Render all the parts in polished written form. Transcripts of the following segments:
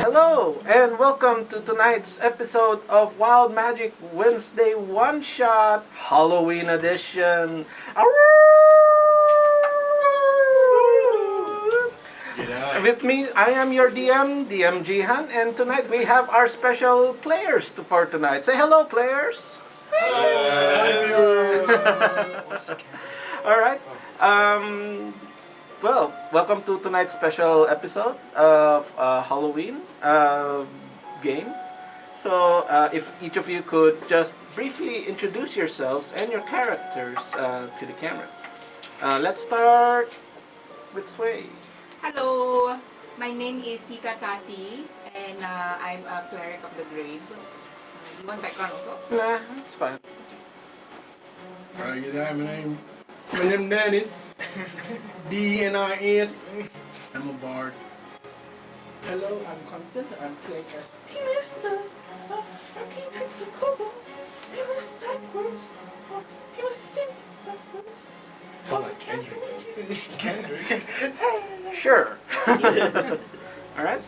Hello, and welcome to tonight's episode of Wild Magic Wednesday One Shot Halloween Edition. With me, I am your DM Jihan, and tonight we have our special players for tonight. Say hello, players. Hi, viewers. All right. Well, welcome to tonight's special episode of Halloween game. So, if each of you could just briefly introduce yourselves and your characters to the camera. Let's start with Sway. Hello, my name is Tita Tati, and I'm a cleric of the grave. You want background also? Nah, it's fine. Alright, my name Dennis. D-N-I-S. I'm a bard. Hello, I'm Constant. I'm playing as Mr. King Tricks of Kobo. He was backwards. He was sing backwards. Sound like Kendrick. Sure. All right.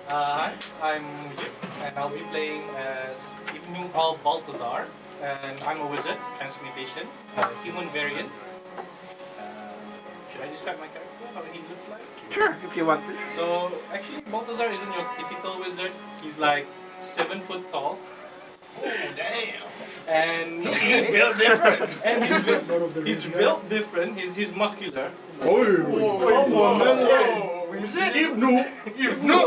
Hi, I'm Mujib, and I'll be playing as Ibnu Al Baltazar, and I'm a wizard, transmutation, human variant. Should I describe my character, how he looks like? Sure, if you want to. So, actually, Baltazar isn't your typical wizard. He's like 7 foot tall. Oh, damn. And Okay. Built different. and he's built different. He's muscular. Oh, come on, man. Is it Ibnu.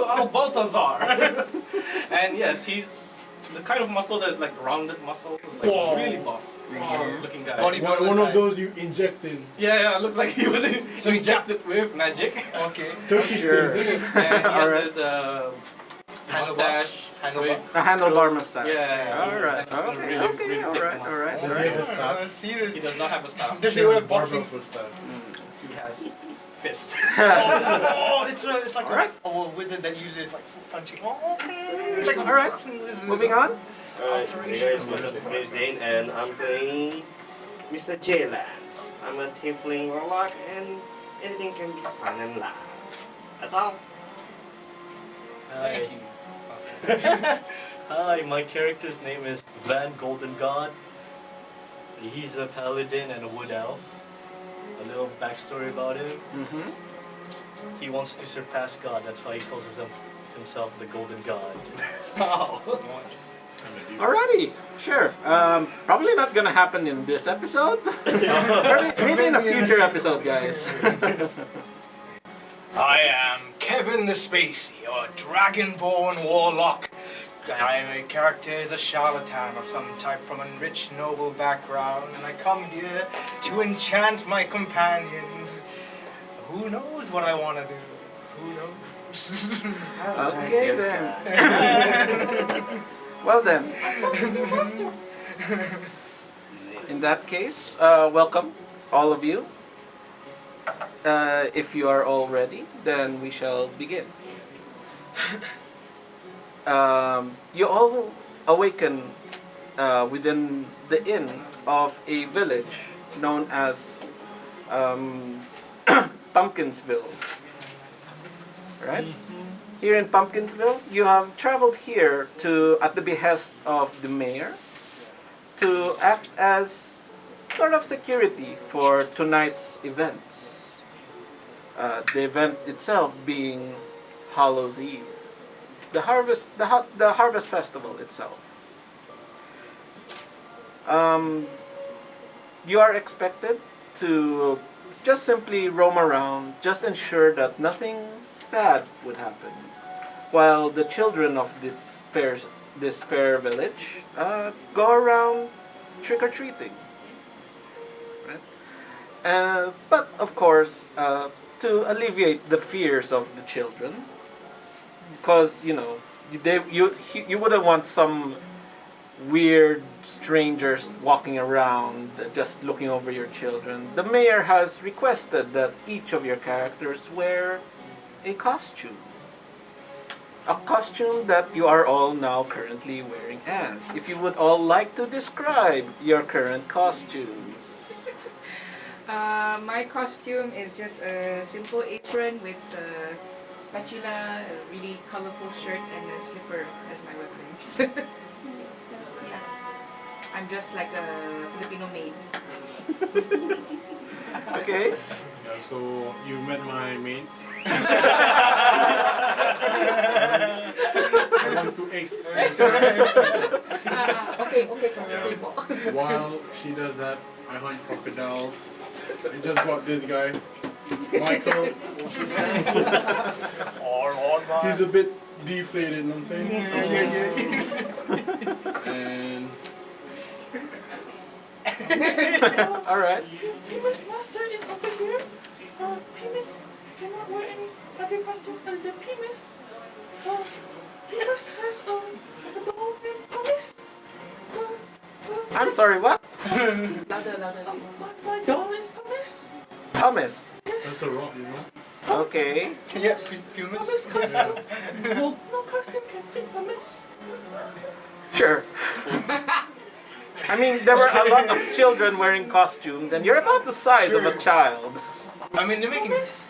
Al Baltazar? And yes, he's the kind of muscle that's like rounded muscle. It's like Whoa. really buff looking guy. One of those you inject in. Yeah, looks like he was injected with magic. Okay. Turkish Sure. things, isn't it? And he has Alright. this mustache. Wig. A handlebar mustache. Yeah. All right. And a Okay. really, Okay. really All thick right. All mustache. right. All Does he have right. a staff? He does not have a staff. Does he wear boxing stuff? He has fists. Oh, it's like Alright. a wizard that uses like foot punching. Oh, All right. Moving on. Alright, hey guys, what's up? My name is Dane and I'm playing Mr. J Lance. I'm a tiefling warlock and anything can be fun and laugh. That's all. Thank you. Hi, my character's name is Van Golden God. He's a paladin and a wood elf. A little backstory about him. Mm-hmm. He wants to surpass God, that's why he calls himself the Golden God. Wow. Alrighty. Sure. Probably not gonna happen in this episode. Maybe in a future episode, guys. I am Kevin the Spacey, your dragonborn warlock. My character is a charlatan of some type from a rich, noble background, and I come here to enchant my companion. Who knows what I want to do? Who knows? Okay then. Well then. In that case, welcome all of you. If you are all ready, then we shall begin. You all awaken within the inn of a village known as Pumpkinsville. Right? Here in Pumpkinsville, you have traveled here at the behest of the mayor, to act as sort of security for tonight's events. The event itself being Hallows Eve, the harvest festival itself. You are expected to just simply roam around, just ensure that nothing bad would happen, while the children of this fair village go around trick-or-treating. Right? But of course, to alleviate the fears of the children, because you wouldn't want some weird strangers walking around just looking over your children. The mayor has requested that each of your characters wear a costume. A costume that you are all now currently wearing as. If you would all like to describe your current costumes. My costume is just a simple apron with spatula, a really colorful shirt, and a slipper as my weapons. Yeah. I'm just like a Filipino maid. Okay. Yeah, so you met my mate. I want to Okay, While she does that, I hunt crocodiles. I just got this guy, Michael. He's a bit deflated, you know what I'm saying? And All right. Pimus Master is over here. Pimus cannot wear any other costumes other than Pimus. Pimus has a doll named Pumice. I'm sorry. What? Louder. My doll is Pumice. Thomas. that's a rock, you know? Okay. Yes, humans. Pumice costume. No costume can fit Pumice. Sure. I mean, there were a lot of children wearing costumes, and you're about the size of a child. I mean, they're making. Pumice.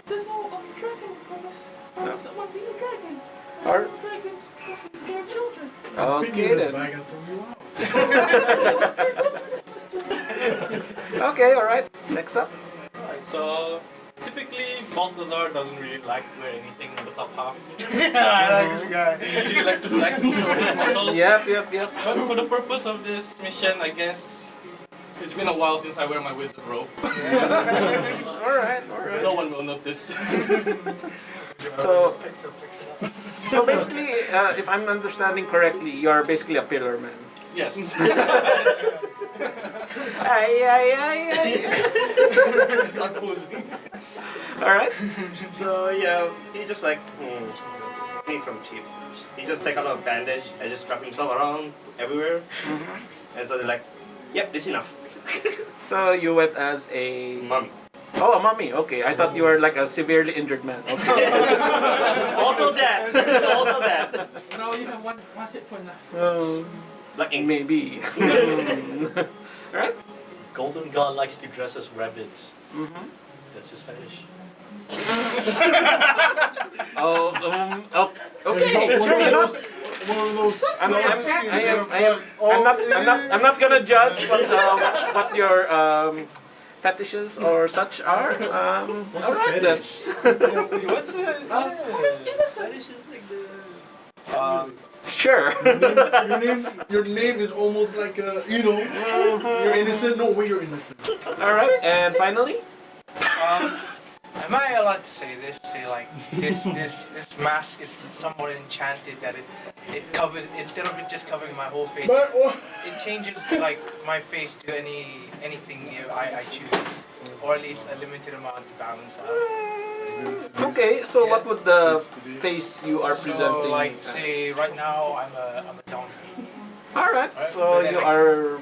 There's no dragon Pumice. No. Someone be a dragon. Or- Dragons doesn't scare children. Okay then. Bag and throw you out. Okay, all right. Next up. Alright, so typically Balthazar doesn't really like to wear anything on the top half. I like this guy. He usually likes to flex and show his muscles. Yep. But for the purpose of this mission, I guess it's been a while since I wear my wizard robe. All right. No one will notice. So basically, if I'm understanding correctly, you're basically a pillar man. Yes. Ay. Start posing. All right. So yeah, he just like need some cheap. He just take out a bandage and just wrap himself around everywhere. And so they're like, yep, this enough. So you went as a Mummy. Oh, a mummy. Okay, I thought you were like a severely injured man. Okay. Also that. Also that. Now you have one hit point left. Like in Maybe. All right. Golden God likes to dress as rabbits. Mm-hmm. That's his fetish. Oh, okay. Sure, you know. One of those. I'm not gonna judge what your fetishes or such are. What's All a right then. fetish? what's it? Pumice innocent. Fetish is like the... Sure. Your name is almost like a, you know, you're innocent. No way you're innocent. All right, and finally. Am I allowed to say this? Say like this mask is somewhat enchanted that it covers, instead of it just covering my whole face, But it changes like my face to anything I choose, or at least a limited amount to balance out. Okay, so what would the face you are So presenting? like say right now I'm a zombie. All right, so But then you I- are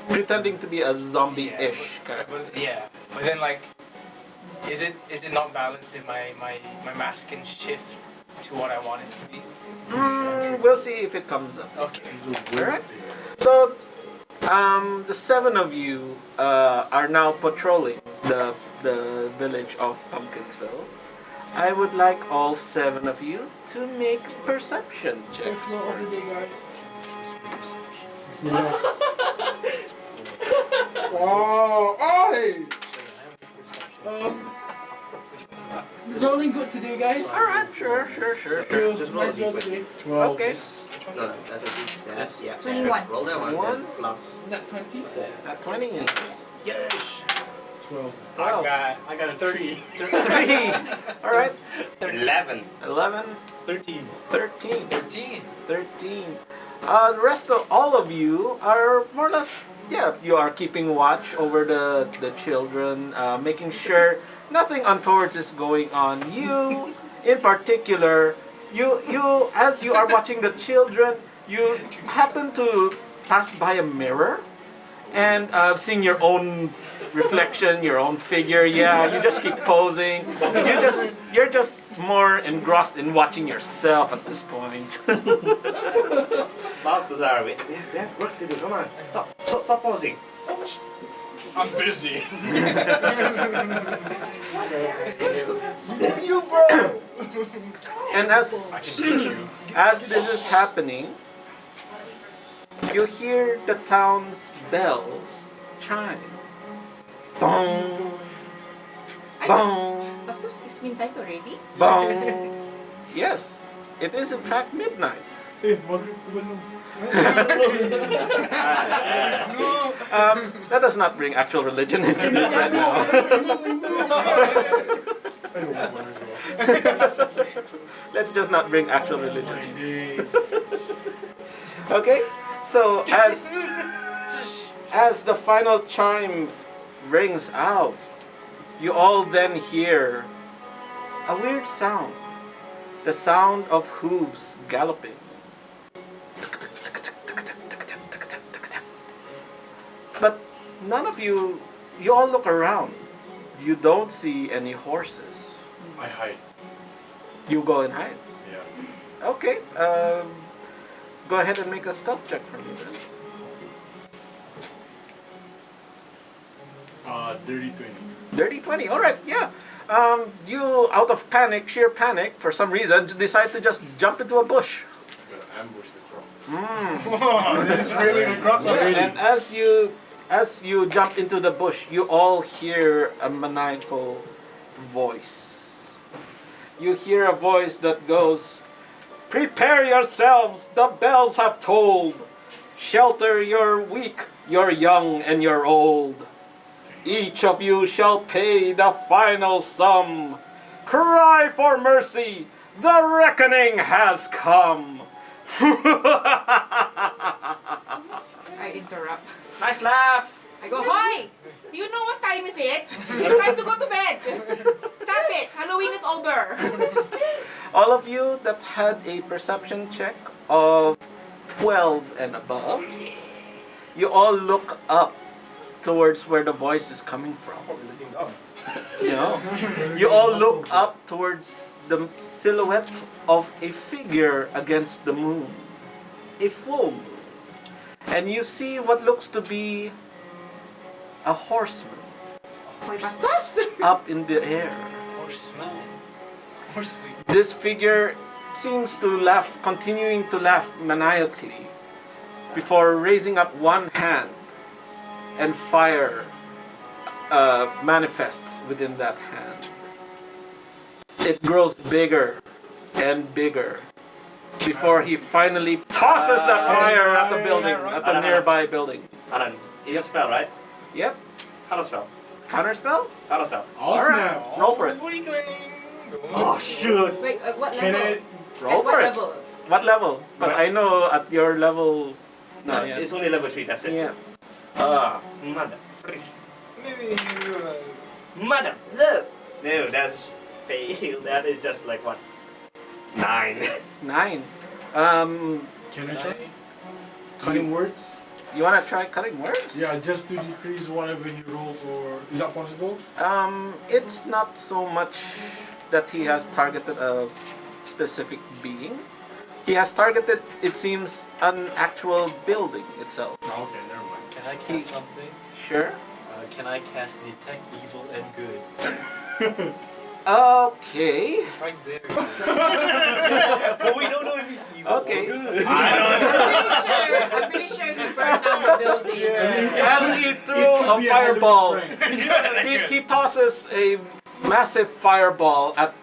pretending to be a zombie-ish character. But yeah, but then like, is it not balanced if my mask can shift to what I want it to be? We'll see if it comes up. Okay. All right. So, the 7 of you are now patrolling the village of Pumpkinsville. I would like all 7 of you to make perception First checks. floor of the day, guys. it's New York. Oh, hey! Rolling good today, guys. All right, sure. Nice roll today. 12. Okay. No, that's a that's yeah. 21. Roll that one. One. Plus. Net 20. At 20. Yes. 12. Wow. I got a 30. 3. All right. 11. 11. 13. 13. 13. 13. The rest of all of you are more or less, yeah, you are keeping watch over the children, making sure nothing untoward is going on. You, in particular, you as you are watching the children, you happen to pass by a mirror and seeing your own reflection, your own figure. Yeah, you just keep posing. You're just more engrossed in watching yourself at this point. Balthazar, we have work to do. Come on. Stop pausing. I'm busy. You bro. And I can teach you. as this is happening, you hear the town's bells chime. Bong, bong, Bastos, is midnight already? bong. Yes, it is in fact midnight. Eh, Maghrib ko ba nung? Let us not bring actual religion into this right now. Ay, wala ba na Let's just not bring actual religion. My days. Okay, so as the final chime rings out, you all then hear a weird sound. The sound of hooves galloping. But none of you all look around. You don't see any horses. I hide. You go and hide. Yeah. Okay, go ahead and make a stealth check for me then. Dirty 20. Dirty 20, alright, yeah. You, out of panic, sheer panic, for some reason, decide to just jump into a bush. Gotta ambush the croc. It's really a crocodile. And as you jump into the bush, you all hear a maniacal voice. You hear a voice that goes, "Prepare yourselves, the bells have tolled. Shelter your weak, your young, and your old. Each of you shall pay the final sum. Cry for mercy, the reckoning has come." I interrupt. Nice laugh. I go, "Hoy! Do you know what time is it? It's time to go to bed. Stop it. Halloween is over." All of you that had a perception check of 12 and above, you all look up towards where the voice is coming from. What are we looking down? You know? You all look up towards the silhouette of a figure against the moon, a full moon. And you see what looks to be a horseman Hoy, Bastos! up in the air. Horseman. Horseman. This figure seems to laugh, continuing to laugh maniacally, before raising up one hand, and fire manifests within that hand. It grows bigger and bigger before he finally tosses that fire at the building, at the nearby building. Alan, it's a spell, right? Yep. Counter spell. Counter spell? Counter spell. Oh, Alright, snap. roll for it. What are you going? Oh, shoot. Wait, what Can level? I? Roll At what for it. level? What level? Because I know at your level. No, No, yeah. it's only level 3, that's it. Yeah. Mother. Maybe Mother. Look. No, that's fail. That is just like what? 9. 9. Can I try? Cutting words? You wanna try cutting words? Yeah, just to decrease whatever he rolled, or is that possible? It's not so much that he has targeted a specific being. He has targeted, it seems, an actual building itself. Oh, okay, never mind. Can I He- cast something? Sure. Can I cast detect evil and good? Okay. right there. But we don't know if he's evil Okay. or good. I'm pretty sure he burned down the building. As he threw It could a be a fireball, Halloween prank. he tosses a massive fireball at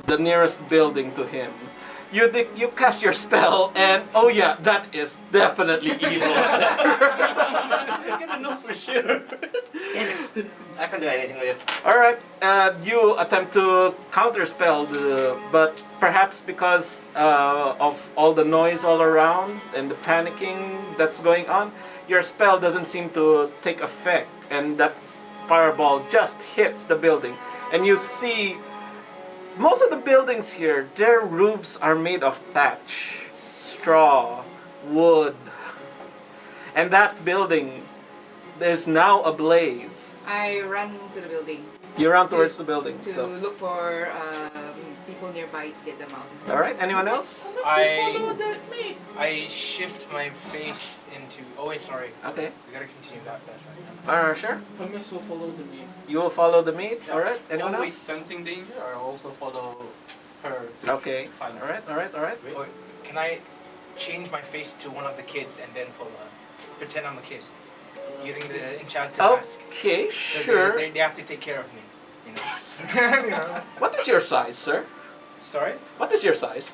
the nearest building to him. You cast your spell, and oh yeah, that is definitely evil. I'm gonna know for sure. I can't do anything with it. All right, you attempt to counterspell, but perhaps because of all the noise all around and the panicking that's going on, your spell doesn't seem to take effect, and that fireball just hits the building, and you see most of the buildings here, their roofs are made of thatch, straw, wood, and that building is now ablaze. I ran to the building You run towards the building. to So. look for people nearby to get them out. All right. Anyone else? I shift my face into. Oh wait, sorry. Okay. We gotta continue that fast right now. Sure. Thomas will follow the me. You will follow the meat. All right. Anyone Always else? sensing danger, I also follow her. Okay. Fine. All right. Or can I change my face to one of the kids and then pretend I'm a kid using the enchanted mask? Okay, So sure. they have to take care of me. You know. You know? What is your size, sir? Sorry. What is your size?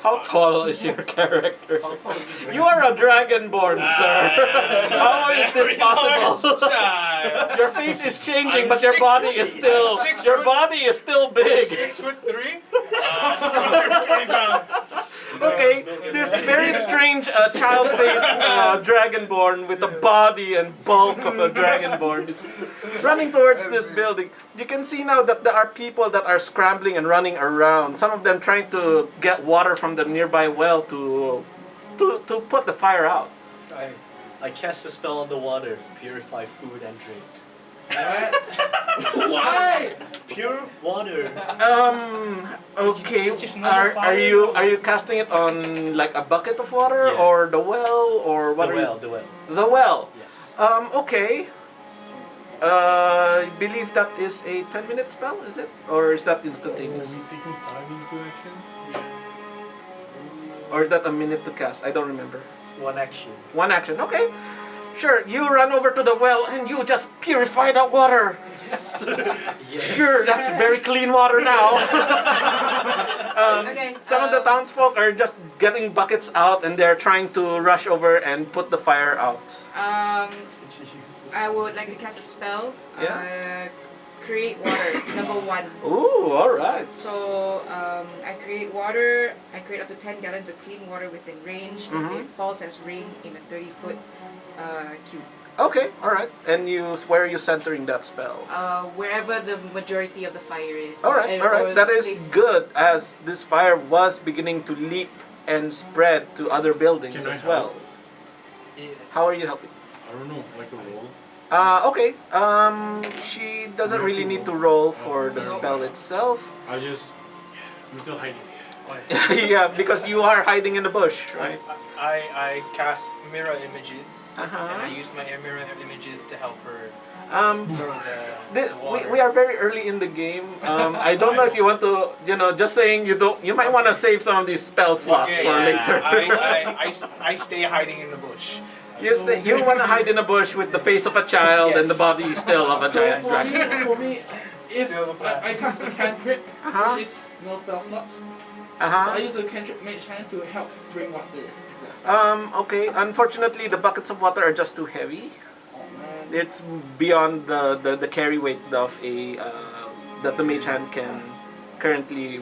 How tall is your character? How tall is it? You are a dragonborn, sir. How is this possible? Child. Your face is changing, I'm but your 6 body is feet. still I'm 6 your foot- body is still big. 6'3", 220 pounds. Okay, this very strange child face dragonborn with the body and bulk of a dragonborn is running towards this building. You can see now that there are people that are scrambling and running around. Some of them trying to get water from the nearby well to put the fire out. I cast a spell on the water, purify food and drink. Why? Pure water. Okay. It's just normal Are you casting it on like a bucket of water Yeah. or the well or what? The well. The well. Yes. Okay. I believe that is a 10-minute spell, is it? Or is that instantaneous? taking time into action? Or is that a minute to cast? I don't remember. One action. One action, okay. Sure, you run over to the well and you just purify that water. Yes. Sure, that's very clean water now. Okay. Some of the townsfolk are just getting buckets out and they're trying to rush over and put the fire out. I would like to cast a spell. Yeah. Create water, level 1. Ooh, alright. So I create water. I create up to 10 gallons of clean water within range. Mhm. It falls as rain in a 30-foot cube. Okay, alright. And where are you centering that spell? Wherever the majority of the fire is. Alright, or alright. That is place- good as this fire was beginning to leap and spread to other buildings Can I as well. Yeah. How are you helping? I don't know, like a roll. Okay. She doesn't really need to roll for the spell itself. I'm still hiding. Yeah, because you are hiding in the bush, right? I cast mirror images, and I Uh-huh. use my mirror images to help her Um, throw the water. we are very early in the game. I don't know if you want to, just saying you might want to save some of these spell slots Okay, for yeah. later. I stay hiding in the bush. You want to hide in a bush with the face of a child and the Yes. body still of a So giant dragon. for me, if Still the plan. I cast a cantrip, Uh-huh. which is no spell slots, so I Uh-huh. use a cantrip mage hand to help bring water. Okay. Unfortunately, the buckets of water are just too heavy. Oh man. It's beyond the carry weight of a that the mage hand can currently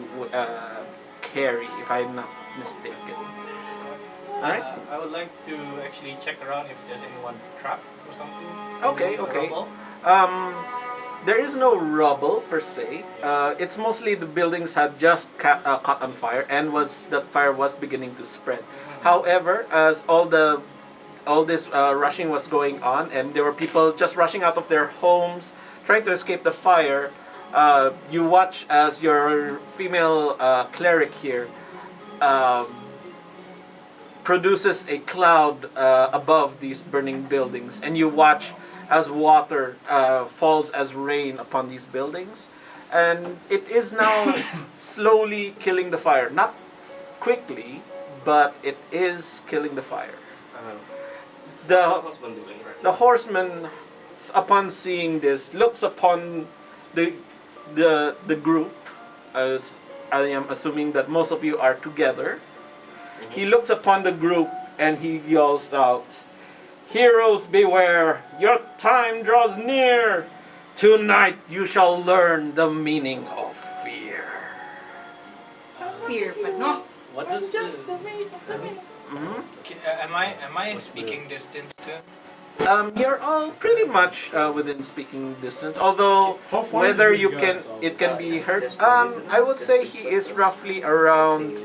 carry, if I'm not mistaken. Alright. I would like to actually check around if there's anyone trapped or something. Okay, in the okay. rubble. There is no rubble per se. It's mostly the buildings had just caught on fire and the fire was beginning to spread. However, as all this rushing was going on and there were people just rushing out of their homes trying to escape the fire, you watch as your female cleric here produces a cloud above these burning buildings, and you watch as water falls as rain upon these buildings, and it is now slowly killing the fire. Not quickly, but it is killing the fire. What The was one doing right the horseman, upon seeing this, looks upon the group, as I am assuming that most of you are together. He looks upon the group and he yells out, "Heroes beware! Your time draws near! Tonight you shall learn the meaning of fear." Fear, but not. What does Just the the weight of the wind. Mhm. Am I in speaking distance too? You're all pretty much within speaking distance, although How far whether is you this can, guy? it can be heard. I would say he is roughly around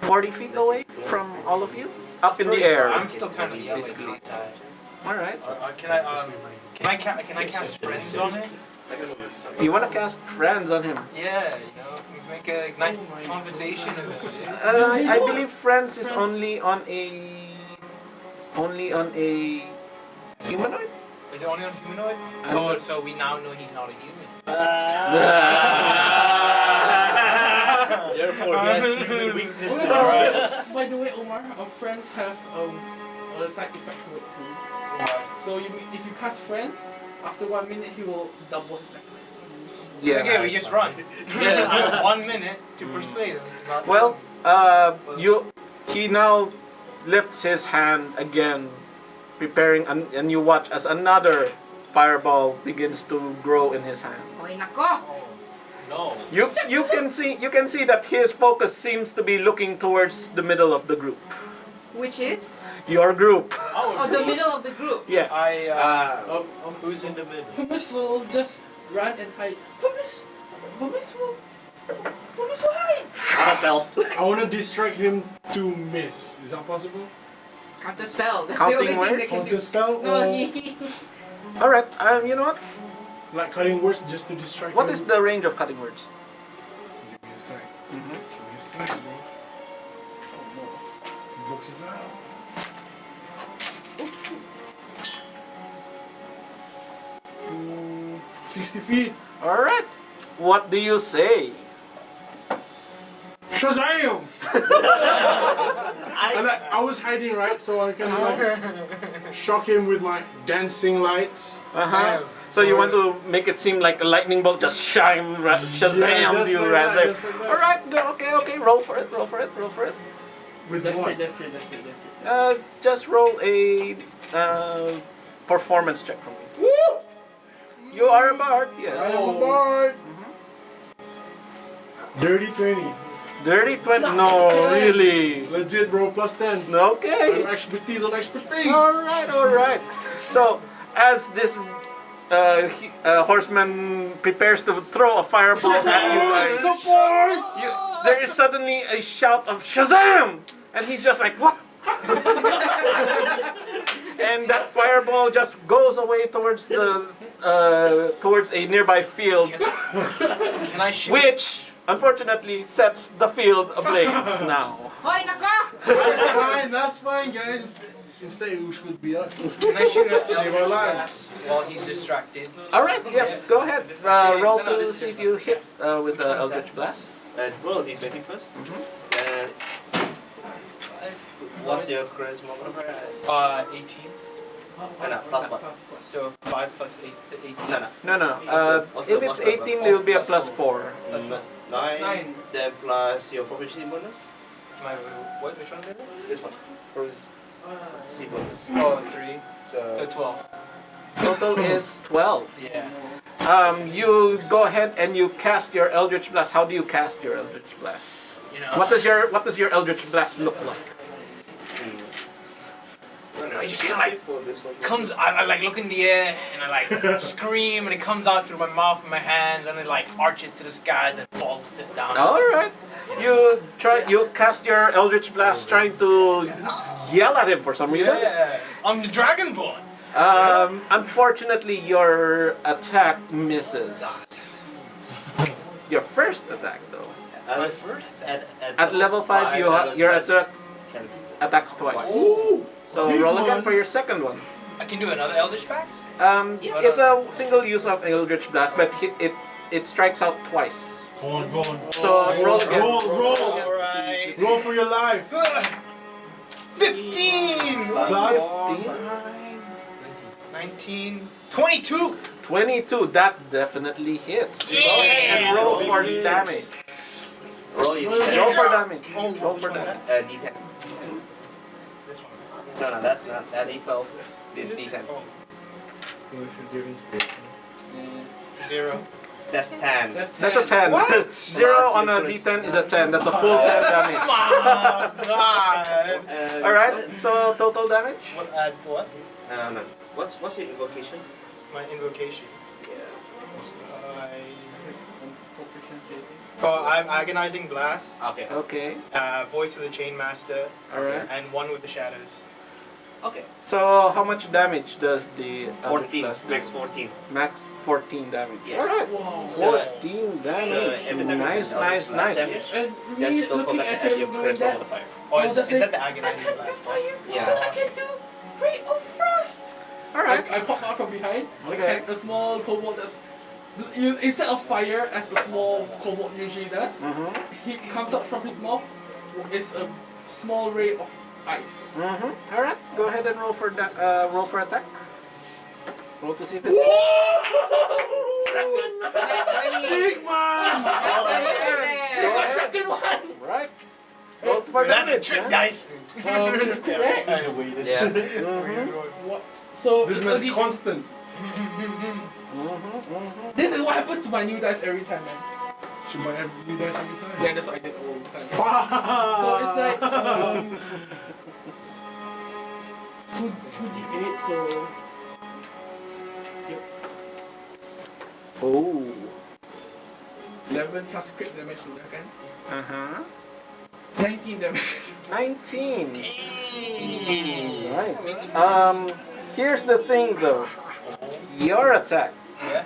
40 feet away from all of you, up in the air. I'm still kind of yelling. Basically. aren't I? All right. Can I cast friends on it? You want to cast friends on him? Yeah, make a nice conversation of this. I believe friends is only on a humanoid. Is it only on humanoid? I'm Oh, not- so we now know he's not a human. You're He has human weaknesses. By the way, Omar, our friends have a side effect to it too. So if you cast friends, after 1 minute he will double his attack. Yeah. Okay, we just run. Yeah. 1 minute to persuade him. Not Well, he now lifts his hand again, preparing, and you watch as another fireball begins to grow in his hand. Hoy nako! No. You can see that his focus seems to be looking towards the middle of the group. Which is? Your group. Oh, the middle of the group. Yes. Who's in the middle? Pumice will just run and hide. Pumice will hide. Spell. I want to distract him to miss. Is that possible? Counter spell. That's Counting the only thing words? they can Counter do. spell No, or he. All right. You know what? like cutting words just to distract What him? is the range of cutting words? Give me a sec. Mm-hmm. Give me a sec, bro. Oh no. The box is out. 60 feet. All right. What do you say? Shazam! And I was hiding, right? So I can like shock him with my dancing lights. Uh-huh. So you want to make it seem like a lightning bolt just Shazam just you like rather. that, just like that. All right. Okay. Roll for it. With That's what? great. Just roll a performance check for me. Woo! You are a bard, I yes. am a bard. Dirty 20. Dirty 20? No, really. Legit, bro. Plus 10. I'm Okay. expertise on expertise. All right. So, as this horseman prepares to throw a fireball at you guys, there is suddenly a shout of Shazam! And he's just like, what? And that fireball just goes away towards the towards a nearby field, Can I shoot? which unfortunately sets the field ablaze now. Hoy nako! That's fine, guys. Instead, it should be us. Can I shoot at Save our lives. while he's distracted? All right, yep, go ahead. Roll to see if you hit with the Eldritch Blast. Roll a d20 first. And what's your charisma? 18. No, plus what? So 5 plus 8 to 18. No. No. Also, If it's 18, it will be a plus 4. 9. Then plus your proficiency bonus. My what? Which one is it? This one. Proficiency bonus. Oh, 3. So So 12. Total is 12. Yeah. You go ahead and you cast your Eldritch Blast. How do you cast your Eldritch Blast? You know. What does your Eldritch Blast look like? I just kind of like comes. I like look in the air and I like scream and it comes out through my mouth and my hands and it like arches to the skies and falls down. All right. You cast your Eldritch Blast trying to yell at him for some reason. Yeah. I'm the Dragonborn. Unfortunately, your attack misses. Your first attack, though. My first At level 5, your attack attacks twice. Ooh! So Big roll again one. for your second one. I can do another Eldritch back. It's a single use of Eldritch Blast, but it strikes out twice. Go on. So roll again. Roll. again. Alright. Roll for your life. 15 Plus 19 22. 22. That definitely hits. Yeah! And roll for damage. Roll it. Roll for damage. Roll for damage. D10. This one. No, that's not. That D12. This D10. Oh, You should give inspiration. 0. That's 10. That's a 10. What? 0 on a d10 is a 10. That's a full 10 damage. Oh, God. Alright, so total damage? What? What? No. What's your invocation? My invocation. Yeah. I'm agonizing blast. Okay. Okay, Voice of the Chain Master. alright. And one with the shadows. Okay. So how much damage does the Eldritch 14. Blast do? Max 14. Max 14 damage. Yes. Alright, So, 14 damage. every time Nice, you nice, do nice. damage, And Just me don't looking forget at to add your him doing charisma that, modifier. Oh, I'll is just that say, the I agonizing can blast? fire, Yeah. but I can do Ray of Frost. Alright. I pop out from behind. Okay. A small kobold just instead of fire, as a small kobold usually does, Mm-hmm. he comes out from his mouth is a small ray of ice. Mm-hmm. All right. Go ahead and roll for that. Roll for attack. Roll to see if it's. Big man! It's my second one! Right. Roll for That's a damage. trick man. dice. Correct. I waited. Yeah. Mm-hmm. What? So This it's man's only- constant. Mm-hmm. This is what happens to my new dice every time, man. Should buy you guys every time. Yeah, that's what I did all the time. Wow. So it's like 2d8, so Oh. 11 plus crit damage sudah kan? Uh-huh. 19 damage. 19. Nice. Here's the thing though. Your attack. Yeah.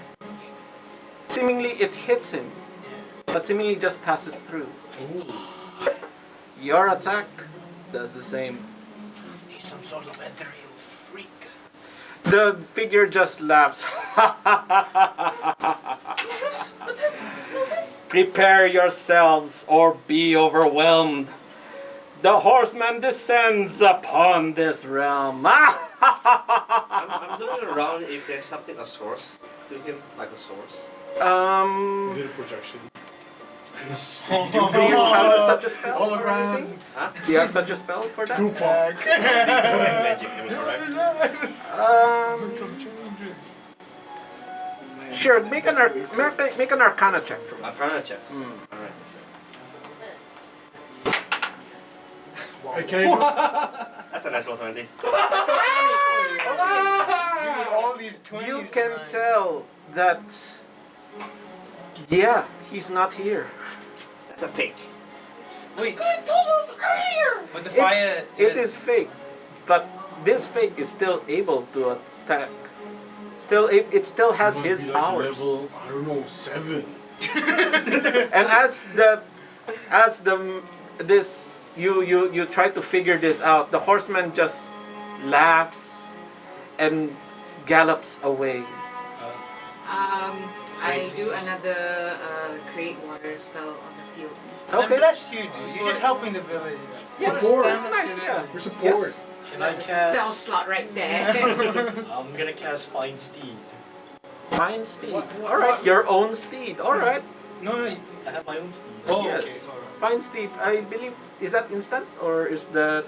Seemingly it hits him, but seemingly just passes through. Your attack does the same. He's some sort of ethereal freak. The figure just laughs. Prepare yourselves or be overwhelmed. The horseman descends upon this realm. I'm looking around if there's something, a source to him, like a source. Is it a projection? Do you have such a spell or Hologram. anything? Huh? Do you have such a spell for that? Magic, am I correct? Sure. Make an Arcana check for me. Arcana checks. Mm. Alright. Can I go? That's a natural 20. Dude, all these 20s. You can tell that. Yeah, he's not here. That's a fake. Wait, told us earlier! but the fire. It is fake, but this fake is still able to attack. It still has Must his be like powers. level, I don't know, 7. And you try to figure this out, the horseman just laughs and gallops away. I do another create water spell on the field. And Okay. bless you, dude. You're just helping the village. Support. That's nice, yeah. For support. Yes. Can I That's a spell cast? slot right there. I'm gonna cast Fine Steed. Fine steed. Alright, your own steed. Alright. No, no. I have my own steed. Oh, Yes. okay. Alright. Fine steed. I believe, is that instant or is that...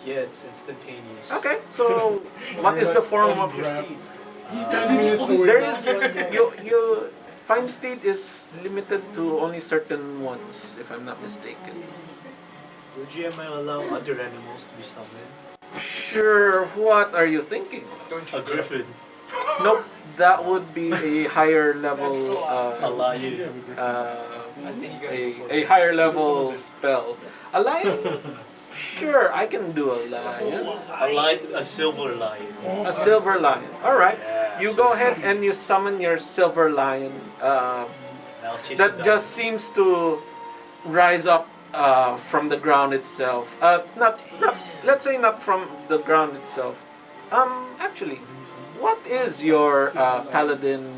Yeah, it's instantaneous. Okay, so what is the form of your steed? There is you Fine steed is limited to only certain ones, if I'm not mistaken. Would GM allow other animals to be summoned? Sure, what are you thinking? Don't you? A griffin, Nope, that would be a higher level a lion. I think you got a higher level spell. A lion? Sure, I can do a lion. A silver lion. A silver lion. Alright. Yeah, You so- go ahead and you summon your silver lion. I'll chase That him down. just seems to rise up from the ground itself. Not let's say not from the ground itself. Actually, what is your paladin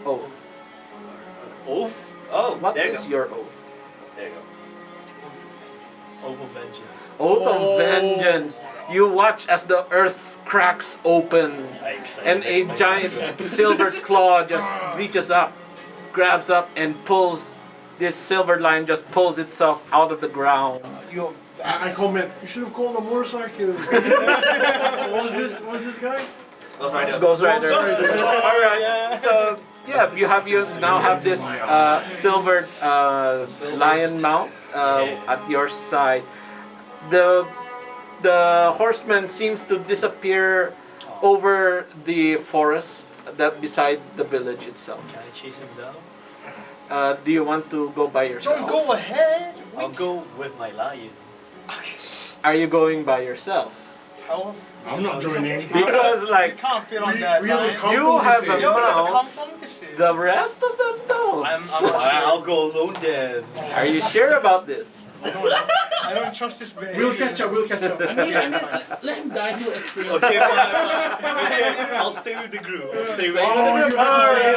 oath? Oath? Oh, What there you is go. your oath? There you go. Oath of Vengeance. Oath of vengeance. You watch as the earth cracks open and a giant silver claw just reaches up, grabs up, and pulls. This silver lion just pulls itself out of the ground. I comment, you should have called a motorcycle. What was this guy? Ghost Rider. Ghost Rider. All right. So yeah, you now have this silver lion mount at your side. The horseman seems to disappear over the forest that beside the village itself. Can I chase him down? Do you want to go by yourself? Don't go ahead. I'll go with my lion. Are you going by yourself? I'm not joining. Because You like can't fit on that we have a line. com- you have a compensate. You have a mount, compensation. the rest of them don't. I'm I'll go alone then. Are you sure about this? I don't trust this behavior. We'll catch up. We'll catch up. I mean, let him die to experience. Okay, okay, I'll stay with the group. I'll stay with Oh, the you have to say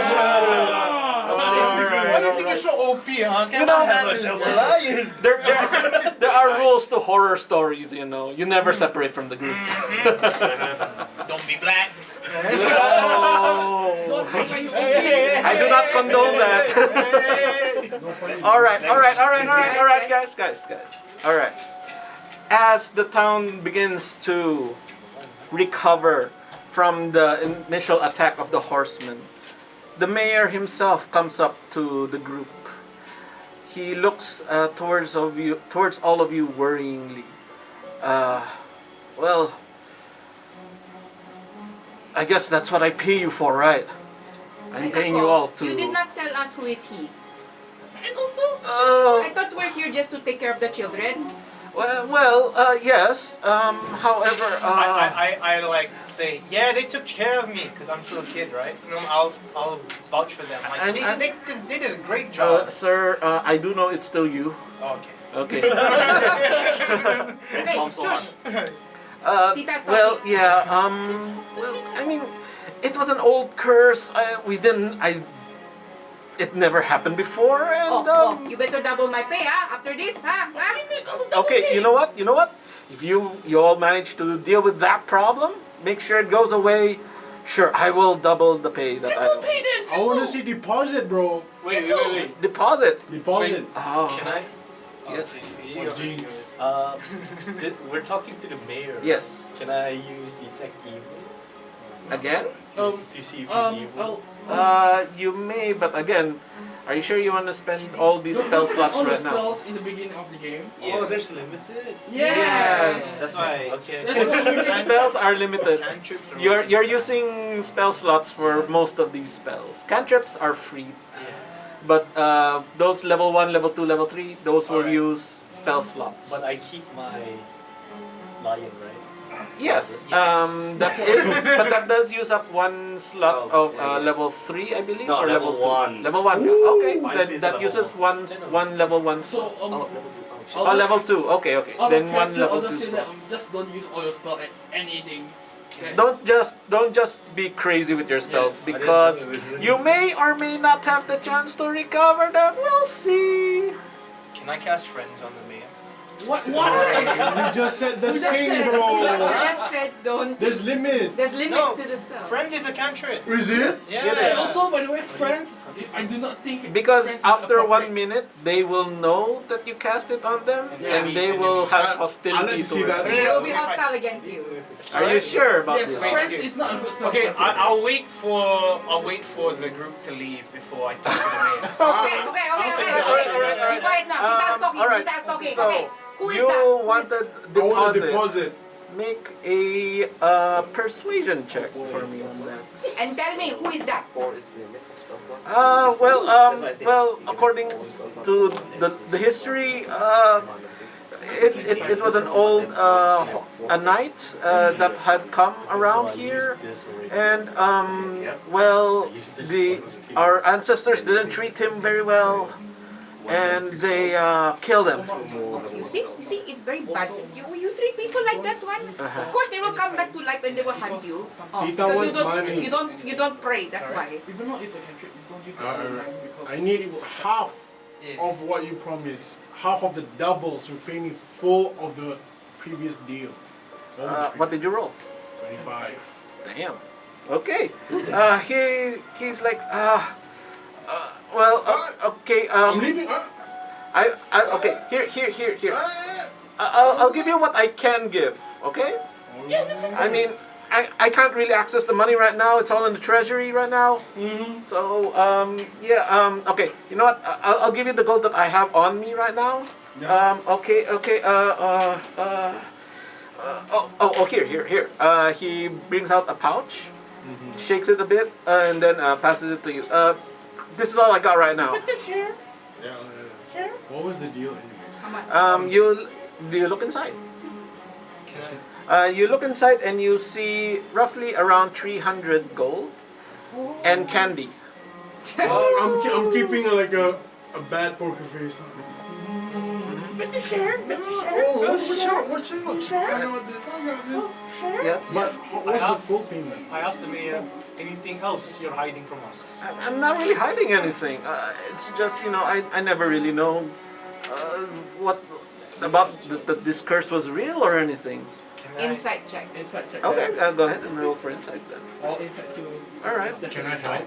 I'll stay with the group. Why do you think you're so OP, huh? You know, have myself a lion. there are rules to horror stories, you know. You never separate from the group. Don't be black. Oh. Don't act like you okay. I do not condone that. No funny. all right, guys. All right. As the town begins to recover from the initial attack of the horsemen, the mayor himself comes up to the group. He looks towards all of you worryingly. Well, I guess that's what I pay you for, right? I'm paying you all to. You did not tell us who is he. And also, I thought we're here just to take care of the children. Yes. However, I like say, yeah, they took care of me because I'm still a kid, right? You know, I'll vouch for them. Like, they did a great job. sir, I do know it's still you. Okay. Okay. Hey, shush. Tita's Well, talking. yeah. Well, I mean, it was an old curse. It never happened before, and You better double my pay, after this, okay. You know what? If you all manage to deal with that problem, make sure it goes away. Sure, I will double the pay that triple pay then. I want to see deposit, bro. Wait. deposit. Deposit. Oh, Can I? Yes. Oh, jinx. We're talking to the mayor. Yes. Can I use detect evil Again? to see if he's evil? You may, but again, are you sure you want to spend all these spell Don't slots all the right now? spells in the beginning of the game. Oh, there's limited. Yes. That's why. Okay. That's what we can. Spells are limited. Cantrips are You're using spell slots for most of these spells. Cantrips are free, but those level 1, level 2, level 3, those will Alright. use spell slots. But I keep my lion, right? Yes. But that does use up one slot Oh, of yeah. level 3, I believe, No, or level 2. 1. Level 1. Okay, Mine then says that level uses one. one level 1 slot. So Oh, level 2. Okay. I'll Then one level I'll 2 just say slot. that just don't use all your spell at anything. Okay. Don't just be crazy with your spells Yes. because you may or may not have the chance to recover them. We'll see. Can I cast friends on the mayor? Why? We just said the We just thing, said- You bro. just said don't. There's limits. There's limits to the spell. Friends is a cantrip. Is it? Yeah. And also, by the way, friends, I do not think Because friends is after appropriate. 1 minute, they will know that you cast it on them, Yeah. and they will have I'll let hostility you see towards that. you. They will be hostile against you. Are you sure about Yes, this? friends is not a good spell. Okay, class. I'll wait for the group to leave before I talk to the mayor. Okay. Alright. Be quiet now. Tita's talking. alright. Tita's talking. So, Okay. Who is you that? Who is wanted I want a deposit. deposit. Make a persuasion check for me on that. And tell me, who is that? 4 is limit of spell slot. Well, according to the history, it was an old a knight that had come around here, and our ancestors didn't treat him very well, and they killed him. You see, it's very bad. You treat people like that one. Of course, they will come back to life and they will hunt you. Tita Because wants money. you don't pray. That's why. Even though it's a cantrip, you don't use it all the time because I need half of what you promised. Half of the double, so pay me full of the previous deal. What did you roll? 25. Damn. Okay. He's like okay. I'm leaving. Okay. Here. I'll give you what I can give. Okay. I mean, I can't really access the money right now. It's all in the treasury right now. So okay. You know what? I'll give you the gold that I have on me right now. Okay. Here. He brings out a pouch, shakes it a bit, and then passes it to you. This is all I got right now. Yeah. What was the deal anyway? You look inside. You look inside and you see roughly around 300 gold and candy. I'm keeping like a bad poker face. Mr. Sharon, Mr. Oh, Sharon. watch out. I got this. Yeah. But what's the asked- full payment? I asked the mayor, anything else you're hiding from us? I'm not really hiding anything. It's just, I never really know what about this curse was real or anything. Can I? Insight check. Inside check. Okay, go ahead and roll for insight then. All inside too. All right. Can I help?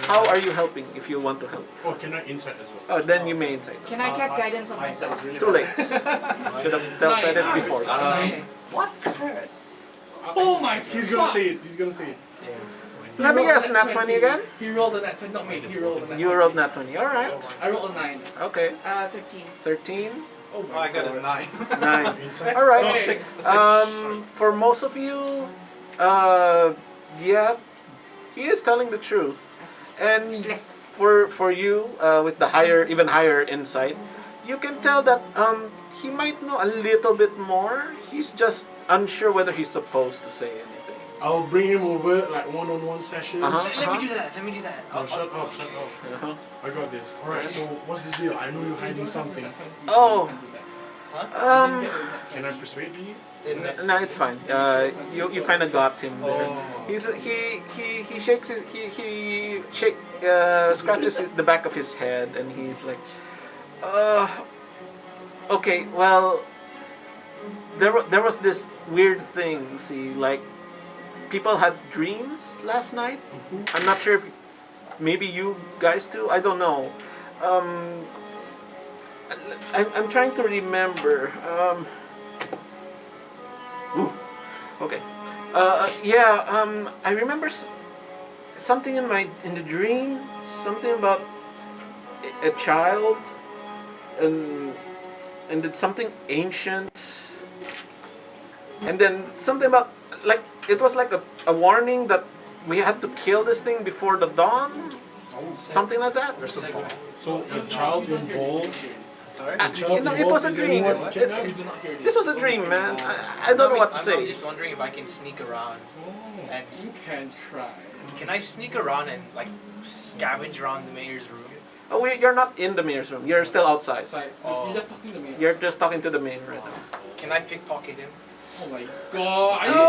How are you helping if you want to help? Or can I insight as well? Oh, then you may insight. Can I cast guidance on myself? Too late. Should have said it before. Okay. What curse? Oh my He's gonna fuck. say it. He's gonna say it. He Let me rolled guess, a nat 20 again? He rolled a nat 20, not me. He rolled a nat 20. You rolled nat 20. All right. I rolled a 9. Okay. 13. 13. Oh Oh, I got a 9. 9. Insight. All right. Hey. Six. For most of you, yeah, he is telling the truth. And Useless. for you, with the even higher insight, you can tell that he might know a little bit more. He's just unsure whether he's supposed to say anything. I'll bring him over like one-on-one session. Let me do that. Let me do that. Oh, shut up. Uh-huh. I got this. Alright, so what's the deal? I know you're hiding something. Oh. Can I persuade you? No, it's fine. You kind of got him there. Oh. He shakes his he scratches the back of his head and he's like, okay, well, there was this weird thing. See, like people had dreams last night. I'm not sure if maybe you guys too. I don't know. I'm trying to remember. Okay. I remember something in the dream. Something about a child, and it's something ancient, and then something about like it was like a warning that we had to kill this thing before the dawn. Something like that. So a child involved. Sorry? A child It was a involved, is dream. anyone kidnapped? You do not hear This was a dream, man. I don't know what to I'm say. just wondering if I can sneak around. And You can try. can I sneak around and like scavenge around the mayor's room? Oh, you're not in the mayor's room. You're still outside. Aside, Oh. you're just talking to me. You're just talking to the mayor right now. Can I pickpocket him? Oh my god. Are you,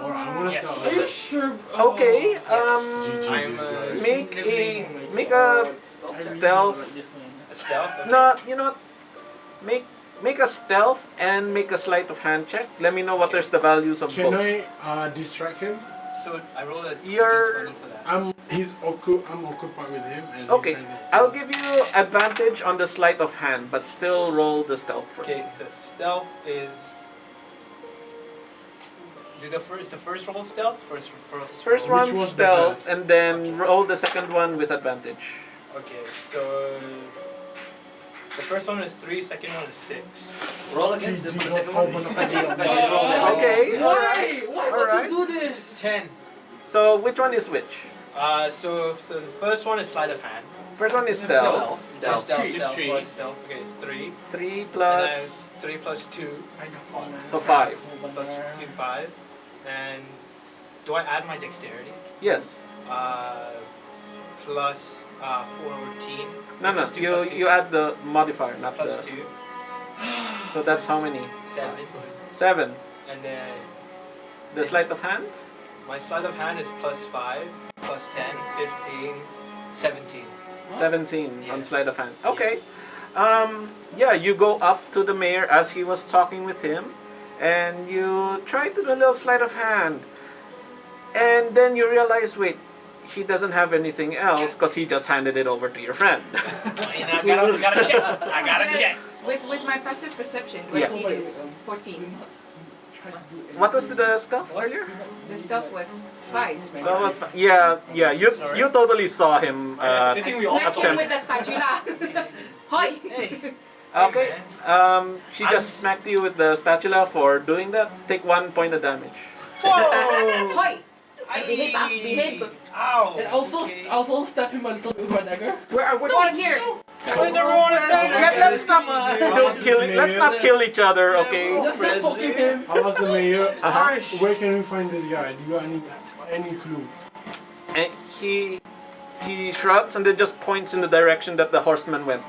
Alright, I'm gonna Yes. tell are you her. sure? Okay. GG. I'm Make sniveling make a stealth. a stealth. Okay. No, you know what? Make a stealth and make a sleight of hand check. Let me know what there's the values of Can both. I distract him? So I rolled a You're- D20 for that. I'm occupied with him and Okay, he's trying to I'll give you advantage on the sleight of hand, but still roll the stealth first. Okay, the stealth is. Do the first roll stealth? First First roll. Which one was the stealth, best? and then roll the second one with advantage. Okay, so the first one is 3, second one is 6. Roll again for the GG. second one. Kasi roll that. Okay, Why? alright. Why would Alright. you do this? 10. So which one is which? So the first one is sleight of hand. First one is stealth. Just stealth. Just Stealth. three. Plus stealth. Okay, it's 3. 3 And then plus 3 plus 2. so 5. Plus 2, 5. And do I add my dexterity? Yes. Plus 14. No, Plus 2 you plus 2. you add the modifier, not Plus the. 2. So that's how many? 7. 7. And then The sleight of hand. my sleight of hand is plus 5, plus 10, 15, 17. 17 Yeah. on sleight of hand. Okay. Yeah, you go up to the mayor as he was talking with him, and you try to do a little sleight of hand, and then you realize, wait, he doesn't have anything else because he just handed it over to your friend. And I gotta check. I gotta check. With my passive perception, do I Yeah. see this? 14. What was the stuff earlier? The stealth was 5. So, yeah, you totally saw him. I think we all smacked him attempt. with the spatula. Hoi! Hey. Okay. man. She just smacked you with the spatula for doing that. Take 1 point of damage. Hoi! Behave, ah, behave. Ow. And also, Okay. also stab him a little bit with my dagger. We're doing here. Why is everyone attacking? Let's not kill each other, okay? Just stop poking him. I'll ask the mayor, Uh-huh. where can we find this guy? Do you any clue? And he shrugs and then just points in the direction that the horseman went.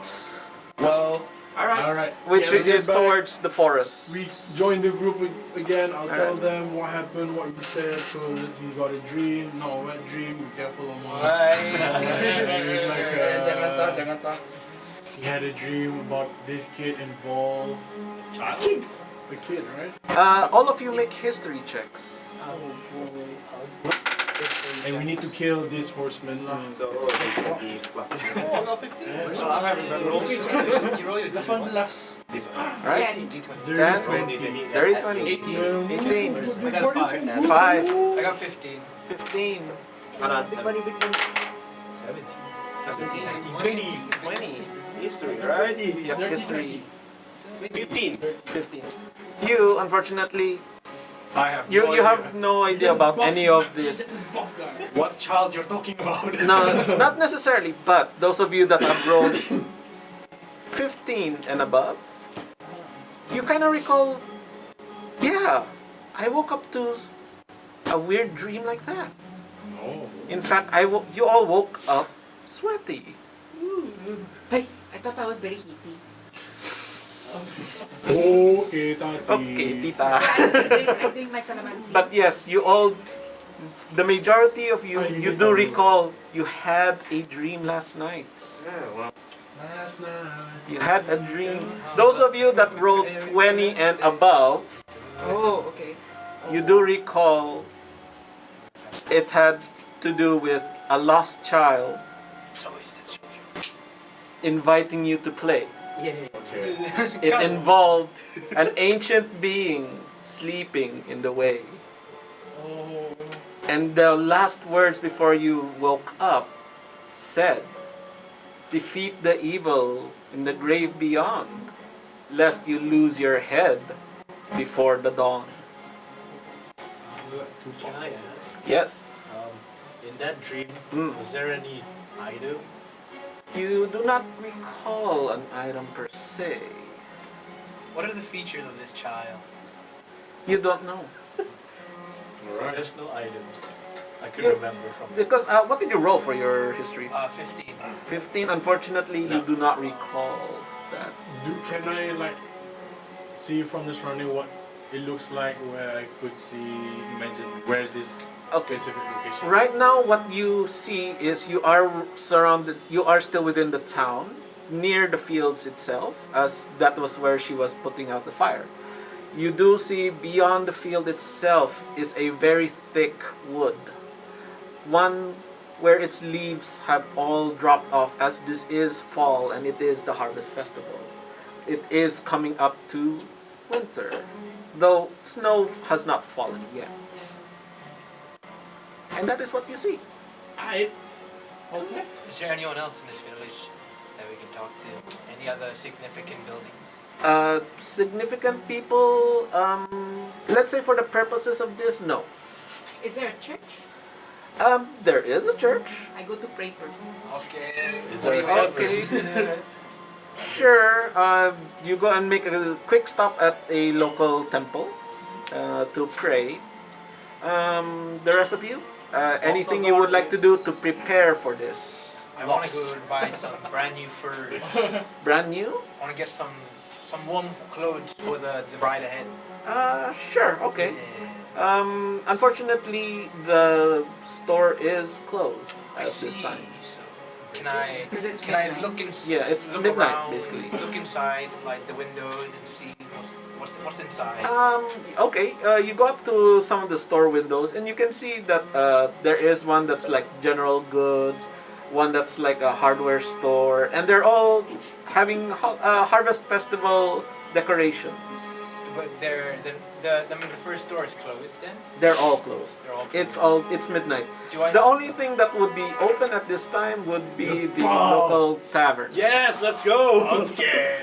Well, Alright. which Yeah, is get back. towards the forest. We join the group again. I'll tell Alright. them what happened, what he said. So that he got a dream. No, what dream? Be careful, Omar. It's like Jangan tak. he had a dream about this kid involved. Kids. The kid, right? All of you make history checks. Oh boy. And we need to kill this horseman lah. So, 20 plus. Oh, I got 15. So I'm having better rolls. You roll your 18. D1. Right? Dirty 20. 20. Dirty 20. 18. I got a 5. 5. I got 15. 15. Big money, big money. 17. 17. 20. History, right? Yep, history. 15. 15. You, unfortunately, I have you no have idea no idea about any of this. Buff guy. what child you're talking about. No, not necessarily, but those of you that have rolled 15 and above, you kind of recall, yeah, I woke up to a weird dream like that. Oh. In fact, you all woke up sweaty. Hey, I thought I was very hippie. Okay, Tati. Okay, tita. I drink my calamansi. But yes, you all, the majority of you, Ay, you hindi do tayo. recall you had a dream last night. Yeah, well, Last night. You had a dream. Those of you that rolled 20 and above, Oh, okay. you do recall it had to do with a lost child So is the children. inviting you to play. okay. It involved an ancient being sleeping in the way. Oh. And the last words before you woke up said, "Defeat the evil in the grave beyond, lest you lose your head before the dawn." Can I ask? Yes. In that dream, Mm. was there any item? You do not recall an item per se. What are the features of this child? You don't know. So there's no items I could You- remember from it. Because, what did you roll for your history? 15. 15. Unfortunately, you do not recall that. Can I like see from the surrounding what it looks like, where I could see, imagine where this Okay. specific location Right is? now, what you see is you are surrounded, you are still within the town, near the fields itself, as that was where she was putting out the fire. You do see beyond the field itself is a very thick wood. One where its leaves have all dropped off, as this is fall and it is the harvest festival. It is coming up to winter, though snow has not fallen yet. And that is what you see. I Okay. Is there anyone else in this village that we can talk to? Any other significant buildings? Significant people, let's say for the purposes of this, no. Is there a church? There is a church. I go to pray first. Okay. Is there a Okay. tavern? Sure, you go and make a quick stop at a local temple to pray. The rest of you, anything you would like to do to prepare for this? I want to go buy some brand new furs. Brand new? I want to get some warm clothes for the bride ahead. Sure, okay. Yeah. Unfortunately, the store is closed I at see. this time. So can I 'Cause it's can I midnight. look in, Yeah, it's look midnight, around, basically. Look inside like the windows and see what's inside. Okay, you go up to some of the store windows and you can see that there is one that's like general goods, one that's like a hardware store, and they're all having harvest festival decorations. But the first store is closed then? They're all closed. They're all closed. It's midnight. Do I The only thing that would be open at this time would be the pub. local tavern. Yes, let's go! Okay.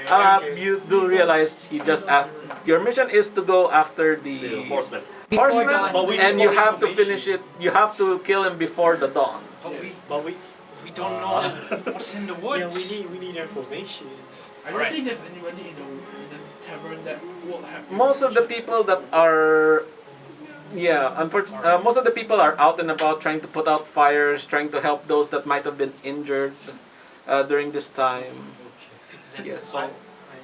You do realize he just asked. Your mission is to go after The the horseman. Before horseman, dawn. But we and need you more have to information. finish it. You have to kill him before the dawn. But we don't know what's in the woods. Yeah, we need information. I don't Right. think there's anybody in the tavern that will have. Most of the people that are, most of the people are out and about trying to put out fires, trying to help those that might have been injured during this time. Okay. Then Yes. I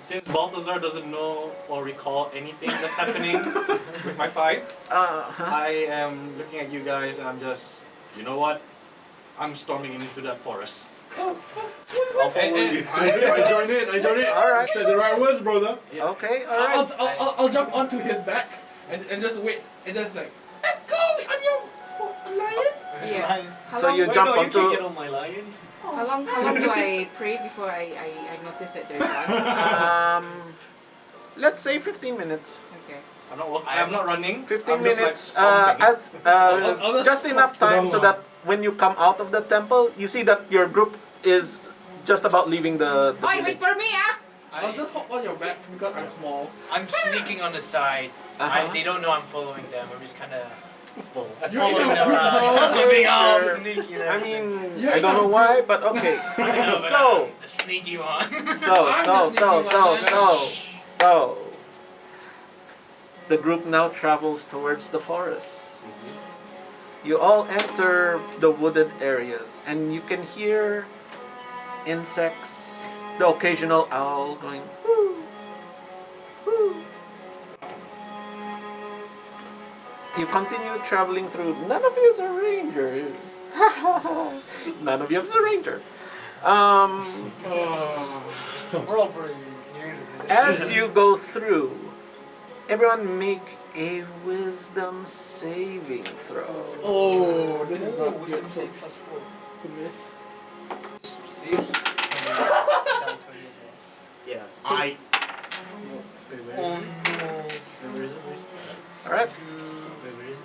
Since Balthazar doesn't know or recall anything that's happening with my 5, I am looking at you guys and I'm just, you know what? I'm storming into that forest. I'll follow you. I join in. All right. You said the right words, brother. Okay, all right. I'll jump onto his back and just wait and just like, let's go! I'm your lion. Yeah. How So long, you Wait, jump no, you onto. can't get on my lion. how long do I pray before I notice that there's one? Let's say 15 minutes. Okay. I'm not running. 15 I'm just, like, minutes. stomping. I'll just Just enough time so Put that when you come out of the temple, you see that your group is just about leaving the Oi, wait village. for me, ah! I'll just hop on your back because I'm small. I'm sneaking on the side. Uh-huh. They don't know I'm following them. I'm just kind of You're following in a- them around. Okay, Moving on, sure. sneaking I them. mean, You're I don't know in a why, but okay. I know, but So, I'm the sneaky one. so. The group now travels towards the forest. You all enter the wooded areas, and you can hear insects, the occasional owl going, whoo, whoo. You continue traveling through. None of you is a ranger. None of you is a ranger. We're all pretty new to this. As you go through, everyone make a wisdom saving throw. Oh, this is not good. So to miss. Yeah. I. Wait, where is it? Oh no. Where is it? All right, Wait, where is it?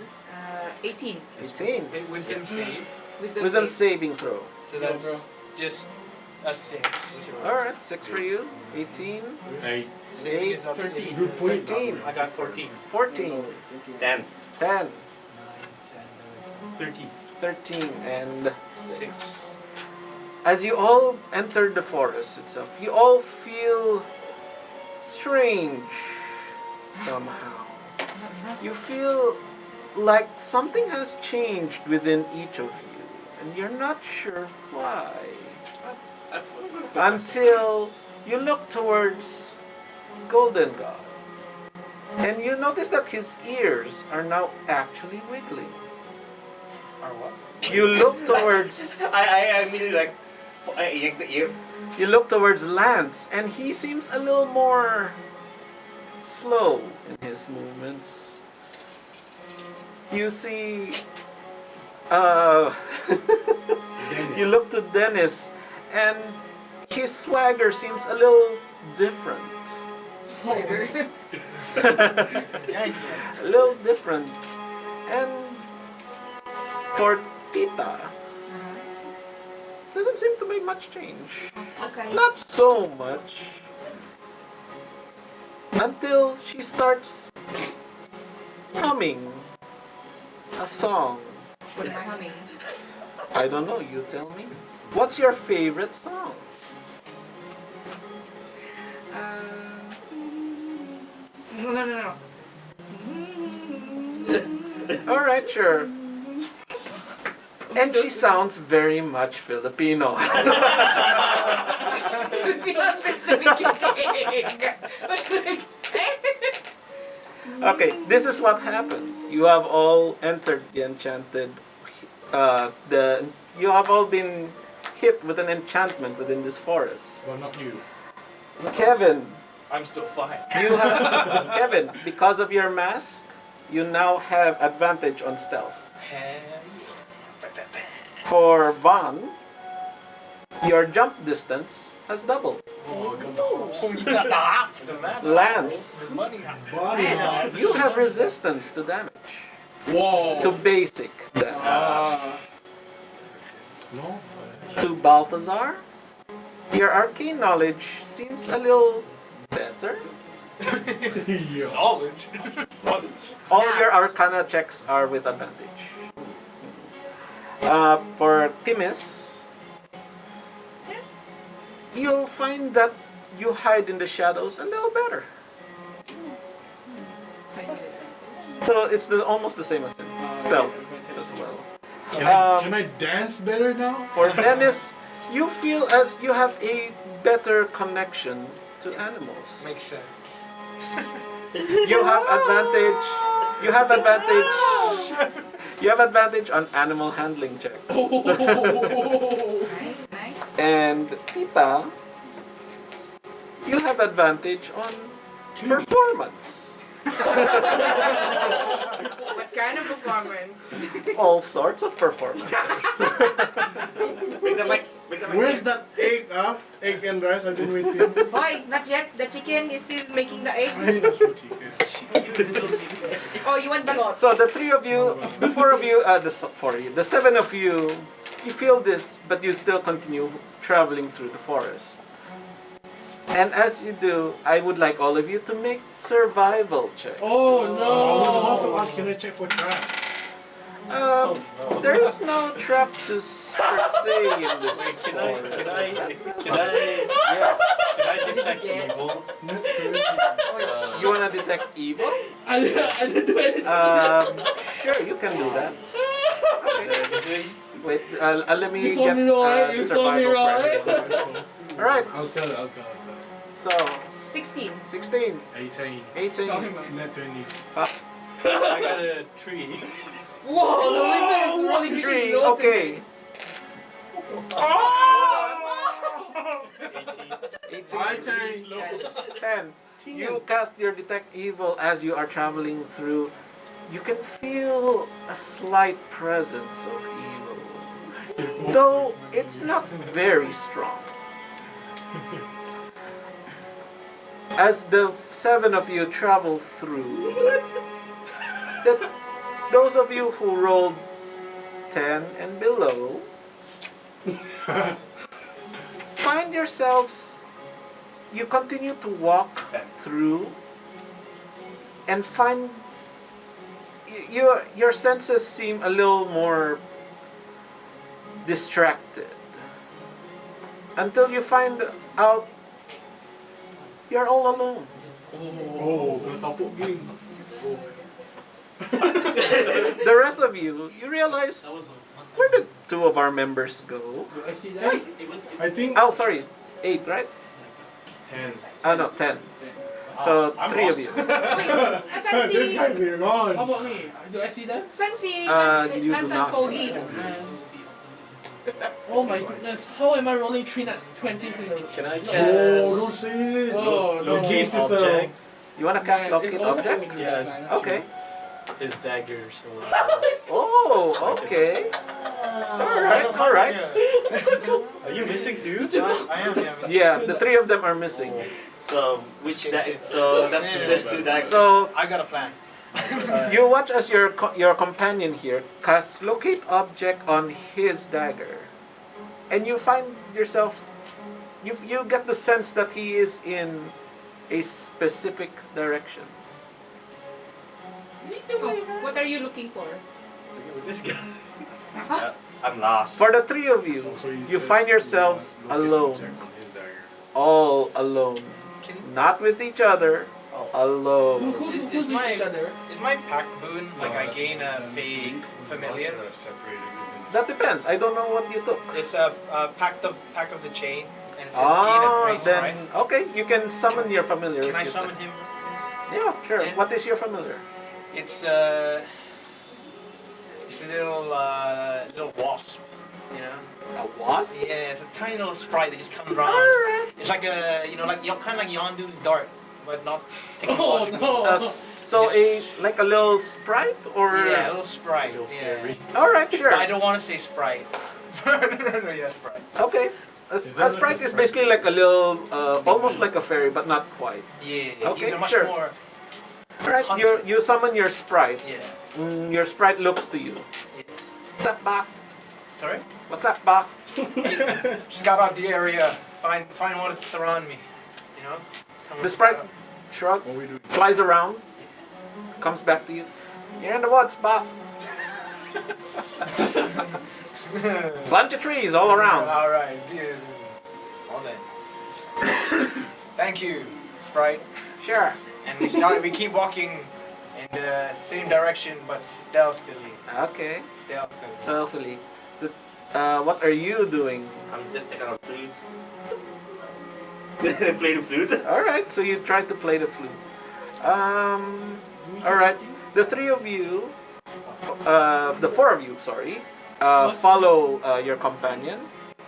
18. 18. Wait, wisdom save. Wisdom saving throw. So that's just a 6. All right, 6 for you. 18, Hey. Saving is up 13. Good point. 13, I got 14. 14, 10. 10, 9, 10, 11, 13. 13, and 6. as you all enter the forest itself, you all feel strange somehow. You feel like something has changed within each of you, and you're not sure why. Until you look towards Golden God, and you notice that his ears are now actually wiggling. Or what? You look towards I mean like, I yank the ear. You look towards Lance, and he seems a little more slow in his movements. You see, you look to Dennis, and his swagger seems a little different. Swagger. A little different. And for Tita, doesn't seem to make much change. Okay. Not so much. Until she starts humming a song. What am I humming? I don't know, you tell me. What's your favorite song? No. Alright, sure. And she sounds very much Filipino. Because it's the beginning. But like, Okay, this is what happened. You have all entered the enchanted. You have all been hit with an enchantment within this forest. Well, not you. Kevin, I'm still fine. you have Kevin, because of your mask, you now have advantage on stealth. For Von, your jump distance has doubled. Lance, you have resistance to damage. Whoa. To basic damage. No? To Balthazar, your arcane knowledge seems a little better. Yeah. Knowledge. All your arcana checks are with advantage. For Timis, you'll find that you hide in the shadows a little better. So it's almost the same as him. Stealth as well. Can I dance better now? For Dennis, you feel as you have a better connection to animals. Makes sense. You have advantage. You have advantage. You have advantage on animal handling checks. Nice, nice. And Tita, you have advantage on performance. What kind of performance? All sorts of performances. Bring the mic. Bring the mic. Where's that egg, huh? Egg and rice, I've been waiting. Boy, not yet. The chicken is still making the egg. I need a small chicken. Oh, you want balot? So the three of you, the four of you, the seven of you, you feel this, but you still continue traveling through the forest. And as you do, I would like all of you to make survival checks. Oh I was no! about to ask, can I check for traps? There is no trap to per se in this Wait, can forest. I detect Yeah. evil? You wanna detect evil? I didn't do anything. Sure, you can do that. Okay. Wait, let me You saw get me right, you saw me survival right. friends. Alright, I'll tell it. so 16. 16, 18. 18, Tell him, man. Not 20. I got a 3. Whoa, the wizard is really 3, low okay. 18. 10. You cast your detect evil as you are traveling through. You can feel a slight presence of evil, though it's not very strong. As the seven of you travel through, those of you who rolled 10 and below find yourselves, you continue to walk through and find your senses seem a little more distracted until you find out you're all alone. Oh, natapok game. The rest of you realize, where did two of our members go? Do I see that? I think Oh, sorry, 8, right? 10. Oh no, 10. So I'm 3 of lost. you. Asan This si... guy's here gone. How about me? Do I see that? Asan si... You do Lance and not. Pogi? Oh my goodness, how am I rolling 3 nuts 20 to the... Can I Oh, cast don't say it. Oh, no. Locate locate object? You wanna cast locate object? Yeah. Okay. His dagger? So Oh, okay. Alright. are you missing too? I am, yeah. Yeah, the 3 of them are missing. So which so that's two daggers. So I got a plan. you watch as your companion here casts locate object on his dagger, and you find yourself, you get the sense that he is in a specific direction. Oh, what are you looking for? This guy. I'm lost. For the 3 of you, Oh, so he you said, find yourselves locate alone, object on his dagger. all alone, not with each other, alone. Who's Is with my- each other? Is my pack boon like I gain a fake familiar? That depends. I don't know what you took. It's a pack of the chain, and it says gain a Ah, grace, then right? okay, you can summon your familiar. Can if I you'd summon like. him? Yeah, sure. Yeah. What is your familiar? It's a little wasp, you know. A wasp. Yeah, it's a tiny little sprite that just comes around. Alright. It's like a kind of like Yondu's dart, but not Oh technological. no! So like a little sprite or? Yeah, a little sprite. Little Yeah. fairy. All right, sure. But I don't want to say sprite. no, yeah, sprite. Okay. A Is there like sprite a is sprite? basically like a little, almost like a fairy, but not quite. Yeah, Okay, these are much sure. more. All right, Hunter. you summon your sprite. Yeah. Your sprite looks to you. Yes. What's up, boss? Sorry. What's up, boss? Scout out the area. Find what is around me. You know. Tell me The what's sprite around. shrugs, What we do? flies around, comes back to you. You're in the woods, boss. Bunch of trees all around. All right. Yeah. All that. Thank you, sprite. Sure. And we keep walking in the same direction, but stealthily. Okay. Stealthily. Stealthily. What are you doing? I'm just taking a breathe. Play the flute. All right, so you try to play the flute. All right, the three of you, the four of you, sorry, follow your companion,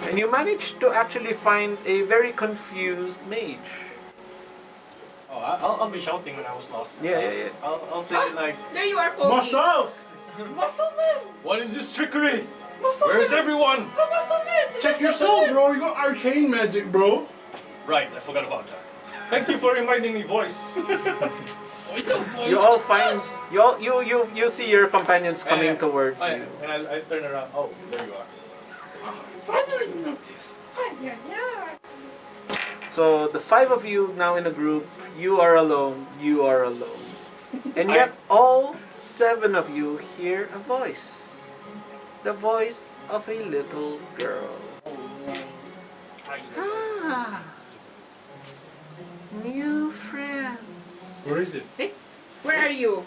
and you manage to actually find a very confused mage. Oh, I'll be shouting when I was lost. Yeah. I'll say like, There you are, Pokey. Muscles! Muscle man! What is this trickery? Muscle Where's man! everyone? Oh, muscle man! Check yourself, bro. You got arcane magic, bro. Right, I forgot about that. Thank you for reminding me, voice. You all find you see your companions coming towards you. And I turn around. Oh, there you are. Finally you notice. Yeah. So the five of you now in a group. You are alone. You are alone. And yet all seven of you hear a voice. The voice of a little girl. Ah, new friend. Where is it? Hey, where are you?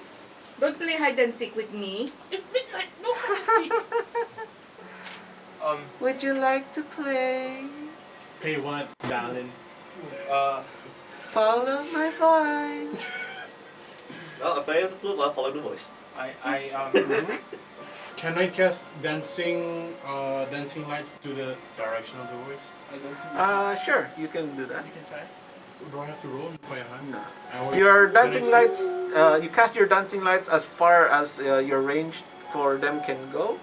Don't play hide and seek with me. It's midnight. No hide. Would you like to play? Pay what, darling? Follow my voice. Well, I play the flute, I'll follow the voice. Can I cast dancing lights to the direction of the voice? I don't think Sure, you can do that. you can try. So do I have to roll in my hand? No. And Your can I dancing see- lights, you cast your dancing lights as far as your range for them can go.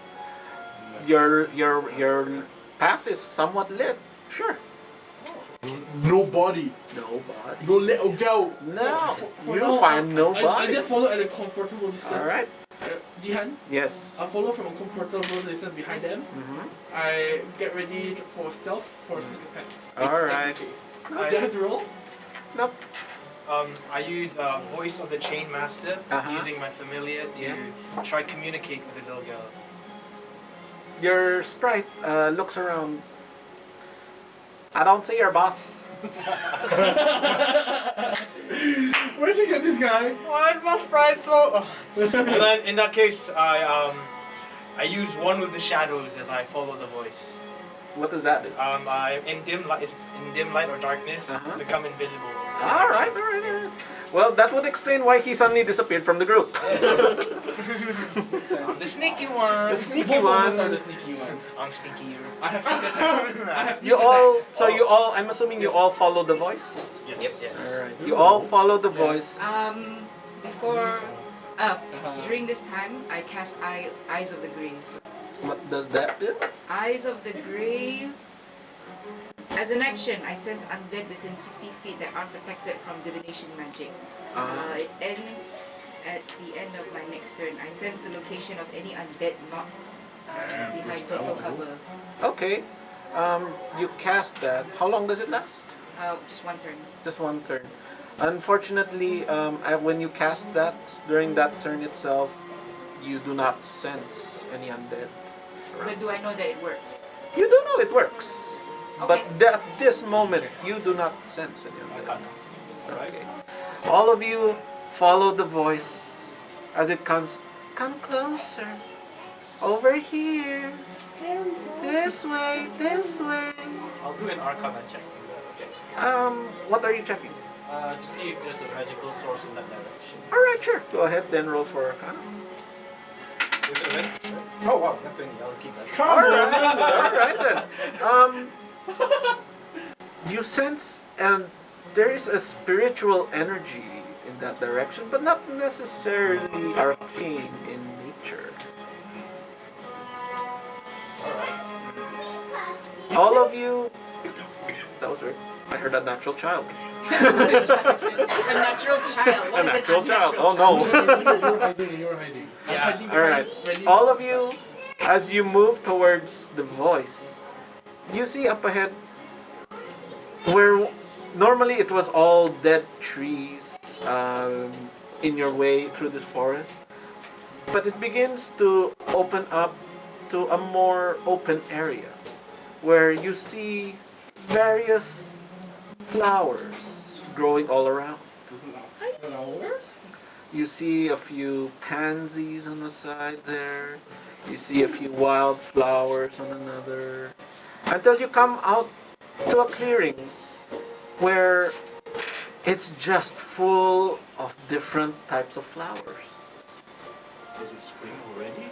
Your path is somewhat lit. Sure. Nobody. Nobody. No little girl. No. For You now, find I nobody. just follow at a comfortable distance. All right. Jihan, Yes. I follow from a comfortable distance behind them. Mm-hmm. I get ready for stealth for sneak attack. All If right. that's the case. Do I have to roll? Nope. I use voice of the chain master, using my familiar to try communicate with the little girl. Your sprite looks around. I don't see your boss. Where'd you get this guy? Why is my sprite so? In that case, I use one with the shadows as I follow the voice. What does that do? I in dim light or darkness, become invisible. All right. Well, that would explain why he suddenly disappeared from the group. I'm the sneaky one. The sneaky Both of us one. are the sneaky ones. I'm sneakier. I have sneak attack. I have sneak You all. attack. So you all. I'm assuming you all follow the voice. Yes. Yes. All right. You all follow the voice. Before, during this time, I cast Eyes of the Grave. What does that do? Eyes of the Grave. As an action, I sense undead within 60 feet that aren't protected from divination magic. It ends at the end of my next turn. I sense the location of any undead not behind total cover. Okay. You cast that. How long does it last? Just one turn. Just one turn. Unfortunately, when you cast that, during that turn itself, you do not sense any undead. But do I know that it works? You do know it works. But Okay. at this moment, you do not sense any undead. Okay. All of you follow the voice as it comes. Come closer. Over here. This way. This way. I'll do an Arcana check. Is that okay? What are you checking? To see if there's a magical source in that direction. All right, sure. Go ahead, then roll for Arcana. Is it right? Oh wow, that's 20. I'll keep that. All right then. You sense, and there is a spiritual energy in that direction, but not necessarily arcane in nature. All of you. That was weird. I heard a natural child. A natural child. What A is natural an child. unnatural Oh no. You're hiding. Yeah. All right. All of you, as you move towards the voice, you see up ahead where normally it was all dead trees in your way through this forest, but it begins to open up to a more open area where you see various flowers growing all around. Flowers? You see a few pansies on the side there. You see a few wildflowers on another. Until you come out to a clearing where it's just full of different types of flowers. Is it spring already?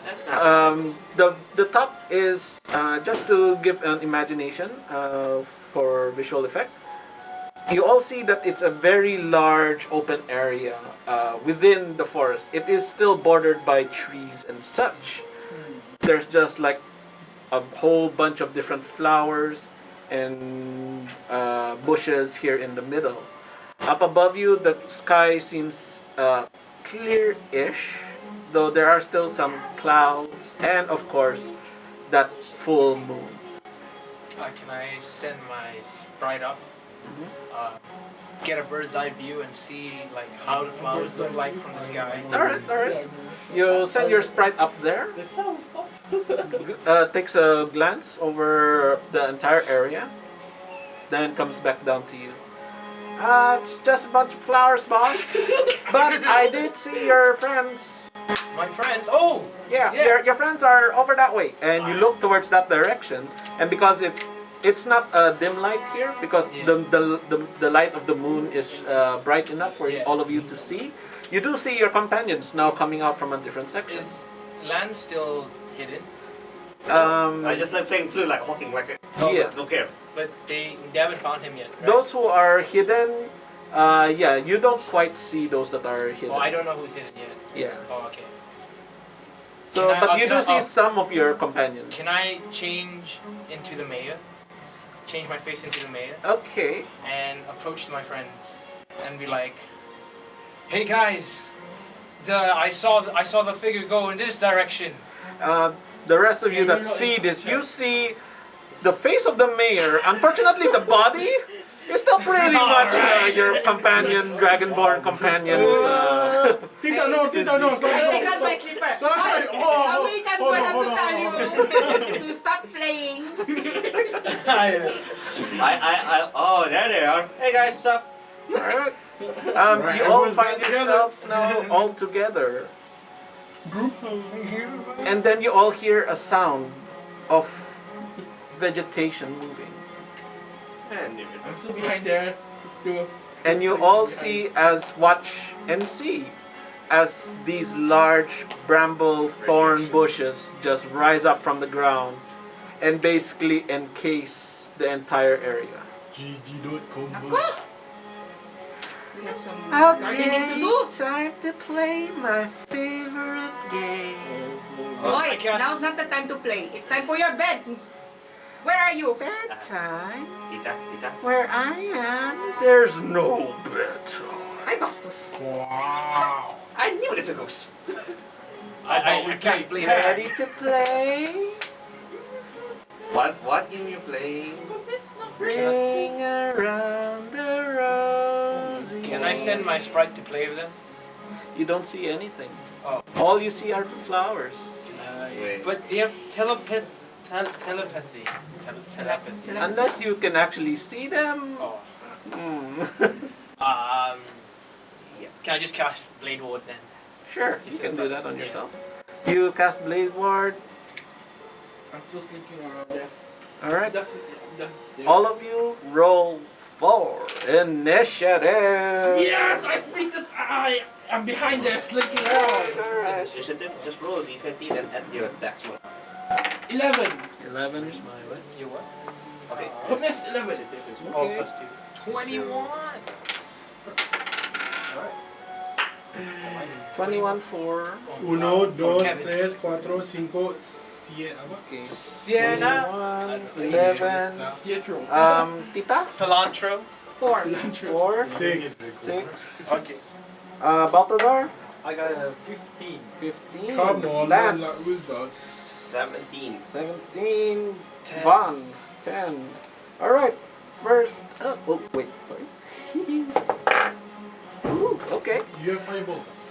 That's not The top is just to give an imagination for visual effect. You all see that it's a very large open area within the forest. It is still bordered by trees and such. There's just like a whole bunch of different flowers and bushes here in the middle. Up above you, the sky seems clear-ish, though there are still some clouds, and of course, that full moon. Can I send my sprite up? Get a bird's eye view and see like how the flowers look like from the sky. Alright. You send your sprite up there, The flowers awesome. takes a glance over the entire area, then comes back down to you. It's just a bunch of flowers, boss. But I did see your friends. My friends. Oh, Yeah, Yeah. Your friends are over that way, and you look towards that direction. And because it's not a dim light here, because Yeah. the light of the moon is bright enough for Yeah. all of you to see. You do see your companions now coming out from a different section. is land still hidden? I just like playing flute, like walking, like Yeah. don't care. But they haven't found him yet. Right? Those who are hidden, yeah, you don't quite see those that are hidden. Oh, I don't know who's hidden yet. Yeah. Oh, okay. So, Can I- but you can do I- see some of your companions. Can I change into the mayor? Change my face into the mayor Okay. and approach my friends and be like, "Hey guys, I saw the figure go in this direction." The rest of you Yeah, that you know, see it's- this, you see the face of the mayor. Unfortunately, the body is still pretty much your companion, dragonborn companion. Tita, no, Tita, no, stop, I stop, got my stop. slipper. Sorry. Oh, Awaken hold for on, them hold to on, tell hold you to stop playing. Oh, there they are. Hey guys, what's up? All right. Right, You all everyone's find back together. yourselves now all together, and then you all hear a sound of vegetation moving, And I'm still behind there. It was. and you all see watch and see as these large bramble thorn bushes just rise up from the ground and basically encase the entire area. GG.com. We have some gardening to do. Time to play my favorite game. Boy, guess- now's not the time to play. It's time for your bed. Where are you? Bedtime? Tita. Where I am, there's no bedtime. Ay, bastos. Wow. I knew it's a ghost. I can't play that. Ready to play? What game you playing? Ring around the rosy. Can I send my sprite to play with them? You don't see anything. Oh. All you see are the flowers. Wait. But they have telepathy. Telepathy. Unless you can actually see them. Oh. Hmm. Can I just cast Blade Ward then? Sure, You you said can do that, that on yeah. yourself. You cast Blade Ward. I'm just thinking around there. Alright. Just All of you roll for initiative. Yes, I sneaked it. I'm behind there, slinking around. Alright. You should just roll a d20 and add your dex mod. 11. 11. You what? Okay. Goodness, 11. Oh, Okay. plus 2. 21! 21 for. Uno, dos, Kevin. tres, cuatro, cinco, siete. Apa? Okay. Sienna. 21, 7. Pietro. Tita? Cilantro. 4. 4. Six. 6. Okay. Balthazar? I got a 15. 15. Come on, Lance? like result. 17. 17. 10. Von? 10. Alright. First up. Oh, wait, sorry. Ooh, okay. You have fireballs.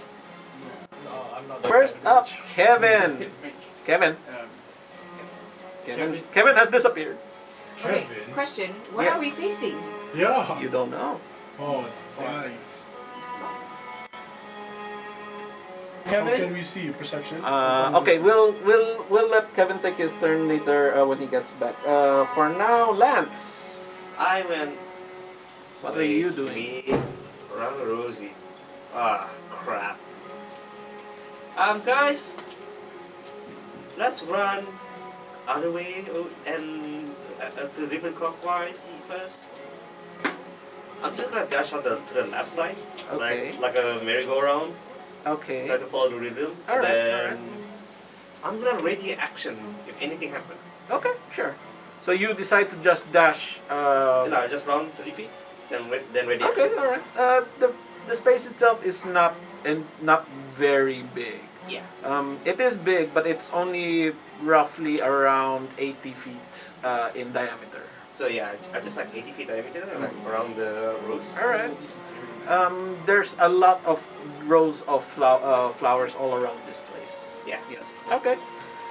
No, I'm not. First up, Kevin. Hit me. Kevin. Kevin. Kevin has disappeared. Okay, Kevin? question. What Yes. are we facing? Yeah. You don't know. Oh, fine. How Kevin. can we see perception? Okay, we'll let Kevin take his turn later when he gets back. For now, Lance. I went What are you doing? Me, around Rosie. Ah, crap. Guys, let's run other way and to different clockwise first. I'm just gonna dash on to the left side, Okay. like a merry-go-round. Okay. Try to follow the rhythm. Alright, Then I'm gonna ready action if anything happens. Okay, sure. So you decide to just dash. No, just run 30 feet, then ready Okay, action. all right. The space itself is not very big. Yeah. It is big, but it's only roughly around 80 feet in diameter. So yeah, I just like 80 feet diameter, like around the rows. All right. There's a lot of rows of flowers all around this place. Yeah. Yes. Okay.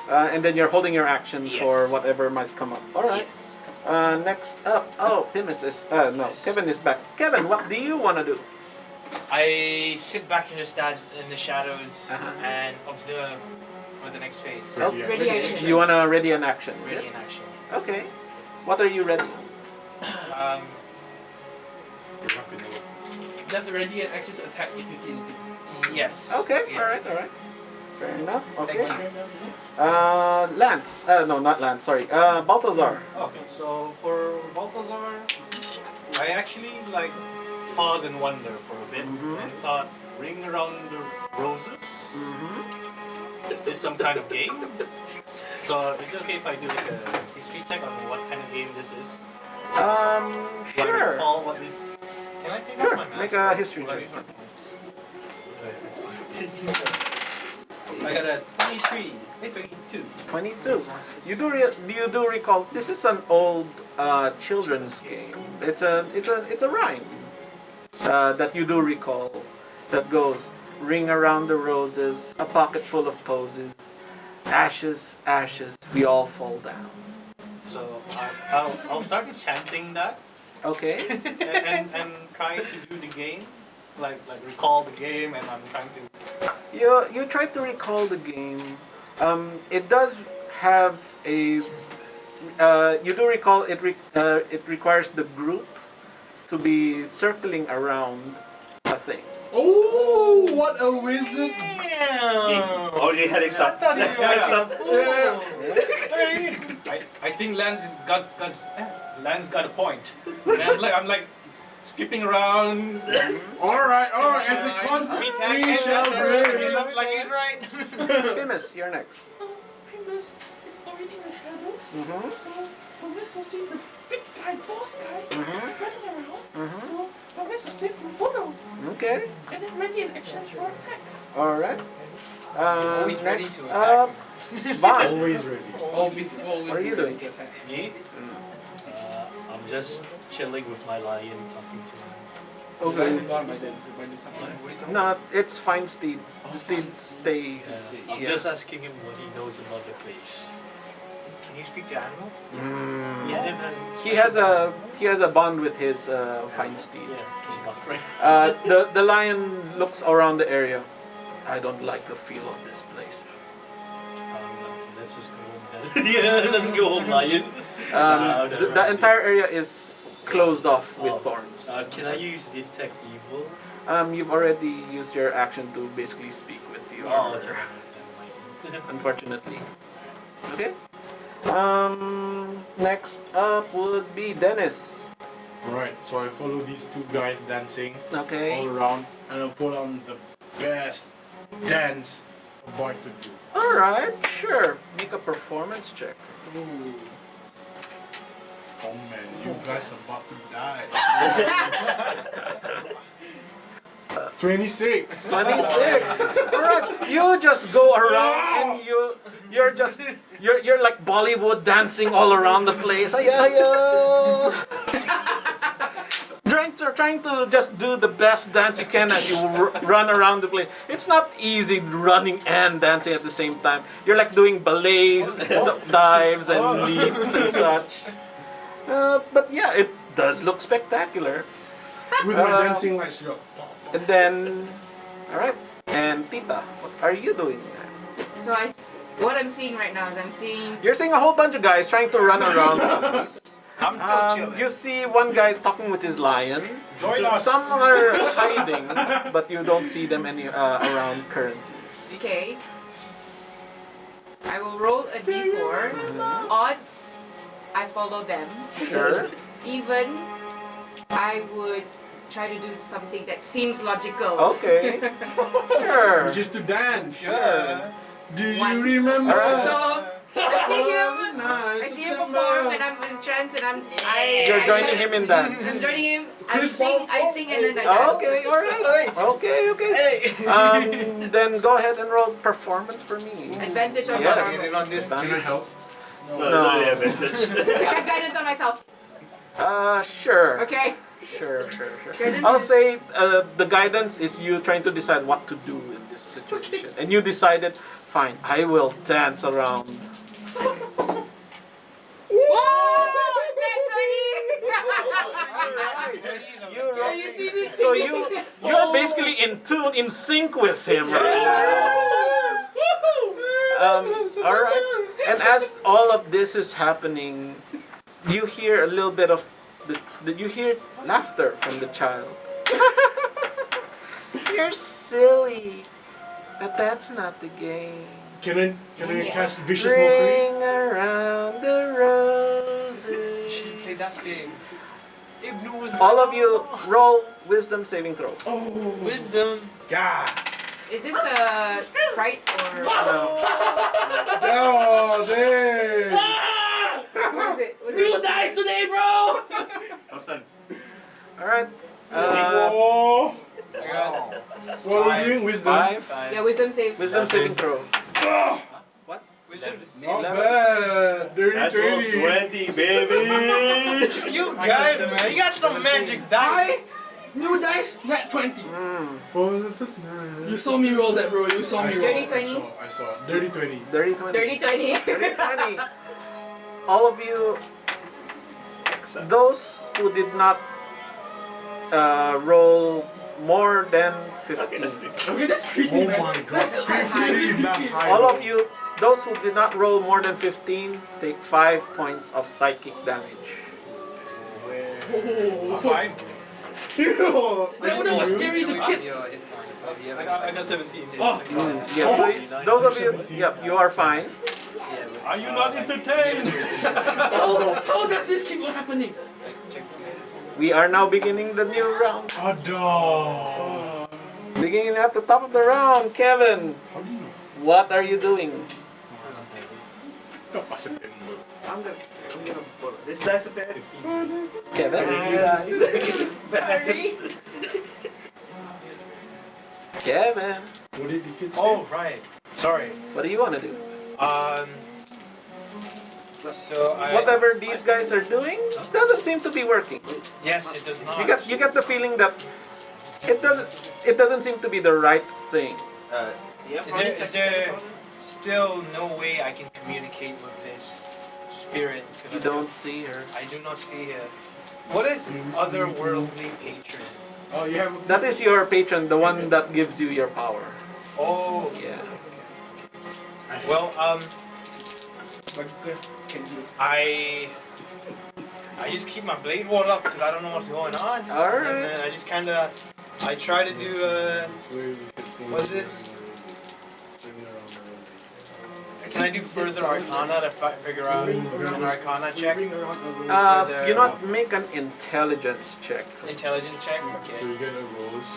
And then you're holding your action Yes. for whatever might come up. All right. Yes. Next up, Pimus is no, Kevin is back. Kevin, what do you want to do? I sit back in the shadows Uh-huh. and observe for the next phase. Okay. Ready action. You want to ready an action? is Ready it? in action. Okay. What are you ready? Um, Just ready and action to attack if you see anything. yes. Okay. Yeah. All right. All right. Fair enough. Okay. Thank Lance. No, not Lance. Sorry. Balthazar. Okay, so for Balthazar, I actually like pause and wonder for a bit Mhm. and thought, ring around the roses. Mm-hmm. Is this some kind of game? So is it okay if I do like a history check on what kind of game this is? Do I Sure. recall what this? Can I take Sure, off my mask? make a history Will I check. be- I got a 23, 22. 22. You do recall this is an old children's game. It's a rhyme that you do recall that goes ring around the roses, a pocket full of posies, ashes, ashes, we all fall down. So I'll start chanting that Okay. and trying to do the game, like recall the game, and I'm trying to. You try to recall the game. It does have a. You do recall it. It requires the group to be circling around a thing. Oh, what a wizard! Already heading start. Heading start. I think Lance got a point. I'm like skipping around. Alright, as a concert, we shall bring. looks like he's right. Pimus, you're next. Pimus is already in the shadows. Mm-hmm. So Pimus will see the big guy, boss guy, running around. So Pimus will sit and follow. Okay. And then ready in action for attack. All right. Always ready Next to up, Vaughn. Always ready. Always What are you doing? to attack. Me? I'm just chilling with my lion, talking to him. Okay. It's gone by then. By this time. No, it's fine, Steve. Steve stays. I'm Yeah. just asking him what he knows about the place. Can you speak to animals? Mm. He has a bond with his fine steed. Yeah, he's my friend. The lion looks around the area. I don't like the feel of this place. Let's just go home then. Yeah, let's go home, lion. The entire area is closed off with Oh. thorns. Can I use detect evil? You've already used your action to basically speak with your. Oh, okay. Never mind. Unfortunately. Okay. Next up would be Dennis. Alright, so I follow these two guys dancing Okay. all around and I put on the best dance a bard could do. All right. Sure. Make a performance check. Ooh. Oh man, you guys are about to die. 26. 26. Alright, you just go around and you're like Bollywood dancing all around the place. Ayo. Trying to just do the best dance you can as you run around the place. It's not easy running and dancing at the same time. You're like doing ballets, dives and leaps and such. But yeah, it does look spectacular. With my dancing lights, yo. And then, all right. And Tita, what are you doing? So what I'm seeing right now is I'm seeing You're seeing a whole bunch of guys trying to run around the place. I'm still chilling. You see one guy talking with his lion. Join us. Some are hiding, but you don't see them any around currently. Okay. I will roll a d4. Odd, I follow them. Sure. Even, I would try to do something that seems logical. Okay. Sure. Which is to dance. Sure. Do you One. remember? Alright. So, I see him perform, and I'm in trance, and You're joining him in dance. I'm joining him. I Chris sing, Paul. and then I dance. Okay, alright. Okay. Then go ahead and roll performance for me. Advantage on Yes. performance. Can I help? No, it's only advantage. I cast guidance on myself. Sure. Okay. Sure. Guidance I'll is- say the guidance is you trying to decide what to do in this situation. And you decided, fine, I will dance around. So you're basically in tune, in sync with him. Right? All right. And as all of this is happening, you hear a little bit of you hear laughter from the child. You're silly, but that's not the game. Can I cast vicious mockery? Ring around the roses. She played that thing. Ibnu was All of you roll wisdom saving throw. wisdom. God. Is this a fright or No. No, dude. what is it? What is Real it? dice today, bro! Constant. All right. Oh. I got What are we doing? Wisdom. 5. Yeah, wisdom save. Wisdom saving throw. What? wisdom. Not 11. bad. Dirty That's all 20. 20, baby. You guys, man, you got some magic die. New dice, net 20. For the fifth night. You saw me roll that, bro. You saw me roll. Dirty 20. I saw. Dirty 20. Dirty 20. Dirty 20. Dirty 20. All of you, those who did not roll more than 15. Okay, that's good. Okay, that's creepy, Oh man. my god. That's quite high. Not high. All of you, those who did not roll more than 15, take 5 points of psychic damage. Fine. That was scary, the kid. I got 17. Oh. Yeah, so those of you, yep, you are fine. Are you not entertained? How does this keep on happening? We are now beginning the new round. Oh, dog. Beginning at the top of the round, Kevin. What are you doing? I'm gonna borrow this dice a bit. Kevin? Sorry. Kevin, What did the kids say? Oh right. Sorry. what do you want to do? So I. Whatever these guys are doing doesn't seem to be working. Yes, it does not. You get the feeling that it doesn't seem to be the right thing. Yeah, Is there still no way I can communicate with this spirit? 'Cause You I still- don't see her. I do not see her. What is otherworldly patron? Oh, you have. That is your patron, the one that gives you your power. Oh, Yeah. well, But good. Can you? I just keep my blade wall up because I don't know what's going on. Alright. And then I just kind of, I try to do what's this? Can I do further arcana to figure out an arcana check? You not make an intelligence check. Intelligence check? So Okay. you get a rose.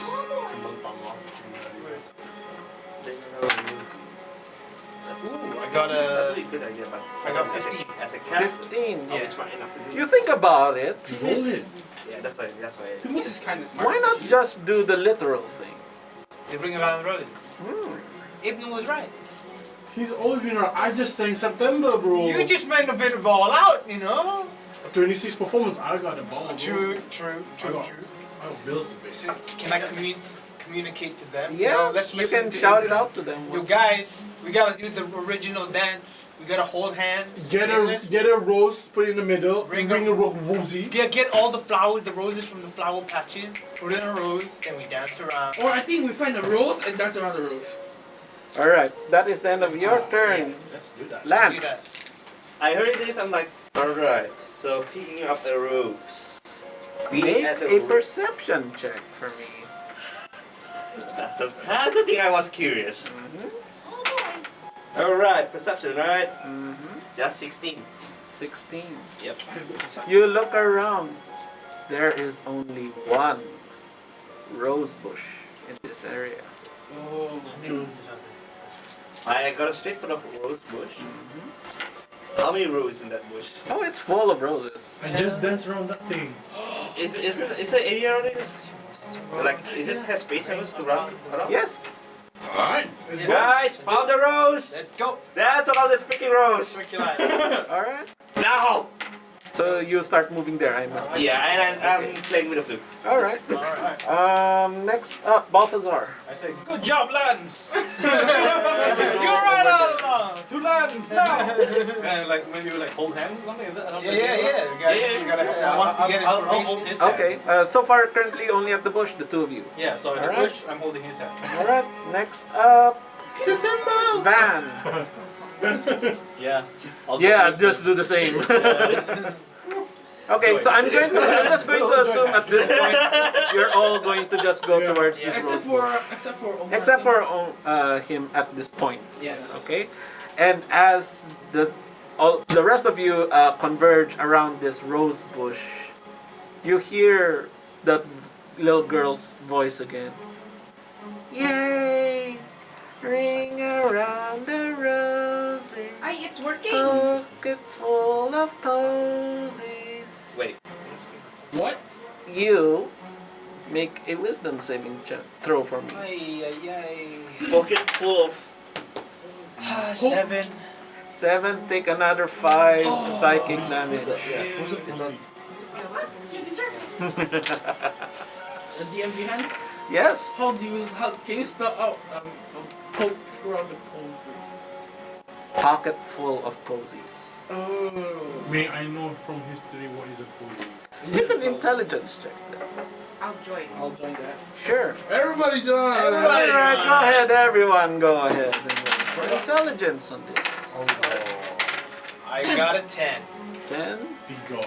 Ooh, I got a, good idea, but I got 15. As a cat, 15. I'll be smart enough to do You think about it. Roll it. Yeah, that's why. Tumis is kind of smart. Why not just do the literal thing? They bring around the road. Hmm. Ibn was right. He's always been around. I just sang September, bro. You just made a bit of all out, you know? 26 performance. I got a ball. bro. True. I got bills to pay. So, can I communicate to them? Yeah, know, let's you listen can to shout Ibn. it out to them. Yo guys, we gotta do the original dance. We gotta hold hands. Get a rose, put it in the middle. Ring Ring a rosy. Get all the flowers, the roses from the flower patches. Put it in a rose, then we dance around. Or I think we find a rose and dance around the rose. Alright, that is the end of your turn. Let's do that. Lance. Do that. I heard this. I'm like, all right. So picking up a rose. Make at the a ro- perception check for me. That's the thing I was curious. Alright, perception, right? Just 16. 16. Yep. You look around. There is only one rose bush in this area. Oh, I got a straight for the rose bush. How many roses in that bush? Oh, it's full of roses. I just dance around that thing. Is the area around it? Like, is it has space for us to run around? Yes. Alright, let's go. Guys, found the rose! let's go. That's all this freaking rose! Circulate. All right. Now! So you start moving there, I must. Yeah, and I'm playing with the flute. All right. Next up, Balthazar. I say, good job, Lance! You're right all along! To Lance now! And like maybe you like hold hands or something? Is that? I don't know. You gotta help. Yeah, Once we get I'll information. hold his hand. Okay. So far, currently only at the bush, the two of you. Yeah, so in the Alright. bush, I'm holding his hand. All right. Next up, Van. Yeah. I'll go Yeah, with just do the same. Okay, so I'm just going to assume at this point you're all going to just go towards this road. Except for him at this point. Yes. Okay, and as the rest of you converge around this rose bush, you hear the little girl's voice again. Yay! Ring around the roses, Ay, it's working. pocket full of posies. Wait. What? You make a wisdom saving throw for me. Pocket full of. 7. 7, take another 5 psychic damage. The DM behind? Yes. How do you can you spell out poke around the pole? Pocket full of posies. Oh. May I know from history what is a posy? Make an intelligence check. I'll join. I'll join that. Sure. Everybody join! Alright, go ahead, everyone, go ahead. For intelligence on this. I got a 10. 10, Tiga.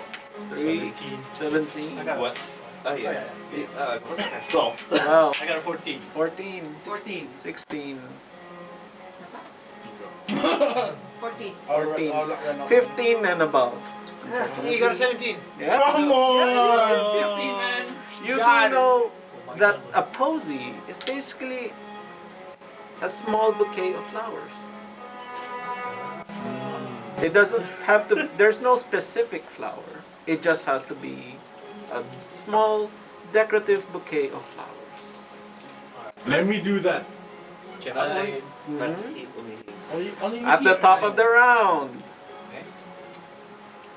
3, 17. I got What? Oh yeah. What's that? 12. Wow. I got a 14. 14, 16. 16, 14. 15 and above. You got a 17. Yeah. Come on! 15, man. You do know that a posy is basically a small bouquet of flowers. It doesn't have to, there's no specific flower. It just has to be a small decorative bouquet of flowers. Let me do that. Can I? But Mhm. he only is. Only At the top of the round,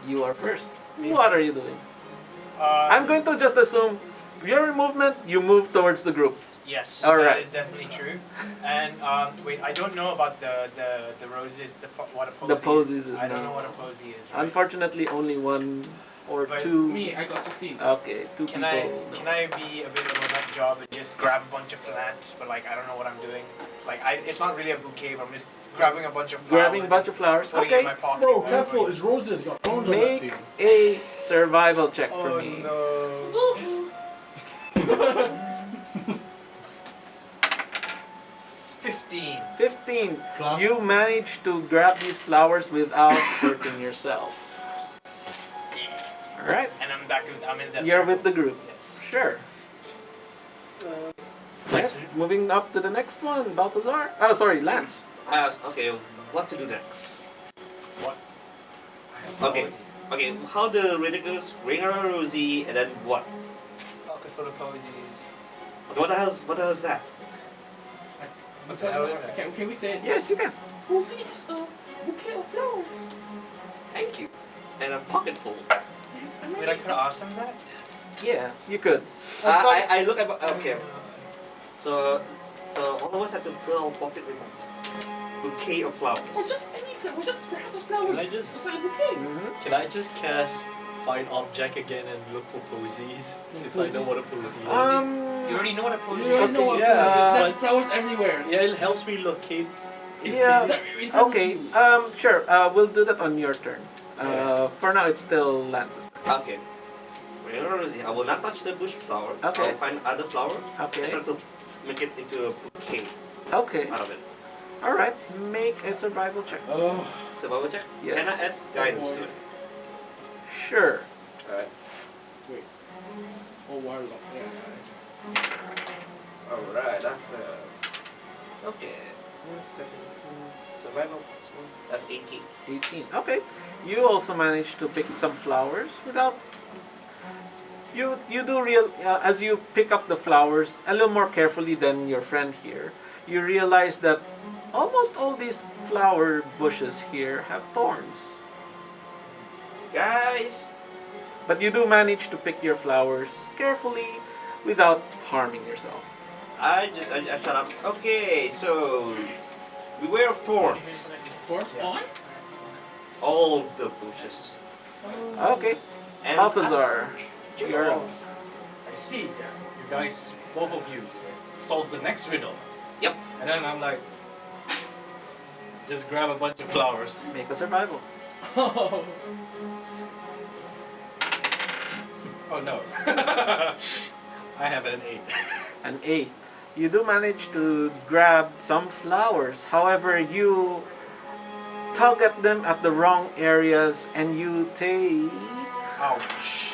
you are first. What are you doing? I'm going to just assume your movement, you move towards the group. Yes, All that right. is definitely true. And wait, I don't know about the roses. What a posy The posies is I don't not. know what a posy is. Right? Unfortunately, only one or But two. Me, I got 16. Okay, two Can people. I no. can I be a bit of a nut job and just grab a bunch of plants, but like I don't know what I'm doing. Like it's not really a bouquet, but I'm just grabbing a bunch of flowers. Grabbing a bunch of flowers. putting it in Okay. my pocket. Bro, careful, it's roses. Got thorns on that Make thing. a survival check for Oh me. no. 15. 15. Plus. You manage to grab these flowers without hurting yourself. Alright. And I'm in that You're circle. with the group. Yes. Sure. Yeah, moving up to the next one, Balthazar. Oh, sorry, Lance. Okay, what to do next? What? Okay, how the ridiculous ring around Rosie and then what? Pocket full of posies. What the hell's that? What the hell is that? Can we say it? Yes, you can. Who see this bouquet of flowers? Thank you. And a pocket full. Wait, I could have asked him that? Yeah, you could. I look at okay. So all of us have to fill our pocket with a bouquet of flowers. Or just any flower, just grab a flower. Can I just? It's like a bouquet. Mm-hmm. Can I just cast find object again and look for posies? Since I know what a posy is. You already know what a posy You is. already know what Yeah, flowers. There's but- flowers everywhere. Yeah, it helps me locate. Yeah. It's in front of Okay. you. Sure. We'll do that on your turn. For now, it's still Lance's. Okay. I will not touch the bush flower. Okay. I'll find other flower. Okay. And try to make it into a bouquet Okay. out of it. All right. Make a survival check. Oh. Survival check? Yes. Can I add guidance to it? Sure. Alright. Wait. Oh, warlock. Yeah. Alright, that's okay. 1 second. Survival. That's 18. 18. Okay. You also managed to pick some flowers without. You do real as you pick up the flowers a little more carefully than your friend here. You realize that almost all these flower bushes here have thorns. Guys! But you do manage to pick your flowers carefully without harming yourself. I shut up. Okay, so beware of thorns. Thorns on? All the bushes. Okay. And Balthazar, you're up. I see. You guys, both of you, solve the next riddle. Yep. And then I'm like, just grab a bunch of flowers. Make a survival. Oh. Oh no. I have an 8. An 8. You do manage to grab some flowers. However, you tug at them at the wrong areas and you take Ouch.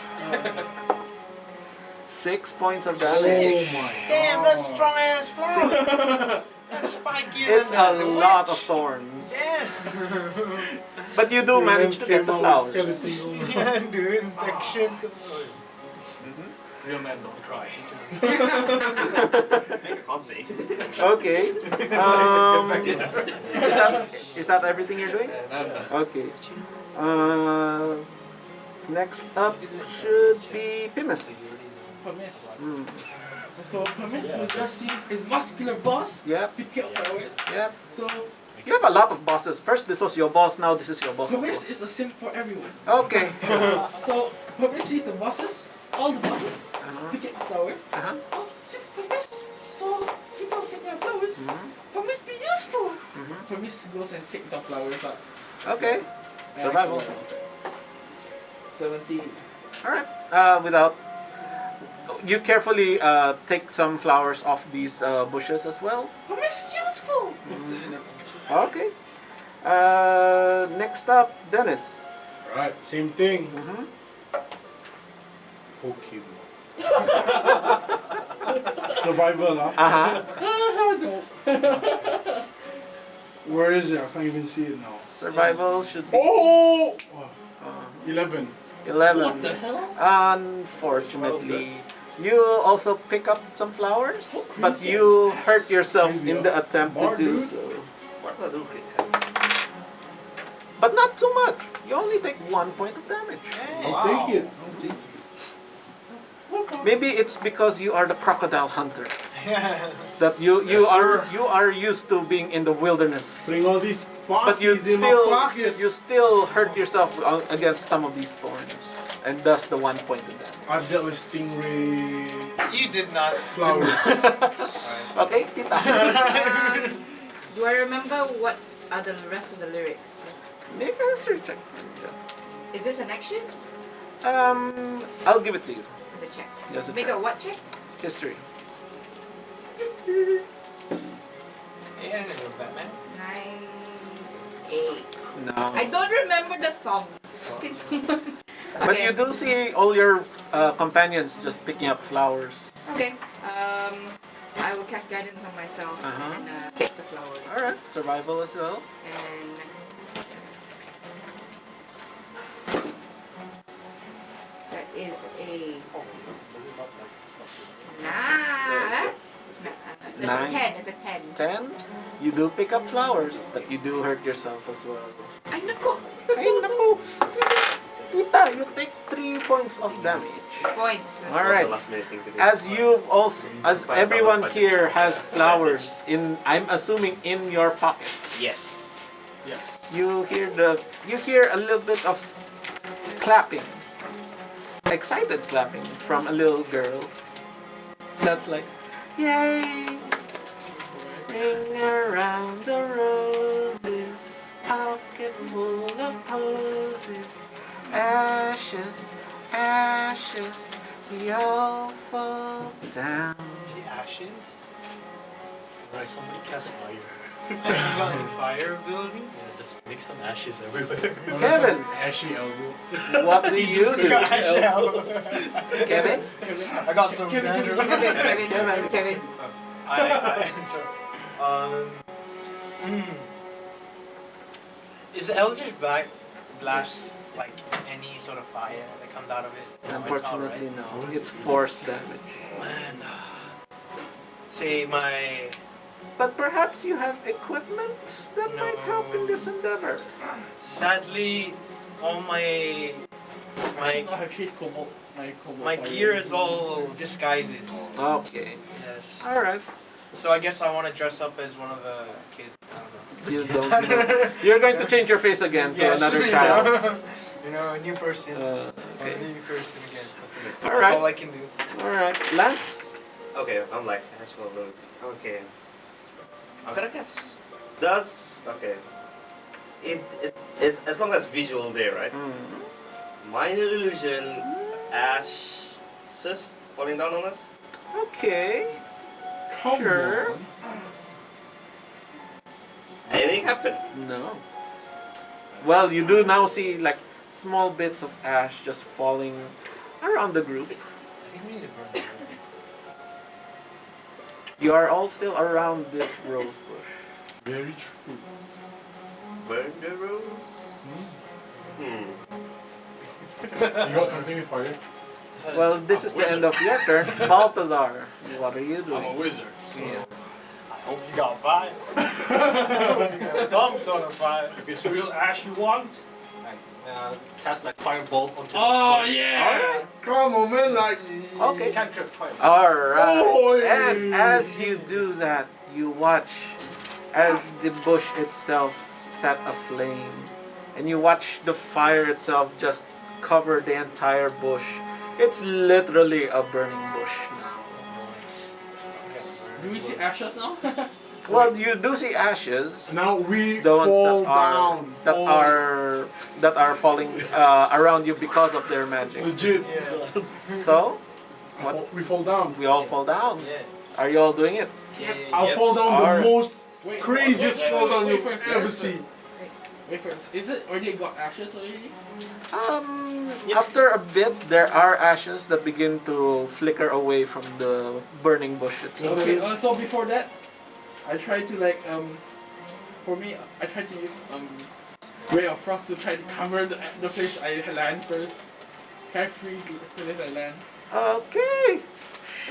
6 points of Oh damage. my damn, that's strong ass flower. That's spikier It's than a the lot of witch. thorns. Yeah. But you do manage to get the flowers. Yeah, dude, infection. Real men don't cry. make a con save. Okay. Is that everything you're doing? And I'm done. Okay. Next up should be Pimus. Permis. Mm. So Permis will just see his muscular boss Yep, pick up flowers. yep. So You have a lot of bosses. First this was your boss, now this is your boss. Permis is a sim for everyone. Okay. So Permis sees the bosses, all the bosses, Uh-huh. pick up flowers. Uh-huh. Oh, since Permis saw people taking out flowers, Mhm. Permis be useful. Mhm. Permis goes and takes some flowers out. Okay. Survival. 17. Alright. Without you carefully take some flowers off these bushes as well. Permis useful. Okay. Next up, Dennis. Right, same thing. Mm-hmm. Okay. Survival, huh? Uh-huh. No. Where is it? I can't even see it now. Survival should be Oh! uh, 11. 11. What the hell? Unfortunately, you also pick up some flowers, but you hurt yourself in the attempt to do so. What do I do? But not too much. You only take 1 point of damage. I'll take it. I'll take it. Maybe it's because you are the crocodile hunter. Yeah. That you Yes, are used to being in the wilderness. Bring all these But you bossies in my pocket. still hurt yourself against some of these thorns, and thus the 1 point of damage. I dealt with stingray You did not. flowers. Okay, Tita. Do I remember what are the rest of the lyrics? Make a history check. Is this an action? I'll give it to you. The check. Just a Make check. a what check? History. Yeah, no, Batman. 9, 8. No. I don't remember the song. Can someone? But you do see all your companions just picking up flowers. Okay. I will cast guidance on myself Uh-huh. and take the flowers. Alright, survival as well. And that is a that's a 10. It's a 10. 10. You do pick up flowers, but you do hurt yourself as well. Ay, nako. Ay, naku! Tita, you take 3 points of damage. Points. Alright. Last minute thing to do. As everyone here has flowers in, I'm assuming in your pockets. Yes. Yes. You hear a little bit of clapping, excited clapping from a little girl. That's like, yay! Ring around the roses, pop pocket full of posies. Ashes, ashes, we all fall down. The ashes? Right, somebody cast fire. Fire ability? Yeah, just make some ashes everywhere. Kevin, Ashy elbow. what do you do? Kevin? I got some dandruff. Kevin. Is the Eldritch Blast like any sort of fire that comes out of it? No, it's not, Unfortunately, right? no. It's force damage. Man, say my But perhaps you have equipment that might help in this endeavor. sadly, all my I have hate cobalt. my gear is all disguises. Okay. Yes. Alright. So I guess I want to dress up as one of the kids. I don't know. You don't know. You're going to change your face again to another child. You know, a new person. A Okay. new person again. Alright. That's all I can do. Alright. Lance? Okay, I'm like actual ability. Okay. I'm gonna guess. Does okay. It is as long as visual there, right? Minor illusion, ashes falling down on us. Okay. Come Sure. on. Anything happen? No. Well, you do now see like small bits of ash just falling around the group. I think we need to burn it. You are all still around this rose bush. Very true. Burn the rose. You got something with fire? Well, this is the end of your turn. Balthazar, what are you I'm a doing? wizard, so Yeah. I hope you got fire. I hope you got some sort of fire. if it's real ash you want, I cast like firebolt onto the Oh bush. yeah! Alright. Come on, man, like. Okay. Cantrip fire. Alright. Oh, And as you do that, you watch as the bush itself set aflame. And you watch the fire itself just cover the entire bush. It's literally a burning bush now. Do we see ashes now? Well, you do see ashes. Now we The ones fall that are down. that are falling around you because of their magic. Legit. Yeah. So We fall down. we all fall down. Yeah. Are you all doing it? I'll fall down Alright. the most Wait, craziest fall down you've first, ever first. seen. Wait first. Is it already got ashes already? After a bit, there are ashes that begin to flicker away from the burning bush itself. Okay. So before that, I try to like for me, I try to use ray of frost to try to cover the place I land first. Can I freeze the place I land? Okay,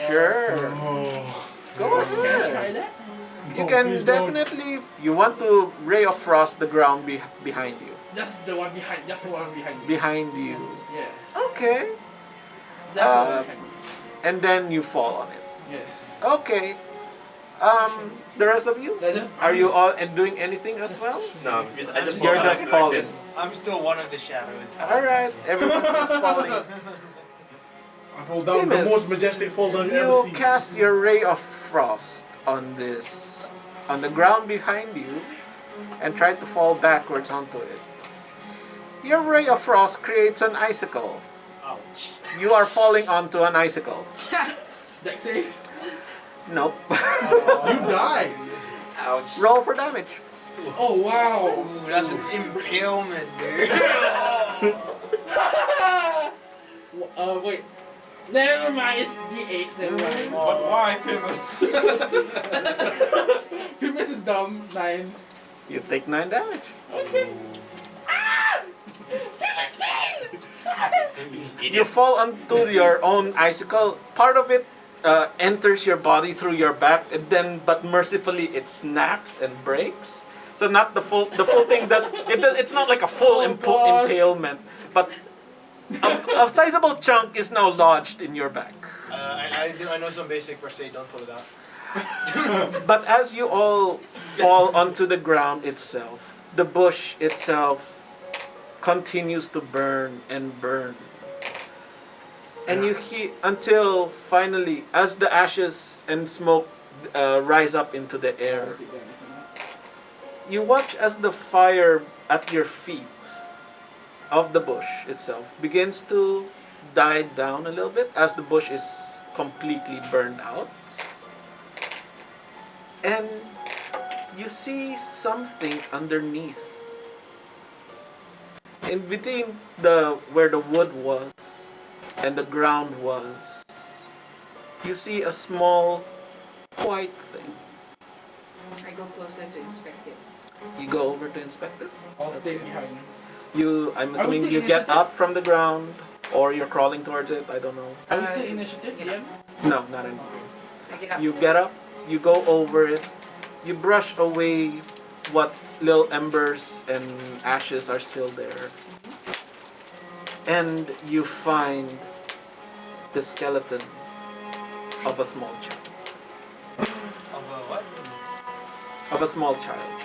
sure. Oh. Go Can I try ahead. that? You No, can please don't. definitely. You want to ray of frost the ground behind you. That's the one behind. That's the one behind me. Behind you. Yeah. Okay. That's the one Uh, behind me. And then you fall on it. Yes. Okay. The rest of you, That's are you all doing anything as well? No, I just You're fall just like falling. this. I'm still one of the shadows. All right, everyone's just falling. I fall down the Famous. most majestic fall down you've ever You seen. cast your ray of frost on the ground behind you, and try to fall backwards onto it. Your ray of frost creates an icicle. Ouch. You are falling onto an icicle. Deck save. Nope. You die. Ouch. Roll for damage. Oh wow. Ooh, that's an impalement, dude. Wait. Never mind. It's D8. Never mind. But why, Pimus? Pimus is dumb. 9. You take 9 damage. Okay. You fall onto your own icicle. Part of it enters your body through your back, and then, but mercifully, it snaps and breaks. So not the full thing that it's not like a full Oh, gosh. impalement, but a sizable chunk is now lodged in your back. I know some basic first aid. Don't pull it out. But as you all fall onto the ground itself, the bush itself continues to burn and burn. And you hear until finally, as the ashes and smoke rise up into the air, you watch as the fire at your feet of the bush itself begins to die down a little bit as the bush is completely burned out. And you see something underneath. In between where the wood was and the ground was, you see a small white thing. I go closer to inspect it. You go over to inspect it. I'll stay behind. I'm Are we assuming still you get initiative? up from the ground, or you're crawling towards it. I don't know. Are we still initiative? Yeah. Yeah. No, not anymore. I get up. You get up. You go over it. You brush away what little embers and ashes are still there, and you find the skeleton of a small child. Of a what? Of a small child.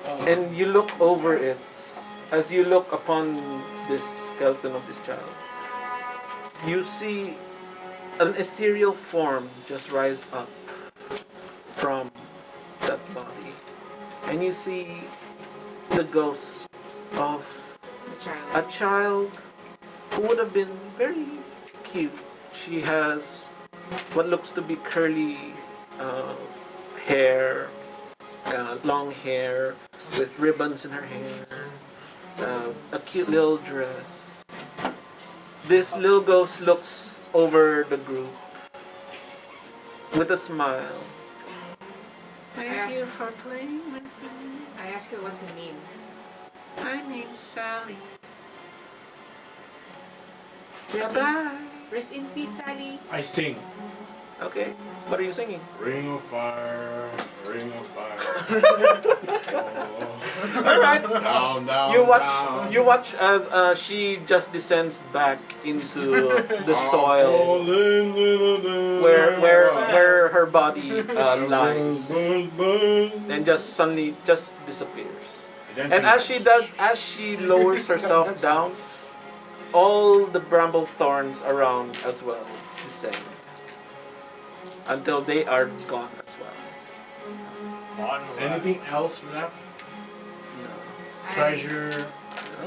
Oh. And you look over it. As you look upon this skeleton of this child, you see an ethereal form just rise up from that body. And you see the ghost of The child. a child who would have been very cute. She has what looks to be curly hair, long hair with ribbons in her hair, a cute little dress. This little ghost looks over the group with a smile. Thank you for playing with me. I ask her what's her name. My name's Sally. Rest Bye-bye. Rest in peace, Sally. I sing. Okay, what are you singing? Ring of fire, ring of fire. Alright. Down, down, down. You watch as she just descends back into the soil where her body lies, and just suddenly just disappears. And as she lowers herself down, all the bramble thorns around as well descend until they are gone as well. Anything else left? No. Treasure,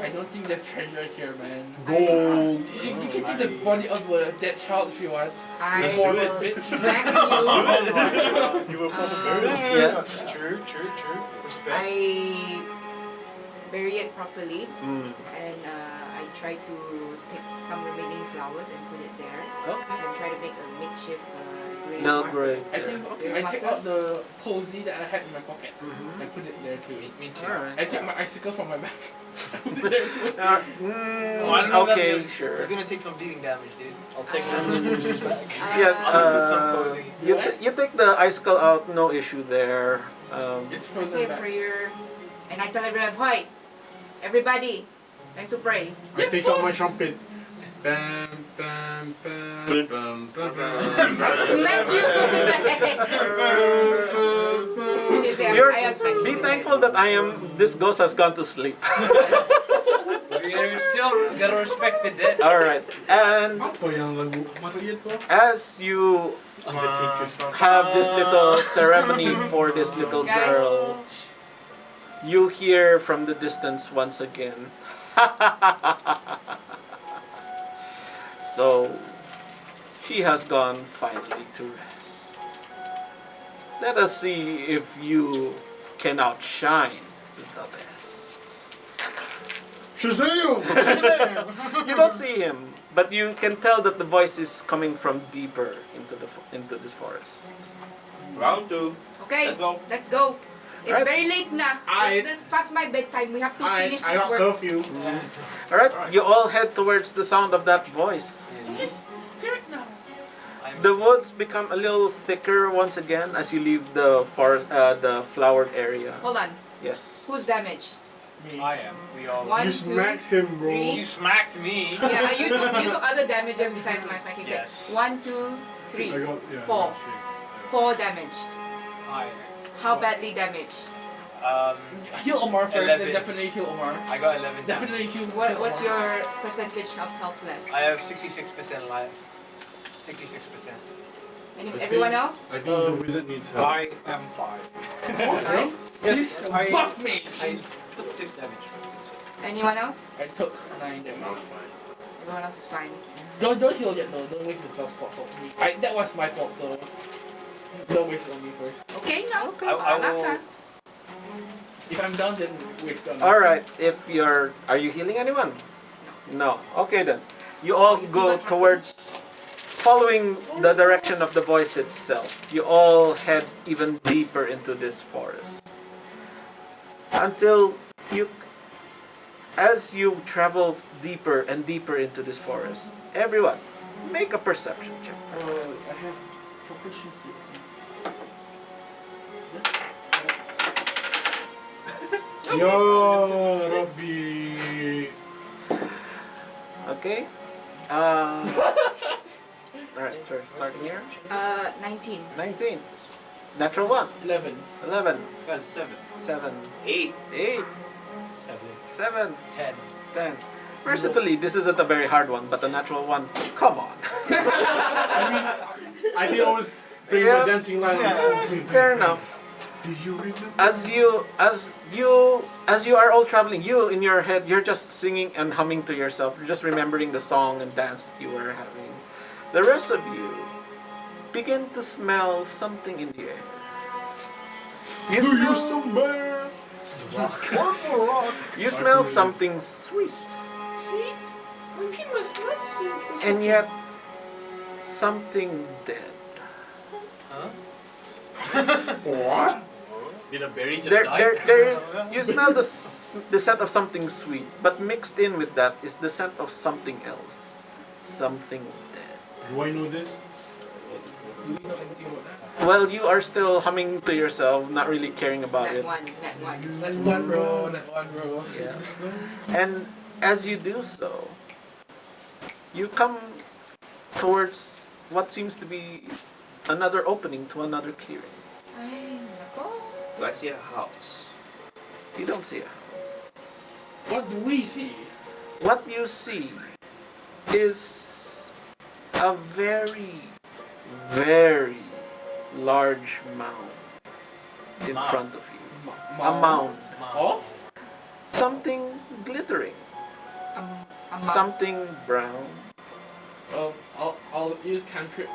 I don't think there's treasure here, man. gold. You can take the body of a dead child if you want. I Let's do it. will smack you. You were probably Yes. True. Respect. I bury it properly, Mm. and I try to take some remaining flowers and put it there, Okay. and try to make a makeshift grave No marker. grave. I think Okay. I take out the posy that I had in my pocket Mhm. and put it there too. Me too. Alright. I take my icicle from my bag. I put it there too. Oh, I don't know if that's Okay, gonna- sure. You're gonna take some beating damage, dude. I'll take one of Lucy's back. Yeah, I'll put some posy. you take the icicle out, no issue there. It's I say frozen a back. prayer, and I tell everyone, "Hoy, everybody, time to pray." I take out my trumpet. Bam, bam, bam, bam, bam, bam. Smack you! Seriously, I am smacking Be you. thankful that this ghost has gone to sleep. You still gotta respect the dead. Alright, and Apa yang lagu matayan ko? as you Undertaker's have this little ceremony for this little Guys. girl, you hear from the distance once again. So, she has gone finally to rest. Let us see if you can outshine the best. Shazam! You don't see him, but you can tell that the voice is coming from deeper into this forest. Round 2. Okay, Let's go. let's go. It's Right. very late now. It's past my bedtime. We have to finish I this got work. curfew. Alright, you all head towards the sound of that voice. It's scared now. The woods become a little thicker once again as you leave the the flowered area. Hold on. Yes. Who's damaged? I am. We all. One, You two, smacked him, bro. three. You smacked me. Yeah, you took other damages besides my smacking. Okay. Yes. 1, 2, 3. I got, yeah, Four. I got 6. 4 damaged. I. How badly damaged? Heal Omar first, 11. then definitely heal Omar. I got 11. Definitely heal What's Omar. your percentage of health left? I have 66% life. 66%. Everyone else? I think the wizard needs help. I am fine. Please Yes, buff me. took 6 damage. Anyone else? I took 9 damage. I'm fine. Everyone else is fine. Don't heal yet though. Don't waste the plus slots on me. That was my fault, so don't waste it on me first. Okay, no. I will. If I'm down, then waste it on me. All right. If you're, are you healing anyone? No. Okay then. You all You see go what towards, following the direction of the voice itself. You all head even deeper into this forest until you, as you travel deeper and deeper into this forest. Everyone, make a perception check. I have proficiency. Ya Rabbi. Okay. All right, sir. Starting here. 19. 19. Natural 1. 11. 11. Got 7. 7. 8. 8. 7. 10. 10. Mercifully, this isn't a very hard one, but a natural 1. Come on. I think I was playing Yeah. my dancing line. Fair enough. Do you remember? As you are all traveling, you in your head, you're just singing and humming to yourself. You're just remembering the song and dance that you were having. The rest of you begin to smell something in the air. You Do you smell, somewhere? you smell something sweet, Sweet. Repeat my sweet. and yet something dead. What? Did a berry just There, die? you smell the scent of something sweet, but mixed in with that is the scent of something else, something dead. Do I know this? Do we know anything about that? Well, you are still humming to yourself, not really caring about Net it. 1. Net 1. Net 1 bro, net 1 bro. Yeah. And as you do so, you come towards what seems to be another opening to another clearing. Ay, nako. Do I see a house? You don't see a house. What do we see? What you see is a very, very large mound in front of you. A mound. Of? Something glittering. Something brown. I'll use cantrip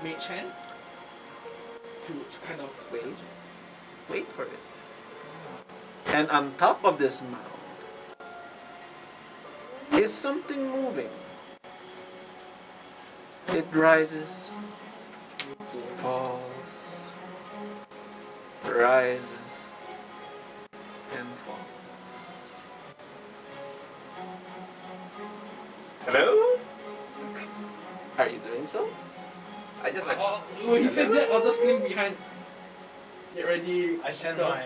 mage hand to kind of Wait for it. And on top of this mound is something moving. It rises, falls, rises, and falls. Hello? Are you doing so? I just like. when he says that, I'll just cling behind. Get ready. I send stuff.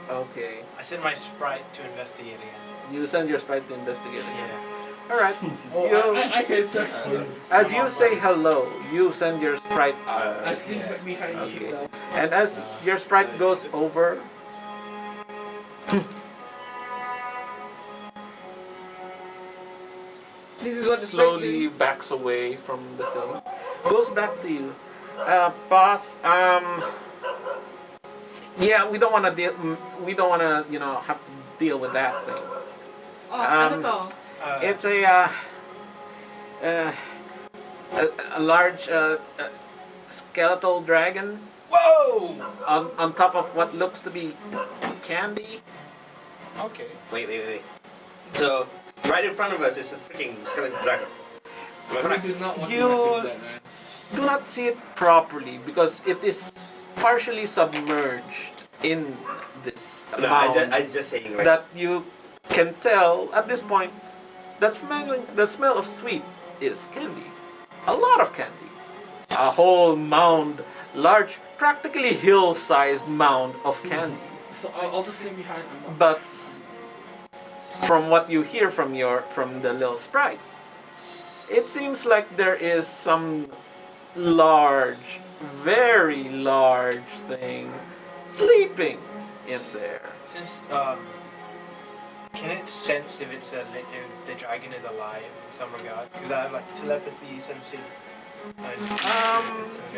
Okay. my sprite to investigate again. You send your sprite to investigate again. Yeah. Alright. Oh, You- I can stuff. As you say hello, you send your sprite. I sling back behind Okay. you. And as your sprite goes over, This is what the slowly backs away from the thing, goes back to you. Boss, yeah, we don't want to deal. We don't want to, have to deal with that thing. Oh, ano to? It's a large skeletal dragon Whoa! on top of what looks to be candy. Okay. Wait. So, right in front of us is a freaking skeleton dragon. Am I I correct? do not want You- to mess with that, man. Do not see it properly because it is partially submerged in this No, mound. I just saying, right? That you can tell at this point that the smell of sweet is candy. A lot of candy. A whole mound, large, practically hill-sized mound of candy. So I'll just sling behind. But from what you hear from the little sprite, it seems like there is some large, very large thing sleeping in there. Since can it sense if it's if the dragon is alive in some regard? Because I have like telepathy, senses.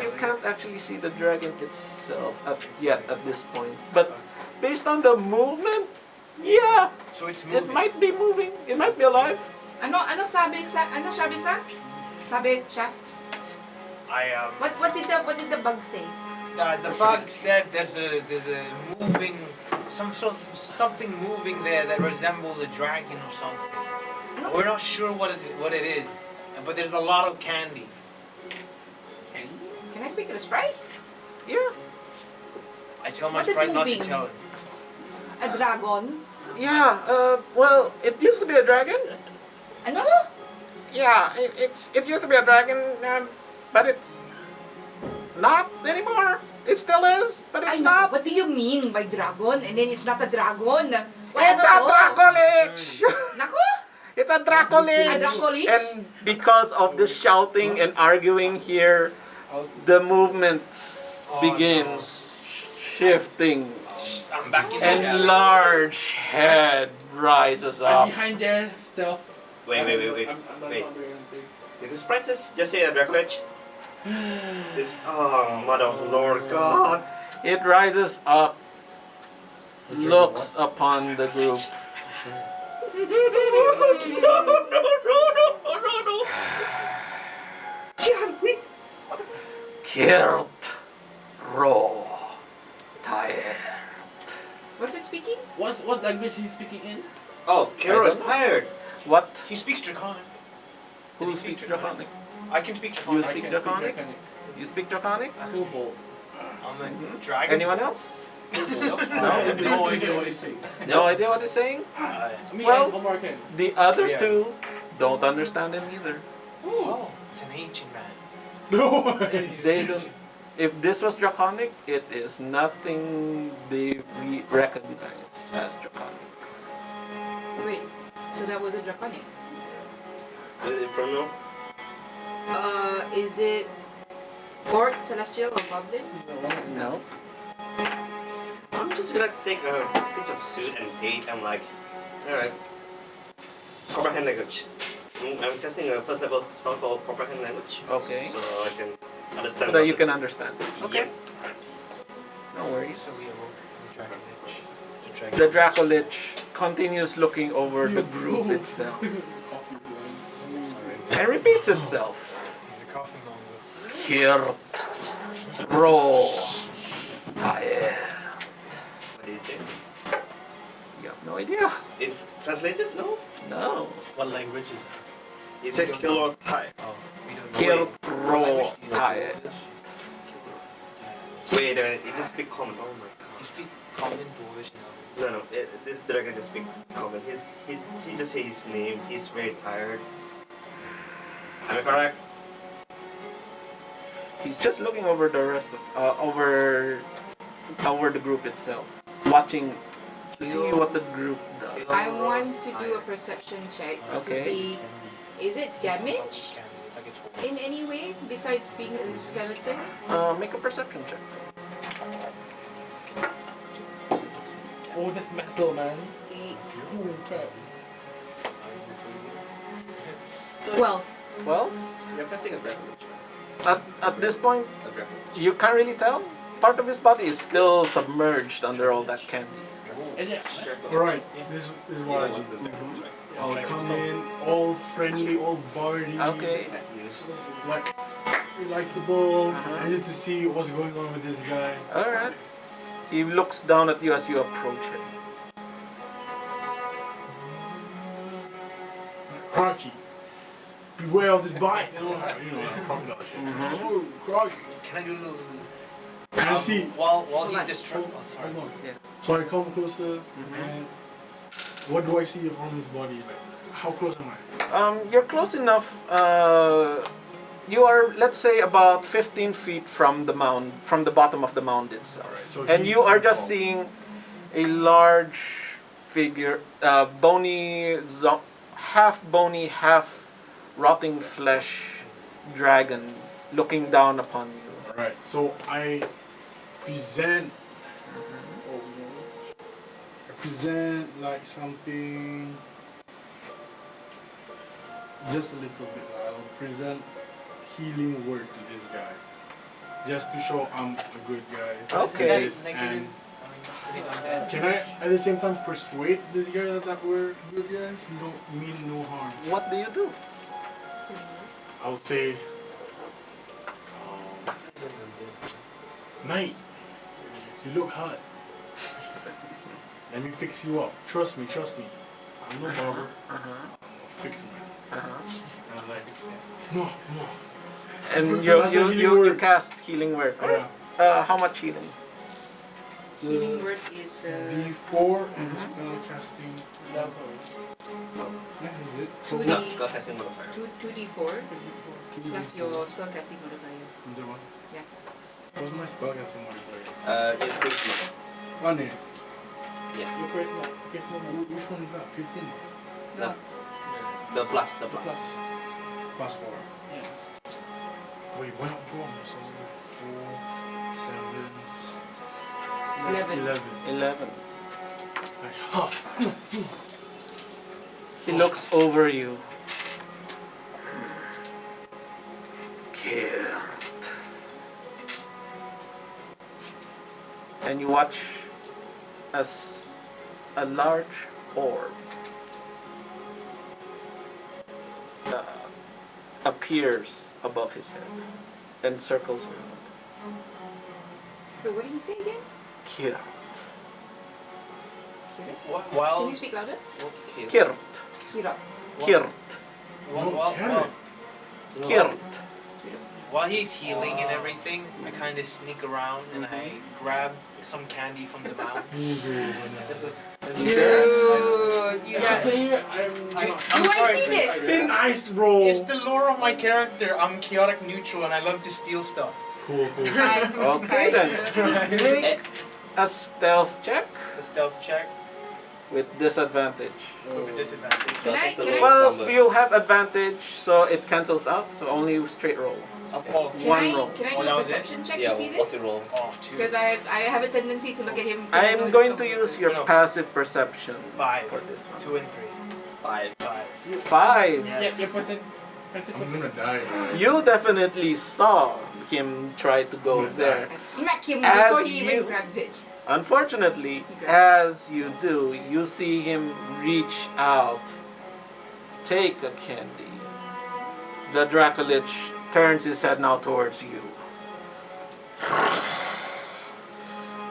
You can't actually see the dragon itself yet at this point, but based on the movement Yeah, So it's it moving. might be moving. It might be alive. Ano sabi sa? Ano sabi sa? Sabi siya. What did the bug say? The bug said there's a moving something moving there that resembles a dragon or something. We're not sure what it is, but there's a lot of candy. Can I speak to the sprite? Yeah. I tell my What is sprite not to moving? tell him. A dragon? Yeah. Well, it used to be a dragon. Ano? Yeah. It used to be a dragon, but it's not anymore. It still is, but it's Ay, not. what do you mean by dragon? And then it's not a dragon. It's a Dracolich! Nako! It's a Dracolich! A Dracolich? And because of the shouting and arguing here, the movement begins shifting. I'm back in the And shadows. large head rises I'm up. behind there, stealth. Wait. I'm not Wait. doing anything. Is the sprite just say a Dracolich? This, oh, mother of Lord God. It rises up, looks upon the group. No. Kilt, Ro, tired. What's it speaking? What language he's speaking in? Oh, Kiro is I don't know. tired. What? He speaks Draconic. Who Does he speaks speak Draconic? I can speak You Draconic. speak Draconic? You speak Draconic? Too bold. I'm a dragon. Anyone else? No idea what he's saying. No idea what he's saying? Me Well- and Omar can. The other Yeah. two don't understand him either. Oh, it's an ancient man. They don't. If this was Draconic, it is nothing they recognize as Draconic. Wait, so that was a draconic. From now? Is it orc, celestial, or goblin? No. I'm just gonna take a pinch of suit and date. I'm like, alright. Comprehend language. I'm casting a first level spell called comprehend language. Okay. So I can understand. So that what you the- can understand. Okay. Yep. No worries. So we awoke the Dracolich. The Dracolich continues looking over the group itself and repeats itself. He's a coffee monger. Kirt, Ro, tired. What did you say? You have no idea. It translated? No. No. What language is that? It said kill or tie. Oh. We don't know. Kirt, Ro, tired. Wait a minute. It just speak common. Oh my You speak common Dwarvish now. No. This dragon just speak common. He just say his name. He's very tired. Am I correct? He's just looking over the rest of over the group itself, watching to see what the group does. I want to do a perception check to Okay. see, is it damaged in any way besides being a skeleton? Make a perception check. Oh, that's metal, man. Eight, Oh, crap. 12. Well, You're casting a dragon. at this point, A dragon. you can't really tell. Part of his body is still submerged under all that candy. And yeah, Alright, this is what I do. I'll come in, all friendly, all bardy, Okay. like likable, Uh-huh. and just to see what's going on with this guy. All right. He looks down at you as you approach him. Crocky, beware of this bite. Crocodile shit. Oh, Crocky. Can I do a little? And I see. While Hold he's on. distracted. Oh, sorry. Hold on. Yeah. So I come closer, and what do I see from his body? Like, how close am I? You're close enough. You are, let's say, about 15 feet from the mound, from the bottom of the mound itself. Alright, so And he's you are on just top. seeing a large figure, bony, half bony, half rotting flesh dragon looking down upon you. Alright, so I present. I present like something. Just a little bit. I'll present healing word to this guy, just to show I'm a good guy. Okay. This, and when he's undead. Can I at the same time persuade this guy that we're good guys? We don't mean no harm. What do you do? I would say, Knight, you look hot. Let me fix you up. Trust me, trust me. I'm no barber. I'm a fixer man. And I'm like, no, no. And That's the you healing word. cast healing word, right? How much healing? Healing word is D4 and spell casting. Yeah, is it? 2D, No, spell casting modifier. 2d4 plus your spell casting modifier. Another one? Yeah. What's my spell casting modifier? Increase One name. Yeah. Your charisma. Which one is that? 15? No. The plus. Plus 4. Yeah. Wait, why not draw me? So 4, 7, 11. 11. like, huh. He looks over you. Killed. And you watch as a large orb appears above his head and circles around. Wait, what did he say again? Kirt. Kira? Can While you speak louder? Kirt. Kira. Kirt. No, carrot. Kirt. while he's healing and everything, I kind of sneak around and I grab some candy from the mound. Dude, you got. Player, Do I see this? Thin ice roll. It's the lore of my character. I'm chaotic neutral and I love to steal stuff. Cool. Okay then. Make a stealth check The stealth check with disadvantage. with a disadvantage. Can I? Can I? Well, you'll have advantage, so it cancels out. So only straight roll. Okay. Oh, One roll. Can I Oh, do that a was it? perception check Yeah, to see this? what's the roll? oh, 2. Because I have a tendency to look at him. I'm going to use your No. passive perception 5. for this one. 2 and 3. 5. 5. 5. Yes. your person. I'm gonna die. You definitely saw him try to go there. I smack him As before he even you- grabs it. Unfortunately, He grabs as you do, you see him reach out, take a candy. The Dracolich turns his head now towards you.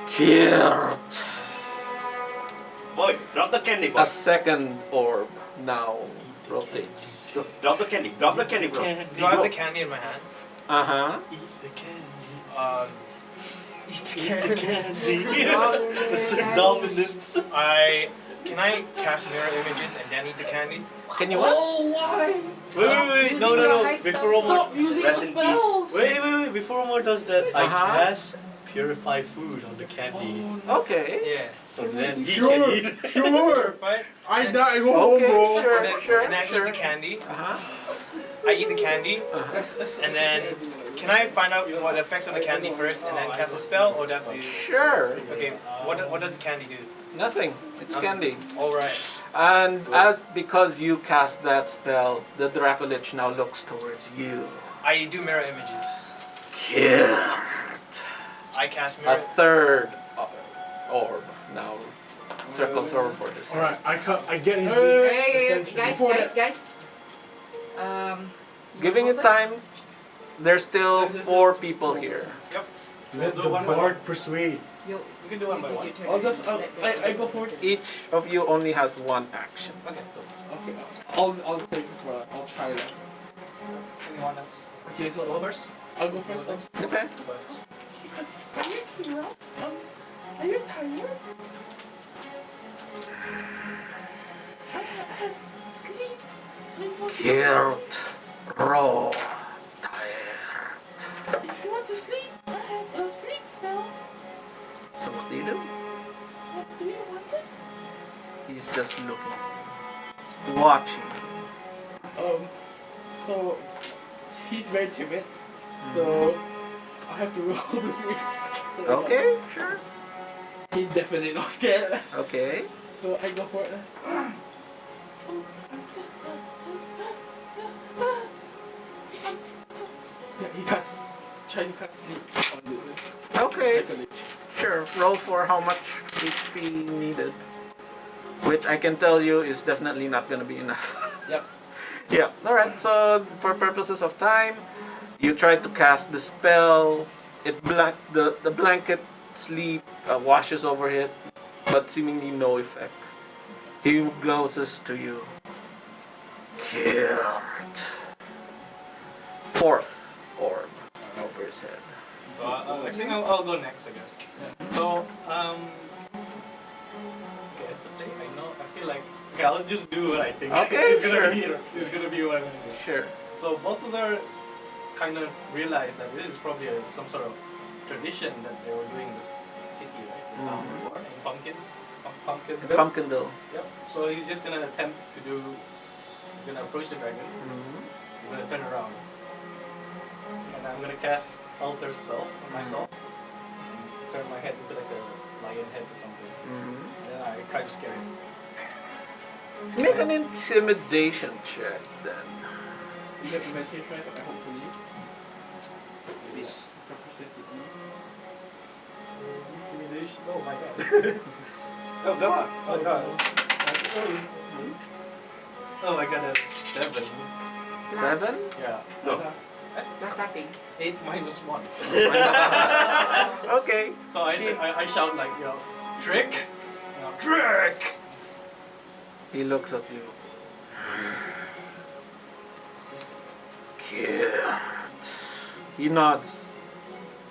Kirt. Boy, drop the candy, boy. A second orb now rotates. Drop the candy. Drop the candy, bro. Do I have the candy in my hand? Uh-huh. Eat the candy. Eat the candy. It's a dominance. Can I cast mirror images and then eat the candy? Can you what? Oh, why? Wait. No. Using your high Before spell. Omar. Stop using your Rest in spells. Wait. Before Omar does that, I Uh-huh. cast purify food on the candy. Okay. Yeah. So then he Sure, can eat. sure. Right? I die. Go home, Okay, bro. sure. And then I eat the candy. Uh-huh. I eat the candy. And then, can I find out what the effects of the candy first and then cast a spell? Or do I have to... Sure. Okay, what does the candy do? Nothing. It's candy. Alright. And because you cast that spell, the Dracolich now looks towards you. I do mirror images. Kill. I cast A mirror... third orb now circles over for this. Alright, I get his Hey, attention. guys. You Giving go it first? time, there's still 4 people here. Let the bard persuade. You can do one by one. I go for it. Each of you only has 1 action. Okay. Okay, I'll take it for that. I'll try that. Anyone else? Okay, so Go first. I'll go first. Okay. Are you Kira? Are you tired? Can I have sleep? Kilt. Roll. Tired. If you want to sleep, I have a sleep spell. So what do you do? What do you want it? He's just looking. Watching. So he's very timid. So I have to roll to see if he's scared. Okay, sure. He's definitely not scared. Okay. So I go for it. Yeah, he tries to cut sleep on the Okay, sure. Roll for how much HP needed. Which I can tell you is definitely not gonna be enough. Yep. Yeah, alright, so for purposes of time, you try to cast the spell. The blanket sleep washes over it, but seemingly no effect. He closest to you. Killed. Fourth orb over his head. So I think I'll go next, I guess. So, okay, it's a thing. I feel like, okay, I'll just do what I think. Okay, it's gonna sure. be what I'm gonna do. Sure. So Balthazar kind of realized that this is probably some sort of tradition that they were doing in the city, right? The town before, in Pumpkinville. Pumpkinville. Yep. So he's just gonna attempt to do. He's gonna approach the dragon. He's gonna turn around, and I'm gonna cast Alter Self on myself. And turn my head into like a lion head or something. And I try to scare him. Make an intimidation check then. You have advantage, right? Hopefully. Intimidation. Oh my god. Oh god. Oh god. Oh, I got a 7. 7? Yeah. No. Plus nothing. 8 minus 1. So, Okay. so I shout like, trick. Trick. He looks at you. Killed. He nods.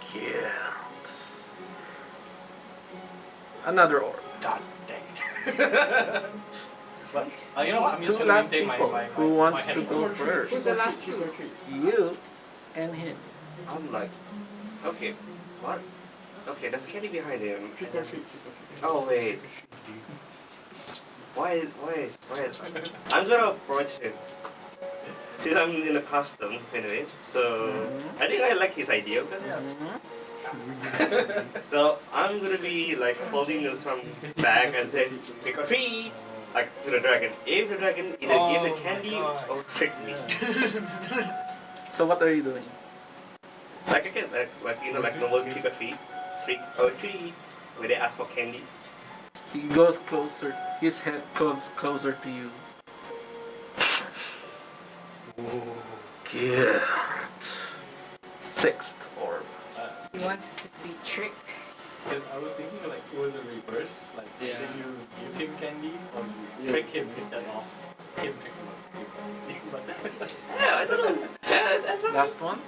Killed. Another orb. God dang it. But you know what? I'm just Two gonna last maintain people. my Who wants my to head go forward. first? Who's the last two? You and him. I'm like, okay, what? Okay, there's candy behind him. Trick or treat. Oh wait. Why? I'm gonna approach him. Since I'm in a custom anyway, so I think I like his idea. So I'm gonna be like holding some bag and say, "Pick a tree," like to the dragon. If the dragon either give the candy or trick me, So what are you doing? like I can like normal pick a tree, trick or tree, where they ask for candy. He goes closer. His head comes closer to you. Killed. Sixth orb. He wants to be tricked. Because I was thinking like it was a reverse, like Yeah. either you give him candy or you trick him instead of him tricking him. But Yeah, I don't know. Yeah, I don't know. Last one.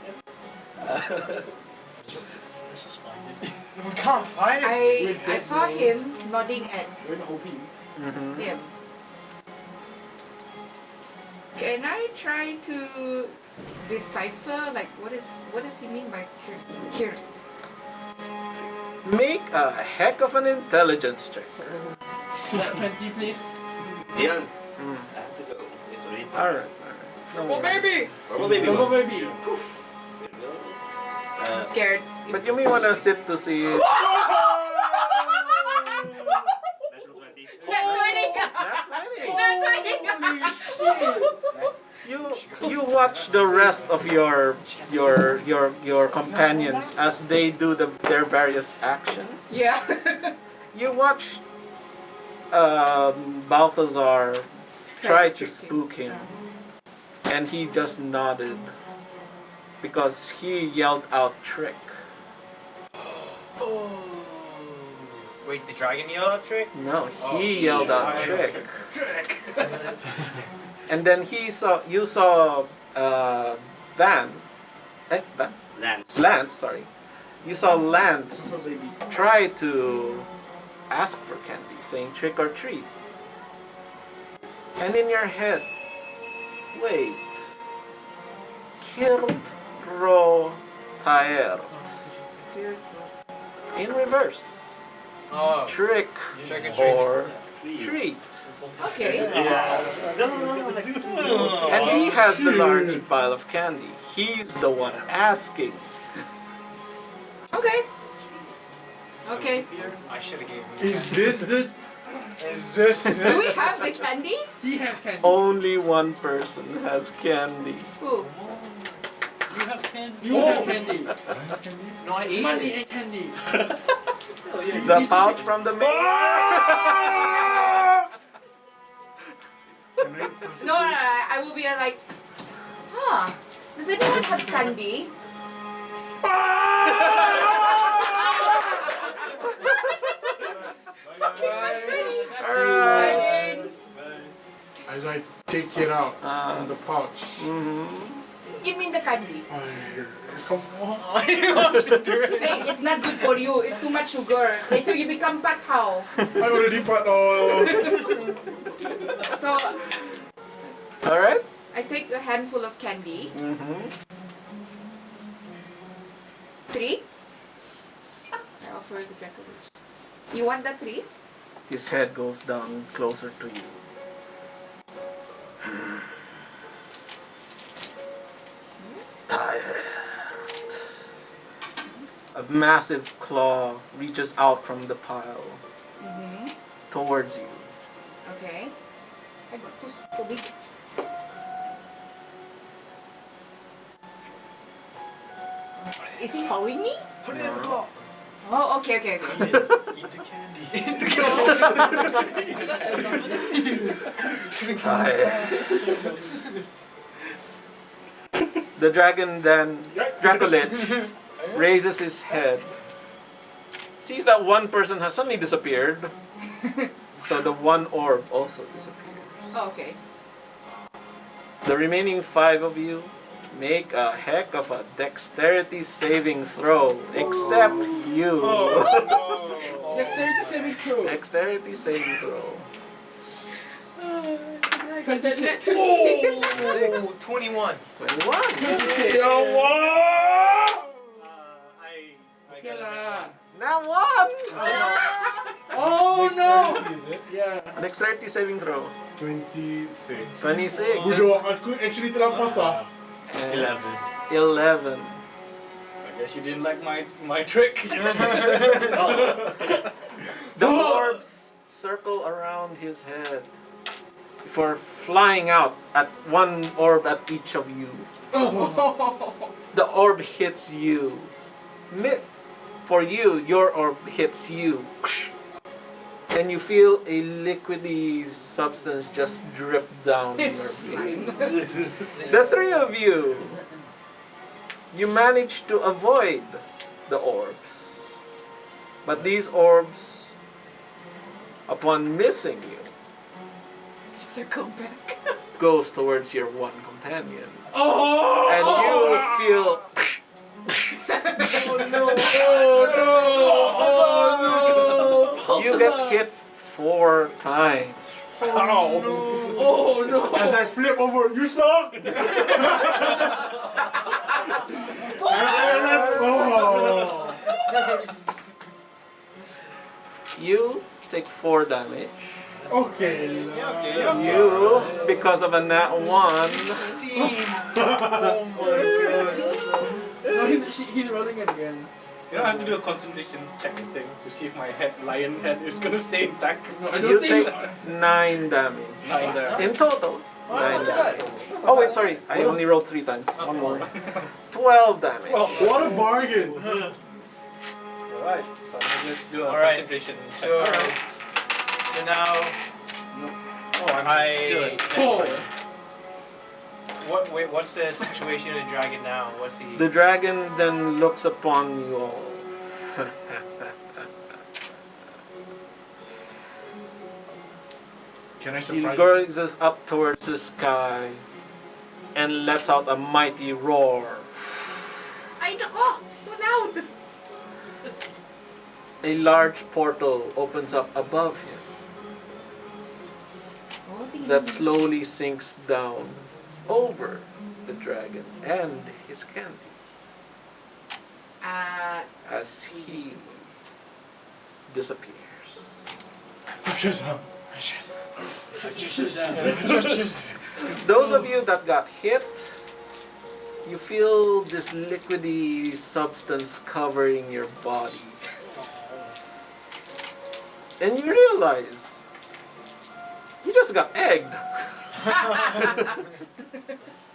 Let's just find it. We can't find it. I saw him nodding at You're in OP. him. Can I try to decipher like what does he mean by kirt? Make a heck of an intelligence check. That 20, please. Dion, I have to go. It's already time. Alright. No Oh worries. baby! Purple baby. Go, one. baby. There we go. I'm scared. But you may want to sit to see. Natural 20. You watch the rest of your companions as they do their various actions. Yeah. You watch Balthazar try to spook him, and he just nodded because he yelled out trick. Wait, the dragon yell out trick? No, he yelled out trick. And then you saw Van, Lance, sorry. You saw Lance try to ask for candy, saying trick or treat. And in your head, wait, Kirt ro taer. In reverse. Oh. Trick Trick or treat. or treat. Okay. And he has the large pile of candy. He's the one asking. Okay. Okay. I should have gave him. Is this the? Is this? Do we have the candy? He has candy. Only one person has candy. Who? You have candy. You have candy. No, I ate Money it. and candy. The pouch from the mayor. Can I pass it No, to you? I will be like, does anyone have candy? Alright. As I take it out from the pouch. Give me the candy. Come on. Hey, it's not good for you. It's too much sugar. Later you become patao. I already put all. So Alright. I take a handful of candy. 3. I offer the Breckenridge. You want the 3? His head goes down closer to you. Tired. A massive claw reaches out from the pile towards you. Okay. Ay, bastos. Tubig. Is he following me? Put it in the claw. Oh, okay. Eat the candy. Tired. The dragon then, Dracolit, raises his head, sees that one person has suddenly disappeared, so the one orb also disappears. Oh, okay. The remaining 5 of you make a heck of a dexterity saving throw, except you. Dexterity saving throw. Dexterity saving throw. 26. Oh, 21. 21. I Okay got lah. Now 1. Oh no! Yeah. Dexterity saving throw. 26. 26. Budo, aku actually terlampas ah. And 11. 11. I guess you didn't like my trick. The orbs circle around his head before flying out at one orb at each of you. The orb hits you. For you, your orb hits you. And you feel a liquidy substance just drip down It's your slime. The 3 of you, you manage to avoid the orbs. But these orbs, upon missing you, Circle back. goes towards your one companion. Oh! And you feel you get hit 4 times. Oh no! As I flip over, you suck! Oh. You take 4 damage. Okay. You, because of a nat 1, Oh my god. No, he's rolling it again. You don't have to do a concentration check thing to see if my lion head is gonna stay intact. No, I you don't think. take 9 damage. 9 there. In total, 9 damage. Oh wait, sorry. I only rolled 3 times. One more. 12 damage. What a bargain! Alright, so let's do a Alright. concentration check. So, so now, Oh, I'm still at Oh. what's the situation of the dragon now? What's the? The dragon then looks upon you all. Can I He surprise you? gazes up towards the sky and lets out a mighty roar. Ay, nako! So loud! A large portal opens up above him Oh, tingnan that mo. slowly sinks down over the dragon and his candy as he disappears. Those of you that got hit, you feel this liquidy substance covering your body. And you realize you just got egged.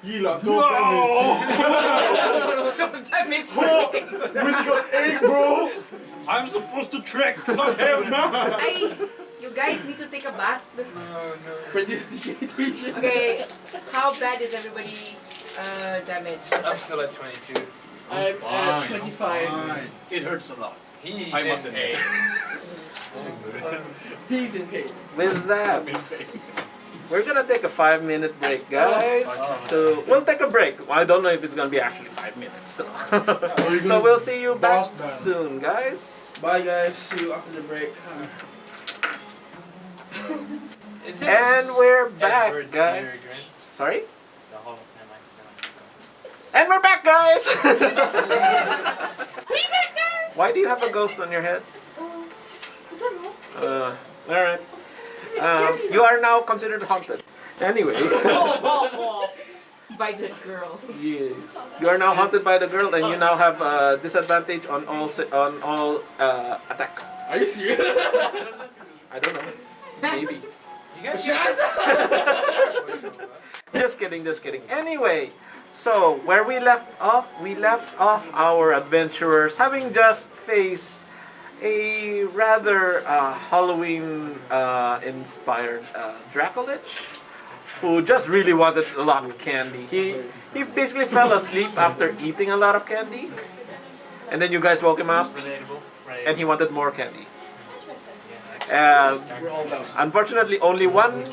Gila, don't Damage. We got 8, bro. I'm supposed to trick, not him. You guys need to take a bath. Prestidigitation. Okay, how bad is everybody damaged? I'm still at 22. I'm Fine, at 25. fine. It hurts a lot. He I didn't must pay. He's in pain. With that, we're gonna take a 5-minute break, guys. We'll take a break. I don't know if it's gonna be actually 5 minutes though. So we'll see you back Boss man. soon, guys. Bye guys, see you after the break. Is And we're back, Edward guys. Peregrine? Sorry? No, hold on. Never mind. And we're back, guys. Why do you have a ghost on your head? All right. You are now considered haunted. Anyway, By the girl. you are now haunted by the girl, and you now have disadvantage on all attacks. Are you serious? I don't know. Maybe. You guys Just kidding, just kidding. Anyway, so where we left off our adventurers having just faced a rather Halloween inspired Dracolich who just really wanted a lot of candy. He basically fell asleep after eating a lot of candy, and then you guys woke him up, relatable. and he wanted more candy. We're all down. Unfortunately, only one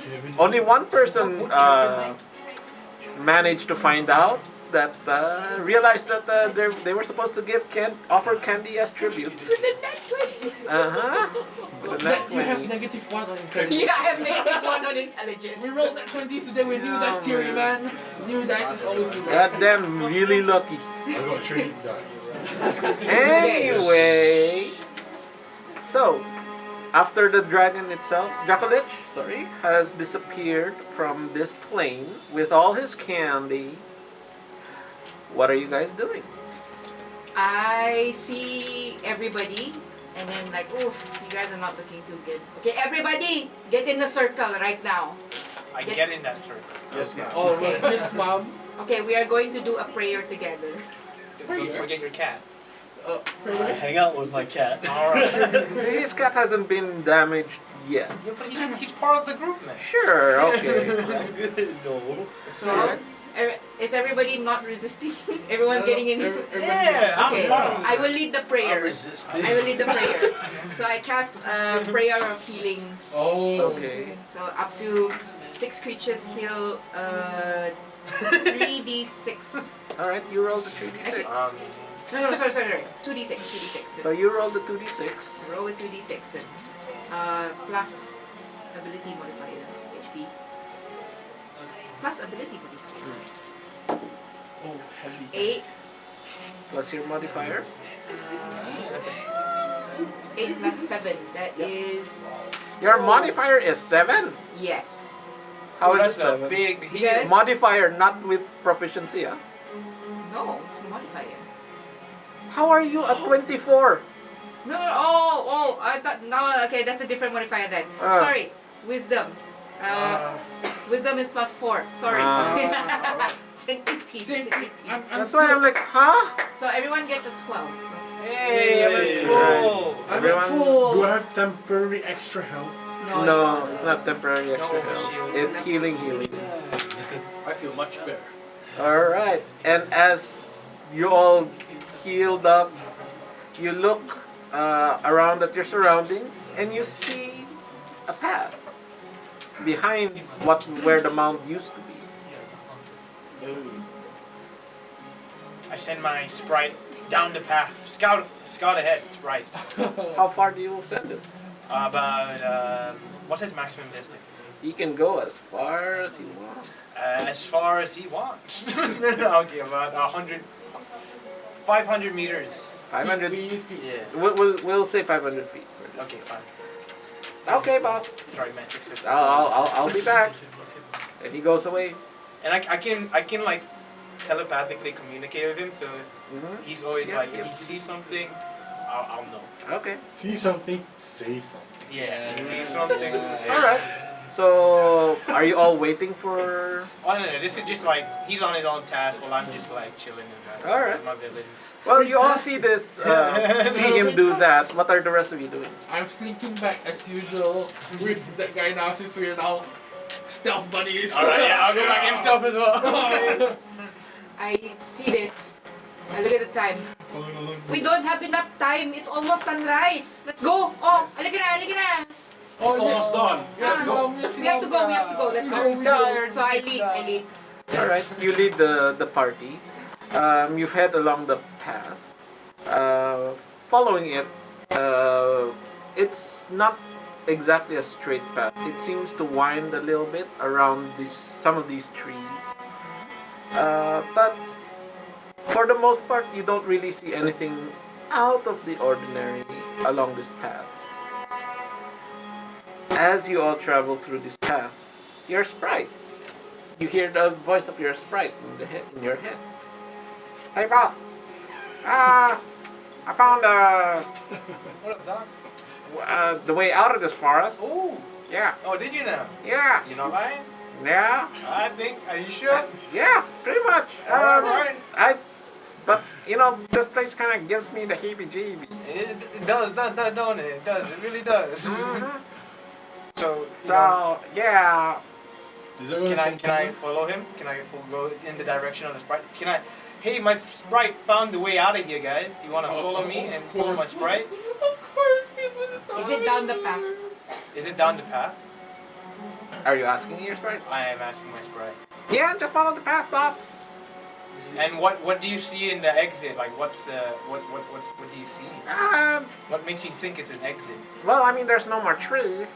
person managed to find out that realized that they were supposed to offer candy as tribute. With the net 20. With a net You have 20. -1 on intelligence. Yeah, I have -1 on intelligence. We rolled at 20s today with new dice theory, man. New dice is always new dice. Goddamn, really lucky. I got 3 dice. Anyway, so after the dragon itself, Dracolich, has disappeared from this plane with all his candy. What are you guys doing? I see everybody, and then like, oof, you guys are not looking too good. Okay, everybody, get in the circle right now. I get in that circle. Yes, ma'am. Oh, right. Miss Mom. Okay, we are going to do a prayer together. Don't forget your cat. I hang out with my cat. Alright. His cat hasn't been damaged yet. Yeah, but he's part of the group, man. Sure, okay. No. So, is everybody not resisting? Everyone's getting in. Yeah, Okay, I'm I will lead the prayer. resisting. I will lead the prayer. So I cast a prayer of healing. Oh, Okay. So up to 6 creatures heal 3d6. Alright, you roll the 3d6. No, sorry. 2d6. So you roll the 2d6. Roll with 2d6. Plus ability modifier, HP. Plus ability modifier. Oh, heavy. 8. Plus your modifier. 8 plus 7. That is. Your modifier is 7? Yes. How is That's it 7? a big Yes. Modifier, not with proficiency, huh? No, it's modifier. How are you at 24? No, I thought, no, okay, that's a different modifier then. Ah. Sorry, wisdom. Wisdom is plus 4, sorry. It's an 18. It's an 18. That's why I'm like, huh? So everyone gets a 12. Hey, I'm at full. I'm Everyone- at full. Do I have temporary extra health? No, it's not temporary extra No, health. shield. It's healing. I feel much better. Alright, and as you all healed up, you look around at your surroundings and you see a path behind where the mound used to be. I send my sprite down the path. Scout ahead, sprite. How far do you send it? About what's his maximum distance? He can go as far as you want. As far as he wants. Okay, about 500 meters. 500. We use feet. Yeah. We'll say 500 feet. For this. Okay, fine. Okay, boss. Sorry, metric system. I'll be back. And he goes away. And I can like telepathically communicate with him, so he's always Yeah, like, yeah. if he sees something, I'll know. Okay. See something, say something. Yeah, if he sees something. Alright. So, are you all waiting for? Oh no, this is just like he's on his own task while I'm just like chilling in All right. my villains. Well, you all see this, see him do that. What are the rest of you doing? I'm sneaking back as usual with that guy now since we're now stealth buddies. Alright, yeah, I'll go back himself as well. I see this. I look at the time. We don't have enough time. It's almost sunrise. Let's go. Oh, halika na, halika na. It's almost done. Let's go. We have to go. We have to go. Let's go. So I lead. All right, you lead the party. You head along the path. Following it, it's not exactly a straight path. It seems to wind a little bit around some of these trees. But for the most part, you don't really see anything out of the ordinary along this path. As you all travel through this path, your sprite. You hear the voice of your sprite in your head. Hey boss, I found What up, Doc? the way out of this forest. Oh, Yeah, oh, did you know? yeah, You not lying? yeah, I think. Are you sure? yeah, pretty much. Alright. But you know, this place kind of gives me the heebie-jeebies. It does, don't it? It does. It really does. Mhm. So, So yeah, can I follow him? Can I go in the direction of the sprite? Can I? Hey, my sprite found the way out of here, guys. You want to follow me and follow my sprite? Of course, people. Is it down the path? Is it down the path? are you asking your sprite? I am asking my sprite. Yeah, just follow the path, boss. And what do you see in the exit? Like, what do you see? What makes you think it's an exit? Well, I mean, there's no more trees.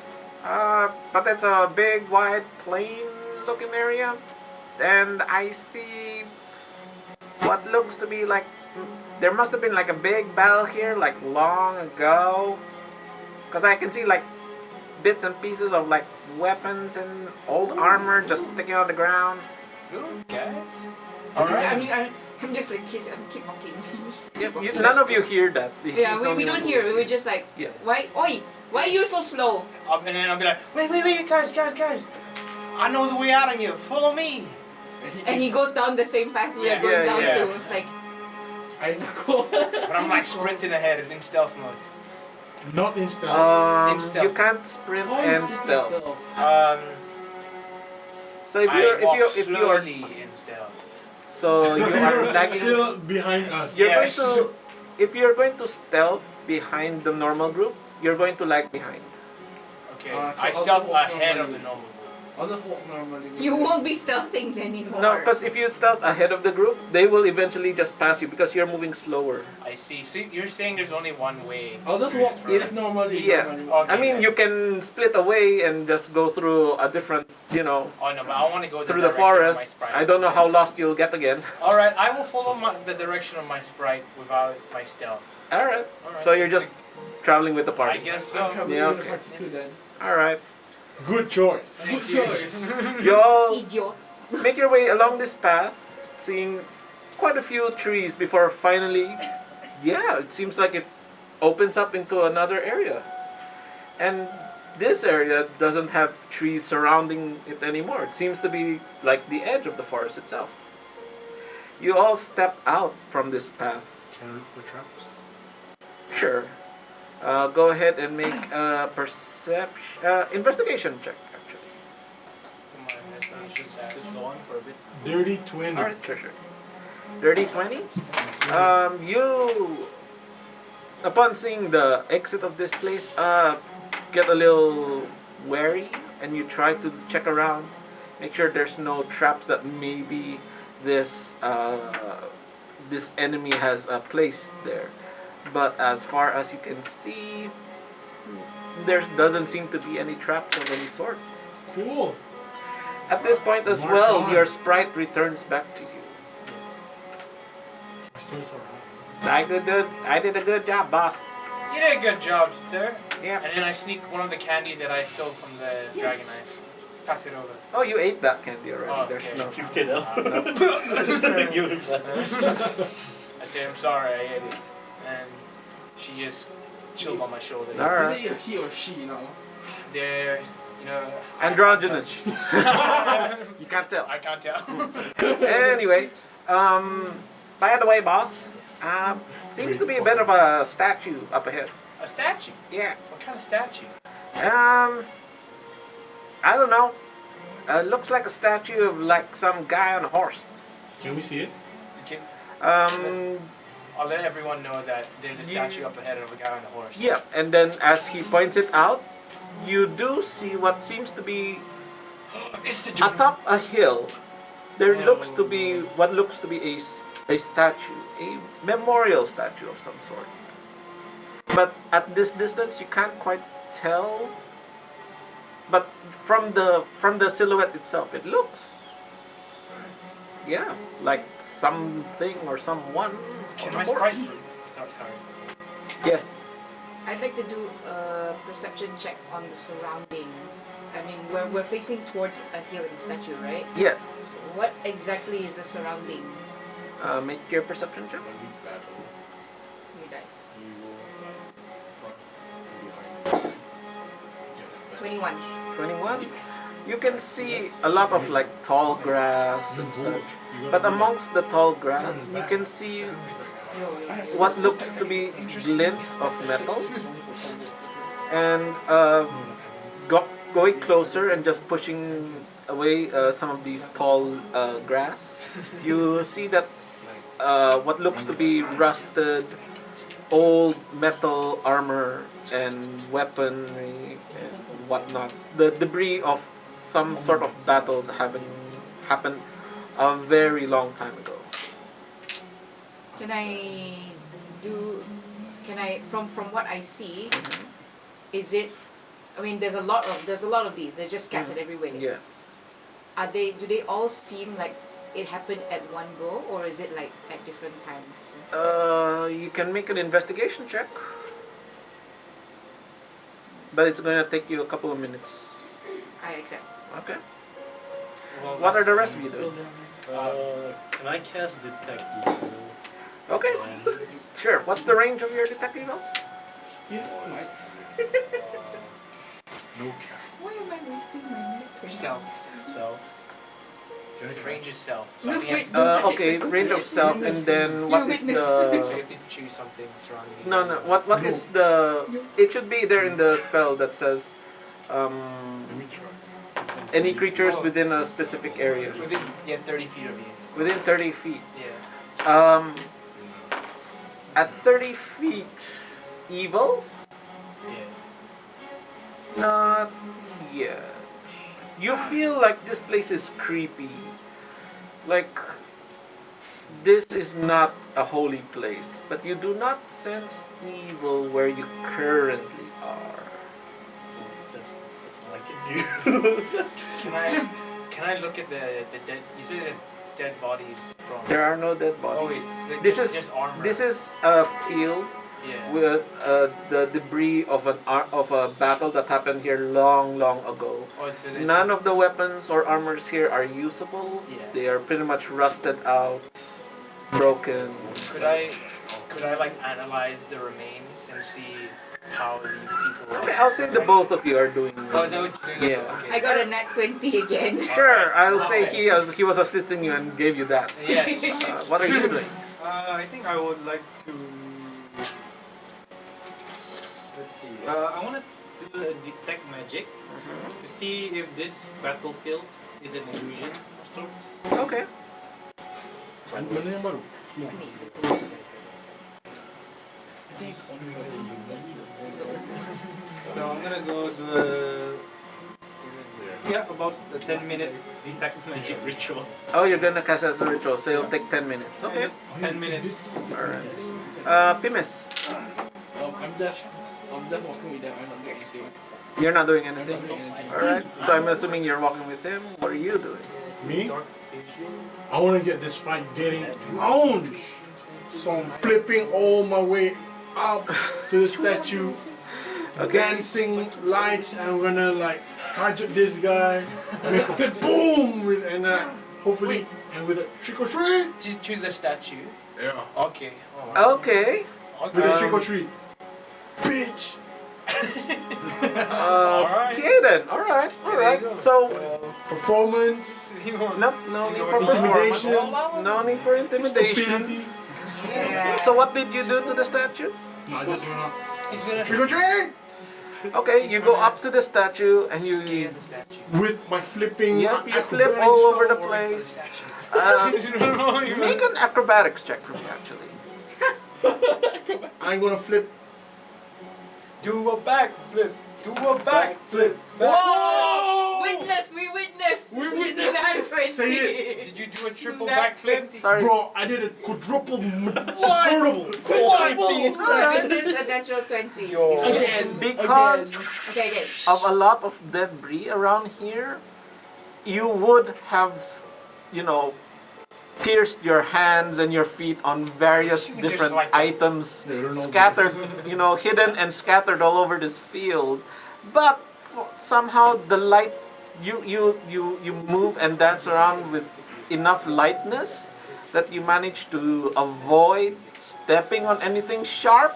But it's a big, wide, plain-looking area, and I see what looks to be like there must have been like a big battle here, like long ago, because I can see like bits and pieces of like weapons and old armor just sticking on the ground. Ooh, guys. I'm just like keep walking. None of you hear that. Yeah, we don't hear. We were just like, Yeah. why you're so slow? And then I'll be like, wait, guys. I know the way out of here. Follow me. And he goes down the same path we are going down to. It's like, I know. But I'm like sprinting ahead in stealth mode. Not in stealth. In stealth. You can't sprint and stealth. So if I you're walk if you are slowly in stealth. so you are lagging. Still behind us. You're Yes. going to, if you're going to stealth behind the normal group, you're going to lag behind. Okay, So I I'll stealth just walk ahead of normally. the normal group. I'll just walk normally. you won't be stealthing anymore. No, because if you stealth ahead of the group, they will eventually just pass you because you're moving slower. I see. So you're saying there's only one way. I'll just walk Yeah. normally. Yeah. normally. Okay, I mean, you can split away and just go through a different, Oh no, but I want to go through the direction of forest. my sprite. I don't know how lost you'll get again. All right, I will follow the direction of my sprite without my stealth. All right. Alright. So you're just traveling with the I party. guess I'm so. probably Yeah, gonna okay. party too then. All right. Good choice. Good choice. You all Idiot. make your way along this path, seeing quite a few trees before finally, yeah, it seems like it opens up into another area. And this area doesn't have trees surrounding it anymore. It seems to be like the edge of the forest itself. You all step out from this path. Can I look for traps? Sure. Go ahead and make a investigation check, actually. Come on, let's not shoot that. Just go on for a bit. Dirty 20. Alright, sure. Dirty 20? You, upon seeing the exit of this place, get a little wary and you try to check around, make sure there's no traps that maybe this enemy has placed there. But as far as you can see, there doesn't seem to be any traps of any sort. Cool. At this point as March well, on. your sprite returns back to you. Still surrounded. I did a good job, boss. You did a good job, sir. Yeah. And then I sneak one of the candies that I stole from the dragon knife. Pass it over. Oh, you ate that candy already. Oh, There's okay. no. You did Give him that. I say, I'm sorry, I ate it. And she just chilled on my shoulder. Alright. Is it he or she, you know? They're You know. Androgynous. You can't tell. I can't tell. Anyway, by the way, boss, seems to be a bit of a statue up ahead. A statue? Yeah. What kind of statue? I don't know. Looks like a statue of like some guy on a horse. Can we see it? Can, Um, I'll let everyone know that there's a statue up ahead of a guy on a horse. yeah, and then as he points it out, you do see what seems to be It's the atop a hill. There looks to be what looks to be a statue, a memorial statue of some sort. But at this distance, you can't quite tell. But from the silhouette itself, it looks, yeah, like something or someone. Can on my a horse. sprite? Sorry. Yes. I'd like to do a perception check on the surrounding. I mean, we're facing towards a hill and statue, right? Yeah. So what exactly is the surrounding? Make your perception check. You guys. You go front and behind. 21. 21. You can see a lot of like tall grass and such. But amongst the tall grass, you can see what looks to be glints of metal. And going closer and just pushing away some of these tall grass, you see that what looks to be rusted old metal armor and weaponry and whatnot. The debris of some sort of battle that happened a very long time ago. Can I from what I see, is it, I mean there's a lot of these, they're just scattered everywhere. Yeah. Do they all seem like it happened at one go, or is it like at different times? You can make an investigation check. But it's gonna take you a couple of minutes. I accept. Okay. Well, What are the rest of you doing? Can I cast detect evil? Okay. Sure. What's the range of your detective evil? No cap. Why am I wasting my night? Yourself. Self. Can I try? Range yourself. No, So you wait, have to- Okay, range of self, and then what is so you the? have to choose something surrounding you. No. What is the? It should be there in the spell that says, Let me try. any creatures within a specific area, Within 30 feet of you. within 30 feet. Yeah. At 30 feet, evil? Not yet. You feel like this place is creepy. Like, this is not a holy place, but you do not sense evil where you currently are. That's all I can do. Can I look at the dead? You said the dead bodies from. There are no dead Oh bodies. wait, This just armor. This is a field Yeah. with the debris of a battle that happened here long ago. Oh, so there's None of the weapons or armors here are usable. Yeah. They are pretty much rusted out, broken. Could I like analyze the remains and see how these people? Okay, I'll say the both of you are doing. Oh, is that what you're doing? Yeah. Okay. I got a nat 20 again. Sure, I'll say Okay. he was assisting you and gave you that. Yes. What are you doing? I think I would like to. Let's see. I want to do a detect magic to see if this battlefield is an illusion of sorts. Okay. Mana yang baru? Semua. So I'm gonna go do about a 10-minute detect magic ritual. Oh, you're gonna cast as a ritual, so it'll take 10 minutes. Okay. Just 10 minutes. Alright. Pimis, I'm just walking with them. I'm not doing anything. you're not doing I'm anything. not doing anything. Alright. So I'm assuming you're walking with him. What are you doing? Me? I want to get this fight getting on. So I'm flipping all my way up to the statue, Okay. dancing lights, and I'm gonna like gadget this guy, make a boom with, and hopefully, and with a trick or treat. To the statue. Yeah. Okay. Oh, Okay. With a okay. trick or treat. Bitch. Okay then. All right. So Performance, no need for intimidation, performance. No need for intimidation. stupidity. Yeah. So what did you do to the statue? No, I just went up. He's gonna Trick or treat! Okay, you go up to the statue and you scare the statue. With my flipping. Yep, you acrobatic flip all over the stuff. place. Make an acrobatics check for me, actually. I'm gonna flip. Do a backflip. Do a backflip. Whoa! Witness! We witness! We witnessed That's this. Say it. Did you do a triple Nat backflip? 20. Sorry. Bro, I did a quadruple convertible. Witness a natural 20. Again. Because Okay, again. of a lot of debris around here, you would have, pierced your hands and your feet on various Just different like- items They don't know scattered, hidden and scattered all over this field. But somehow the light, you move and dance around with enough lightness that you manage to avoid stepping on anything sharp.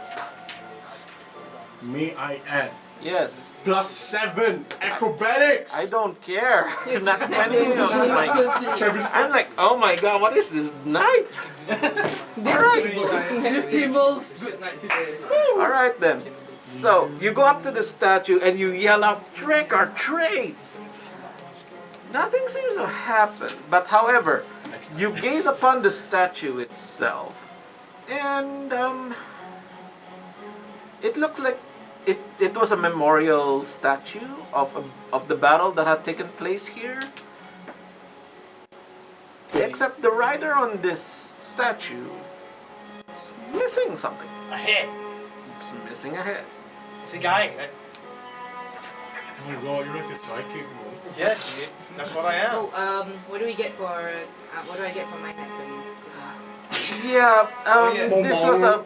May I add? Yes. +7 acrobatics. I don't care. Not 20. I'm like, oh my god, what is this night? This table's good night today. All right then. So you go up to the statue and you yell out, "Trick or treat!" Nothing seems to happen. But however, you gaze upon the statue itself, and it looks like it was a memorial statue of the battle that had taken place here. Except the rider on this statue is missing something. A head. It's missing a head. It's a guy. Oh my god, you're like a psychic, bro. Yeah, dude. That's what I am. Oh, what do we get for? What do I get for my nectar? Yeah, yeah. this was a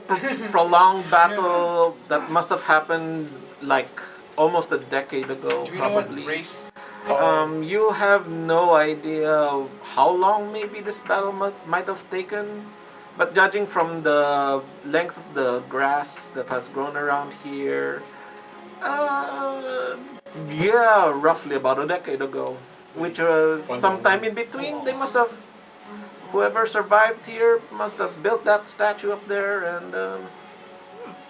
prolonged battle that must have happened like almost a decade ago, Do we know what probably. race? You have no idea how long maybe this battle might have taken, but judging from the length of the grass that has grown around here, yeah, roughly about a decade ago, which sometime in between they must have. Whoever survived here must have built that statue up there, and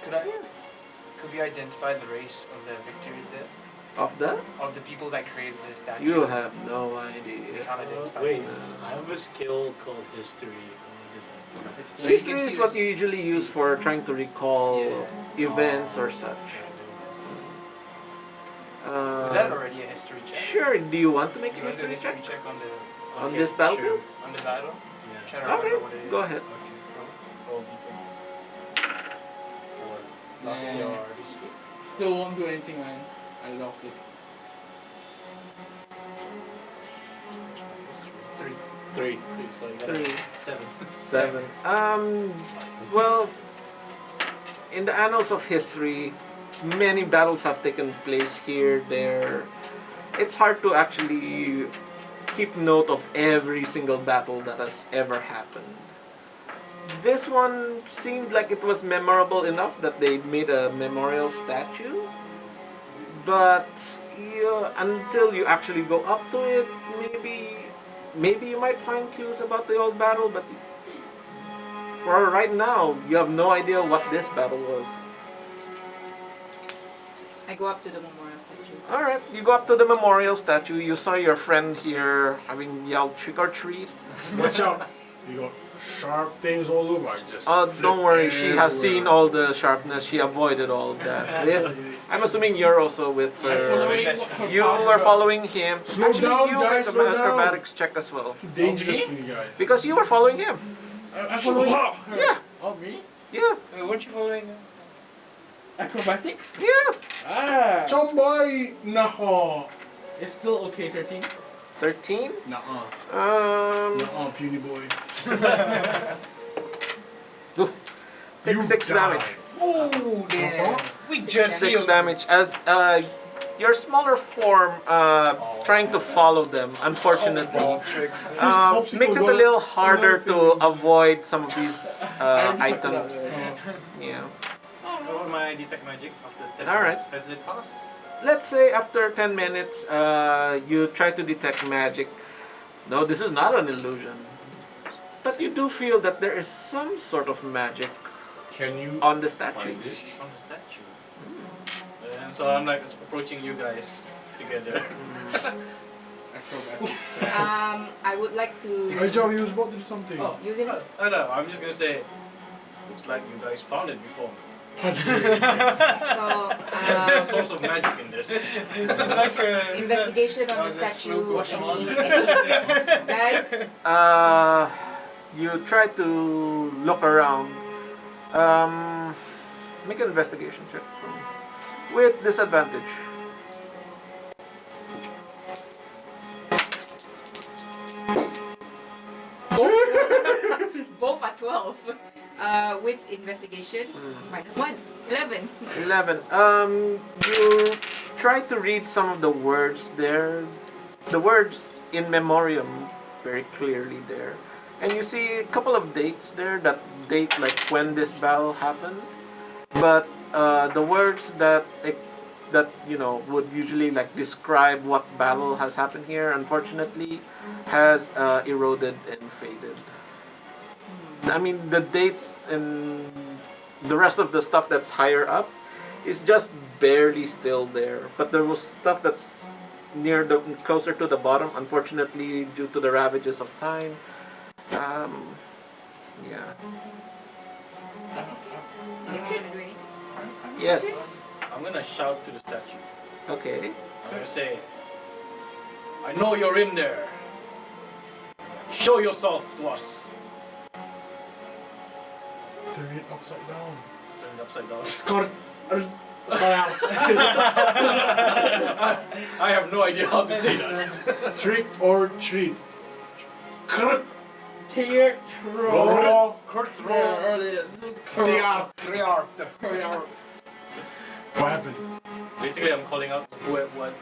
Could we identify the race of the victors there? of Of the people that created this statue? you have no We idea. can't identify Wait, them. I have a skill called history. So you History can is see what this. you usually use for trying to recall events or such. Is that already a history check? Sure. Do you want to make You a want to do a history history check check on the on this battlefield? on the battle? Yeah. Trying to remember Okay, what it is. go ahead. Roll D20. Plus Yeah. your history. Still won't do anything, man. I lost it. 3. So you got 3, 7. 7. Well, in the annals of history, many battles have taken place here, there. It's hard to actually keep note of every single battle that has ever happened. This one seemed like it was memorable enough that they made a memorial statue, but until you actually go up to it, maybe you might find clues about the old battle, but for right now, you have no idea what this battle was. I go up to the memorial statue. Alright, you go up to the memorial statue, you saw your friend here having yelled trick or treat. Watch out. You got sharp things all over. I just. Oh, flip don't worry, she has everywhere. seen all the sharpness, she avoided all of that. I'm assuming you're also with I'm her. following what her You path were is. following him. Slow Actually, down, you guys, make slow an down. acrobatics check as well. Too dangerous Okay. for you guys. Because you were following him. I'm following her. Yeah. Oh, me? Yeah, Wait, weren't you following? Acrobatics? yeah. Ah! Chambay! Nah. It's still okay, 13. 13? Nah. Nah, puny boy. Take 6 damage. Oh, damn. We just 6 healed. damage as your smaller form trying to follow them, unfortunately. Makes it a little harder to avoid some of these items. Yeah. Roll my detect magic after 10 Alright. minutes. Has it passed? let's say after 10 minutes, you try to detect magic. No, this is not an illusion. But you do feel that there is some sort of magic Can you on the statue. find it? On the statue. And so I'm like approaching you guys together. Acrobatics. I would like to. My job, he was about to do something. Oh, You can. I know. I'm just gonna say, looks like you guys found it before. So There's a source of magic in this. Like investigation on the statue. Any actions, guys? You try to look around. Make an investigation check for me. With disadvantage. Both are 12. With investigation, -1. 11. 11. You try to read some of the words there. The words in memoriam very clearly there. And you see a couple of dates there that date like when this battle happened. But the words that would usually like describe what battle has happened here, unfortunately, has eroded and faded. I mean, the dates and the rest of the stuff that's higher up is just barely still there. But there was stuff that's closer to the bottom, unfortunately, due to the ravages of time. Yeah. You want to do anything? Yes. I'm gonna shout to the statue. Okay. I'm gonna say, I know you're in there. Show yourself to us. Turn it upside down. Turn it upside down. Scott. I have no idea how to say that. Trick or treat. Krut. Here, Roll. What happened? Basically, I'm calling out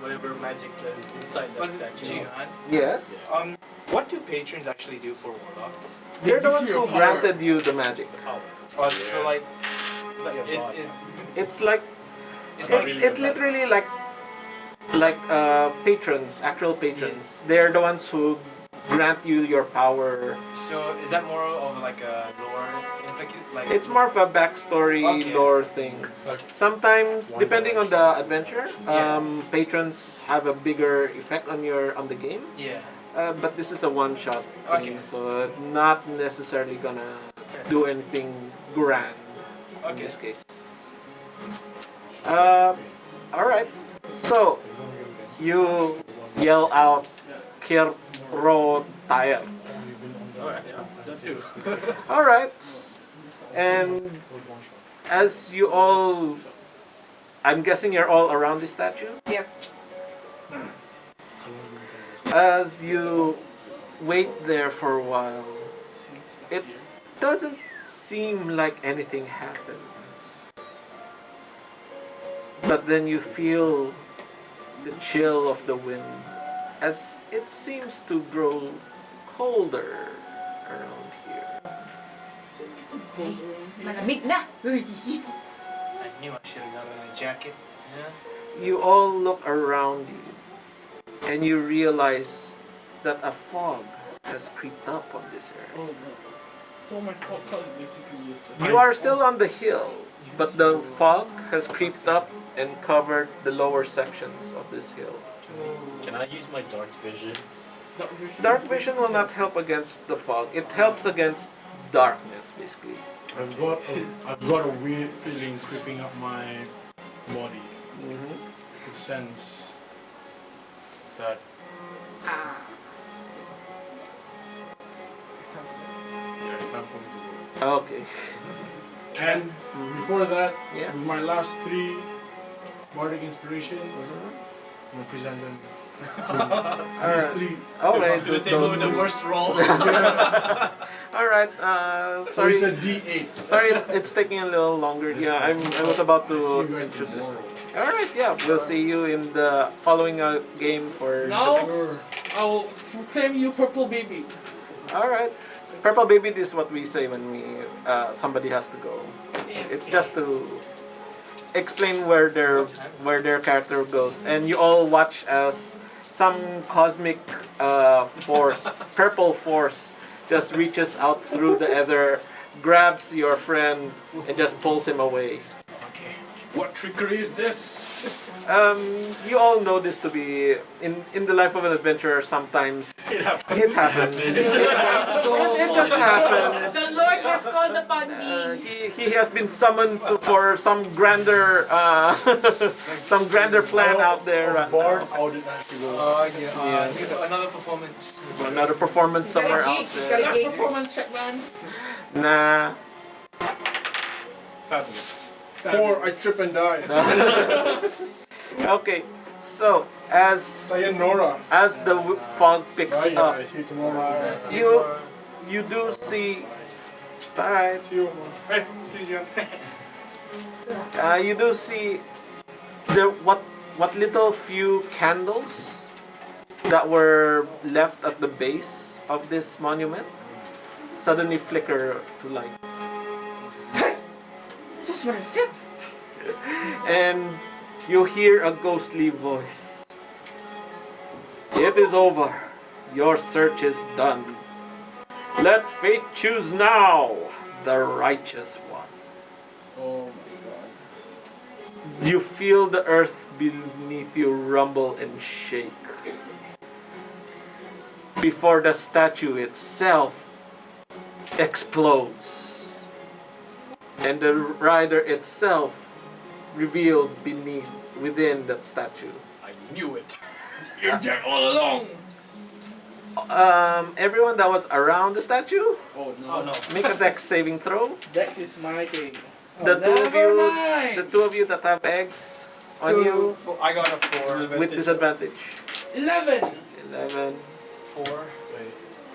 whatever magic is inside that statue. Jihan, Yes. what do patrons actually do for warlocks? They're the give ones you who power. granted you the magic. Power. So like, It's like your is, god. It's like is not it's, really it's a god. literally like patrons, actual patrons. They're the ones who grant you your power. so is that more of like a lore implication? Like It's more of a backstory Okay. lore thing. Sometimes, depending on the adventure, Yes. patrons have a bigger effect on the game. yeah. But this is a one-shot thing, Okay. so not necessarily gonna do anything grand in Okay. this case. All right. So you yell out, "Kiro Tire." Alright, yeah, that too. All right. And as you all, I'm guessing you're all around the statue. Yep. As you wait there for a while, it doesn't seem like anything happens. But then you feel the chill of the wind as it seems to grow colder around here. Malamig na! I knew I should have gotten a jacket. Yeah. You all look around you and you realize that a fog has creeped up on this area. Oh no. So my cloud is basically useless. You are still on the hill, but the fog has creeped up and covered the lower sections of this hill. Can I use my dark vision? Dark vision will not help against the fog. It helps against darkness, basically. I've got a weird feeling creeping up my body. Mm-hmm. I could sense that. Ah. Yeah, it's time for me to go. Okay. And before that, Yeah. with my last 3 bardic inspirations, Mhm. I'm gonna present them. Alright. These 3. Okay, To the with table those with the three. worst roll. Alright, So sorry. it's a D8. Sorry, it's taking a little longer. Yeah, I was about to I'll see you guys introduce. tomorrow. Alright, yeah, we'll see you in the following game for No. the next. I will proclaim you purple baby. Alright. Purple baby is what we say when somebody has to go. It's just to explain where their character goes, and you all watch as some cosmic force, purple force, just reaches out through the ether, grabs your friend, and just pulls him away. Okay. What trickery is this? You all know this to be in the life of an adventurer. Sometimes It happens. it happens. It just happens. The Lord has called upon me. He has been summoned for some grander some grander plan out there. Bard, how did that go? Yeah. Another performance. Another performance somewhere out He's got a there. gate. Performance check, man. Nah. Fabulous. 4, I trip and die. Okay. So as Sayonara. the fog picks Bye, up, guys. See you tomorrow. you do see. Bye. See you. Hey, see you. You do see what little few candles that were left at the base of this monument suddenly flicker to light. Just want to sip. And you hear a ghostly voice. It is over. Your search is done. Let fate choose now the righteous one. Oh my god. You feel the earth beneath you rumble and shake. Before the statue itself explodes. And the rider itself revealed within that statue. I knew it. You're there all along. Everyone that was around the statue, Oh no. Oh no. make a dex saving throw. Dex is my thing. The two of Never you, mind. the two of you that have eggs on you I got a 4. with disadvantage. 11. 11, 4.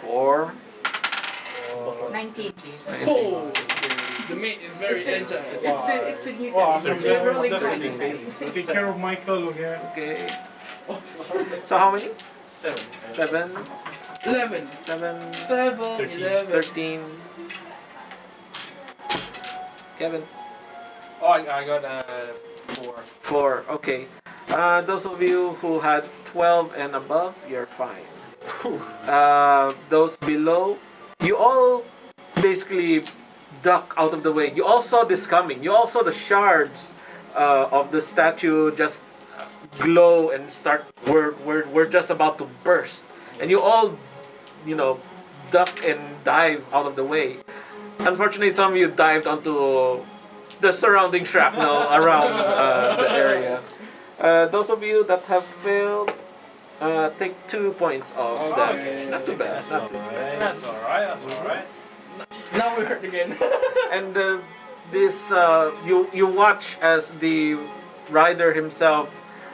4, 19. Oh. The mate is very agile. It's the new Oh, guy. I'm We're rolling definitely for it. Take care of Michael, okay? Okay. So how many? 7. 7, 11. 7, 7. 11. 13. Kevin. Oh, I got a 4. 4. Okay. Those of you who had 12 and above, you're fine. Those below, you all basically duck out of the way. You all saw this coming. You all saw the shards of the statue just glow and start. We're just about to burst, and you all, duck and dive out of the way. Unfortunately, some of you dived onto the surrounding shrapnel around the area. Those of you that have failed, take 2 points of damage. Not too bad. Not too bad. That's alright, that's alright. Now we're hurt again. And you watch as the rider himself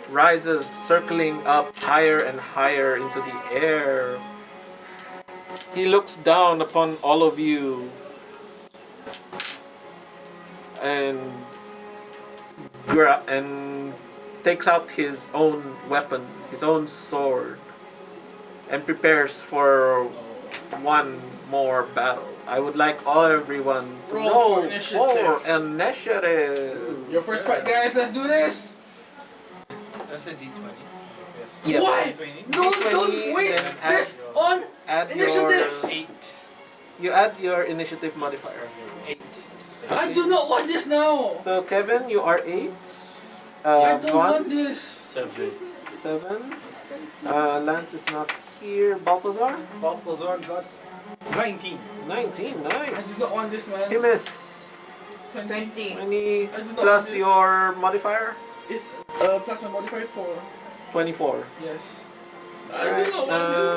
rises, circling up higher and higher into the air. He looks down upon all of you and takes out his own weapon, his own sword, and prepares for one more battle. I would like everyone to Roll roll for initiative. for initiative. Your first fight, guys. Let's do this. That's a D20. Yes. Yeah. Why? Don't D20, waste then add- this on Add initiative. 8. You add your initiative modifier. 8. I do not want this now. So Kevin, you are 8. I don't Vaughn, want this. 7. 7. Lance is not here. Balthazar, Balthazar got 19. 19. I Nice. do not want this, man. Himis, 20. 20 I do not plus want this. your modifier, It's plus my modifier 4. 24. Yes. I Alright, do not want this.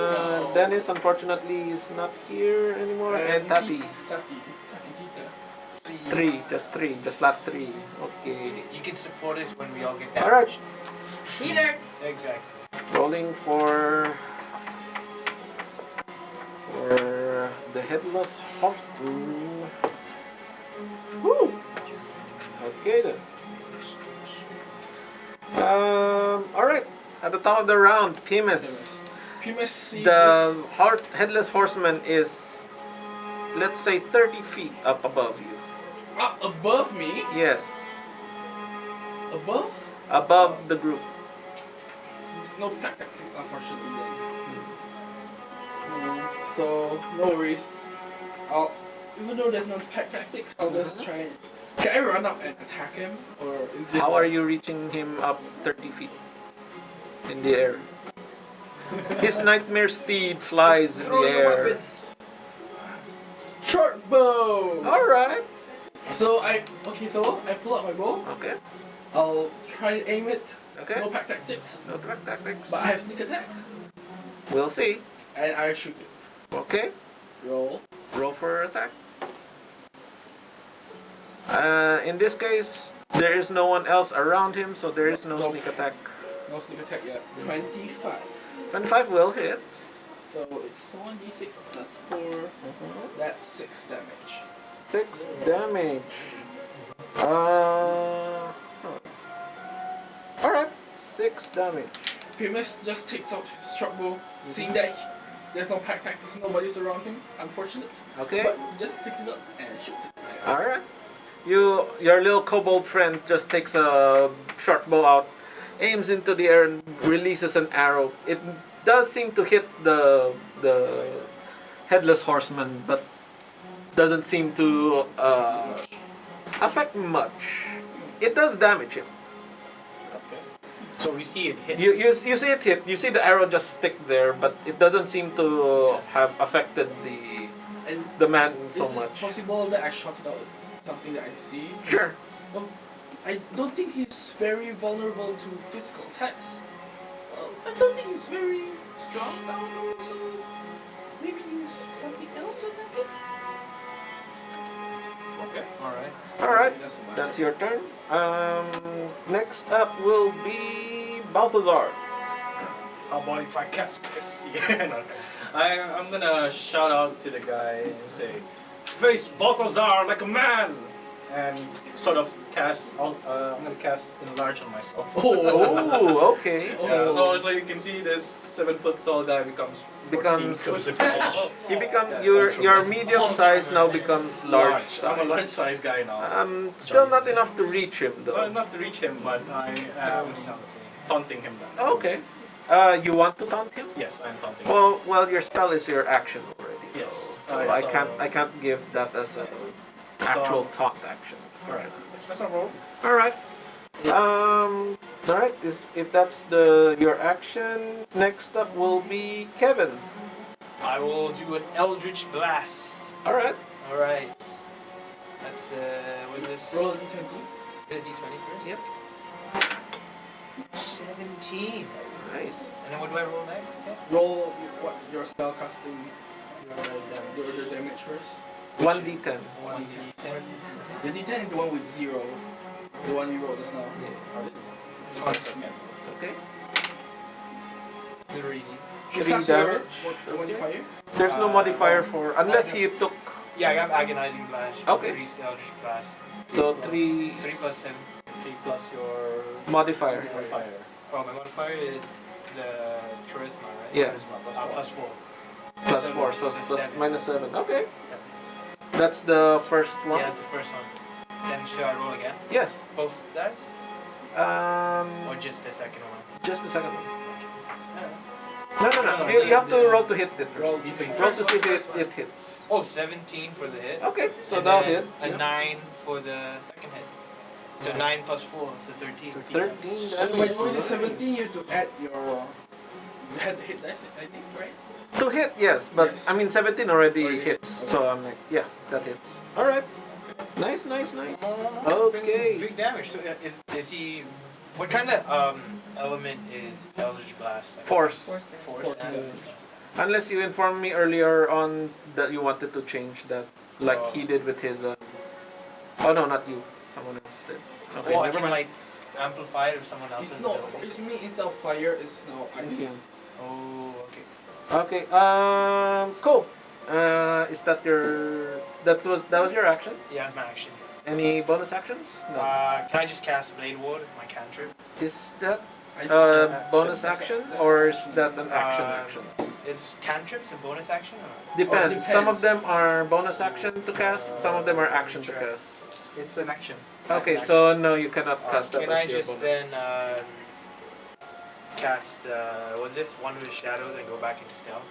No. Dennis unfortunately is not here anymore. And Tati, Tati Tita. 3, just flat 3. Okay. You can support us when we all get damaged. Alright, Healer. Exactly. rolling for the headless horseman. Woo! Okay then. Alright. At the top of the round, Pimus. Pimus sees The this. headless horseman is, let's say, 30 feet up above you. Up above me. Yes. Above? above the group. No pack tactics, unfortunately. Then. So no worries. Even though there's no pack tactics, I'll just try. Can I run up and attack him, or is this? How are you reaching him up 30 feet in the air? His nightmare steed flies in Throw the your air. weapon. Short bow. Alright. So I pull out my bow. Okay. I'll try to aim it. Okay. No pack tactics, No track tactics. but I have sneak attack, We'll see. and I shoot it. Okay. Roll. Roll for attack. In this case, there is no one else around him, so there is no Nope. sneak attack. No sneak attack yet. 25. 25 will hit. So it's 1d6 plus 4. That's 6 damage. 6 damage. Huh. Alright, 6 damage. Primus just takes out his short bow, seeing that there's no pack tactics, nobody's around him. Unfortunate. Okay. But just takes it out and shoots it. Alright. Your little kobold friend just takes a short bow out, aims into the air and releases an arrow. It does seem to hit the headless horseman, but doesn't seem to affect much. It does damage him. Okay. So we see it hit. You see it hit. You see the arrow just stick there, but it doesn't seem to have affected And the man is so it much. possible that I shot it out? Something that I see? Sure. I don't think he's very vulnerable to physical attacks. I don't think he's very strong now, so maybe use something else to attack him? Okay. All right. Alright, It doesn't matter. that's your turn. Next up will be Balthazar. How about if I cast this? Yeah, no. I'm gonna shout out to the guy and say, "Face Balthazar like a man," and sort of cast. I'm gonna cast enlarge on myself. Oh, okay. Yeah, so you can see this 7 foot tall guy becomes 14 Becomes- foot inch. You become Yeah, your medium size now becomes large. I'm a large size. size guy now. Still not enough to reach him Not though. enough to reach him, but I am taunting him down. Okay. You want to taunt him? Yes, I'm taunting him. Well, your spell is your action already. Yes. So Alright, I can't give that as an actual taunt action. Alright. That's not wrong. All right. All right. If that's your action, next up will be Kevin. I will do an Eldritch Blast. All right. Alright. That's, with this. Roll a d20. The d20 first? Yep. 17. Nice. And then what do I roll next? Okay. Roll your spell casting, your damage first. 1d10. 1d10. The d10 is the one with 0. The one you rolled just now. Oh, this one's okay. Okay. 3. You Three cast your damage. modifier? There's no modifier for unless you took. Yeah, I got Agonizing Blast. Okay. Increased Eldritch Blast. So 3 3 plus 7. 3 plus your modifier. modifier. Oh, my modifier is the Charisma, right? Yeah. Charisma plus 4. Plus 4. Plus 4, so So plus seven. minus 7. Okay. That's the first one. Yeah, that's the first one. Then should I roll again? Yes. Both dice? Or just the second one? Just the second one. Yeah. No. You have to roll to hit it first. Roll Roll to see if it hits. Oh, 17 for the hit. Okay, so And that'll then hit. A 9 for the second hit. So 9 plus 4, so 13. 13 And when damage. you 17, you have to add your hit dice, I think, right? To hit, yes, but Yes. I mean 17 already Already hits, hits, so I'm like, yeah, that hits. All right, nice. Okay. Big damage. So is he? What kind of element is Eldritch Blast? Force. Force damage. Force damage. Unless you informed me earlier on that you wanted to change that, like Oh. he did with his. Oh no, not you. Someone else did. Okay, Oh, I never can mind. like amplify it if someone else It's is no, ability. it's me, it's a fire, it's no ice. Yeah. Oh, okay. Okay. Cool. Is that your? That was your action? Yeah, that's my action. Any bonus actions? No. Can I just cast Blade Ward, my cantrip? Is that I just, bonus That's a- action that's or an is action. that an action? Uh, Action. Is cantrips a bonus action or? Depends. Some of depends. them are bonus action to cast. Some of them are action to cast. It's an action. Okay, so no, you cannot cast that Can I as your just bonus. then cast was this one with the shadows and go back into stealth?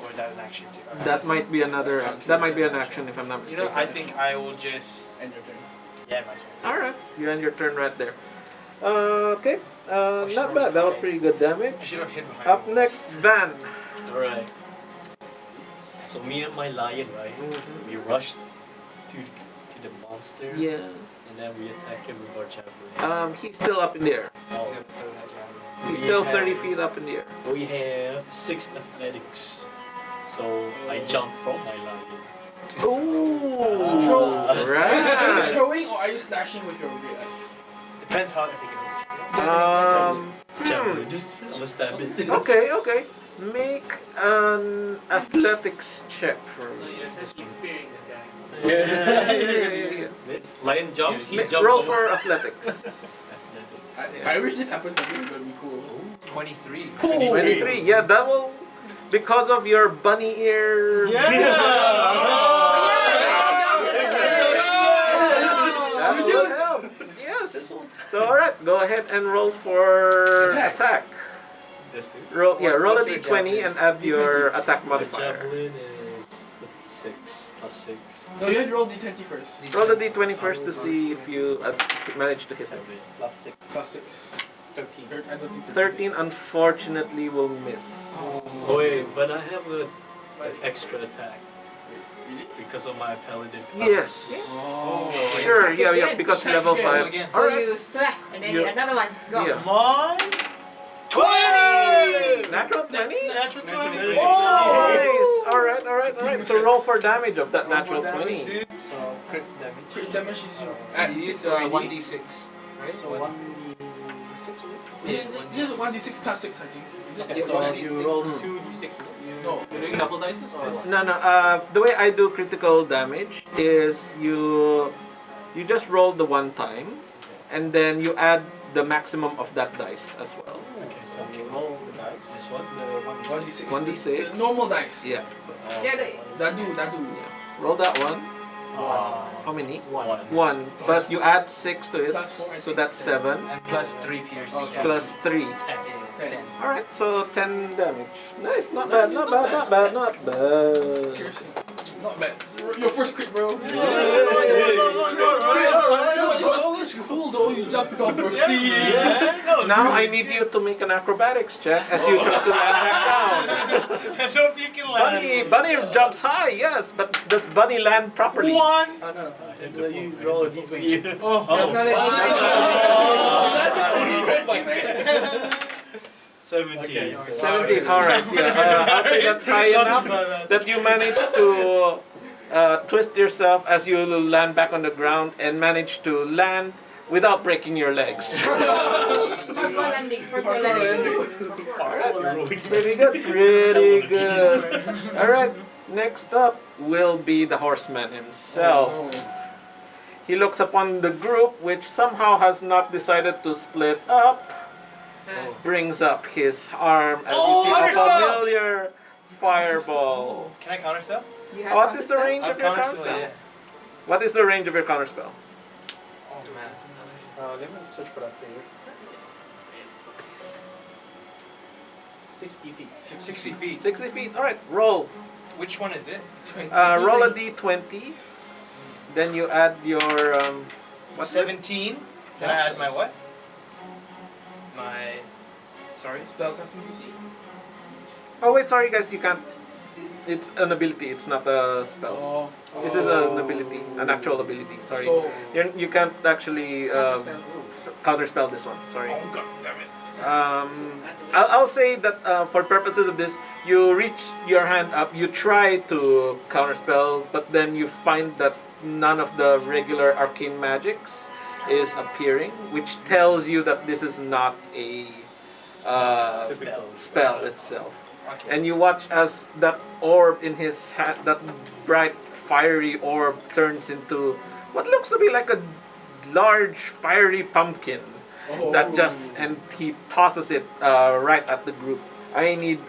Or is that an action too? That might be another. That might be an action if I'm not You mistaken. know, I think I will just End your turn. yeah, my turn. All right, you end your turn right there. Okay, not bad. That was pretty good I damage. should have hid behind. Up the next, Van. Alright. So me and my lion, right? Mhm. We rushed to the monster. Yeah. And then we attack him with our javelin. He's still up in the air. Oh, walls. Throw that javelin. He's We still have- 30 feet up in the air. We have 6 athletics. So I jump from my lion. Ooh, Throw. Are you right. throwing or are you slashing with your great axe? Depends how if you can reach. Javelin. I'm gonna stab it. Okay. Make an athletics check for So me. you're essentially spearing this guy. Yeah. This? Lion jumps, he Ma- jumps Roll over. for athletics. Athletics. I wish this happens, but this is gonna be cool. 23. 23. Yeah, that will. Because of your bunny ear. That will help. Yes. So alright, go ahead and roll for Attack. attack. This thing? Roll a What's your d20 javelin? and add your D20. attack My modifier. javelin is 6 plus 6. No, you have to roll d20 first. Roll the d20 first to see if you manage to hit him. 7. Plus 6. Plus 6. 13. I don't think 13 unfortunately will miss. Oh wait, but I have an extra attack Really? because of my paladin. Yes. Oh. Sure, Attack yeah, again. because Attack level again. 5. Again. So Alright. you slap and then Yeah. another one. Go. Yeah. Come on! 20! Natural 20? Natural 20. Nice! Alright. So roll for damage of that natural 20. So crit damage. Crit damage is at 6 1d6, already. right? So 1d6. Yeah, just 1d6 plus 6, I think. Is it? Okay, Yeah, so 1d6. you roll 2d6. No. You're doing double dices or what? No. The way I do critical damage is you just roll the one time, and then you add the maximum of that dice as well. Okay, so you roll the dice. This one? The 1d6. 1d6. The normal dice. Yeah. Yeah, Dadu. Roll that one. Uh, How many? 1. 1. But you add 6 to it, Plus 4, I so think. that's 7. And plus 3 pierce. Okay. Plus 3. 10. Alright, so 10 damage. Nice, not bad. Piercing. Not bad. Your first crit, bro. Yeah. It's cool though, you jumped off your steed. Now I need you to make an acrobatics check as you try to land back down. So if you can land. Bunny jumps high, yes, but does Bunny land properly? One! Oh no. You roll a d20. That's not a 17. 17, alright, yeah. I'll say that's high enough that you manage to twist yourself as you land back on the ground and manage to land without breaking your legs. Purple landing. Pretty good. Alright, next up will be the horseman himself. He looks upon the group, which somehow has not decided to split up, brings up his arm as you see a counterspell! familiar fireball. Can I counterspell? You have What is the counterspell? range of your counterspell, counterspell? yeah. What is the range of your counterspell? Oh man. Let me search for that for you. 60 feet. 60 feet. 60 feet. Alright, roll. Which one is it? Roll a d20. Then you add your what's it? 17. Then I add my what? My. Sorry? Spellcasting DC. Oh wait, sorry guys, you can't. It's an ability. It's not a spell. Oh. This is an ability, an actual ability. Sorry, So, you can't actually counterspell this one. Sorry. oh god damn it. I'll say that for purposes of this, you reach your hand up, you try to counterspell, but then you find that none of the regular arcane magics is appearing, which tells you that this is not a spell itself. Okay. And you watch as that orb in his hand, that bright fiery orb, turns into what looks to be like a large fiery pumpkin. That just, and he tosses it right at the group. I need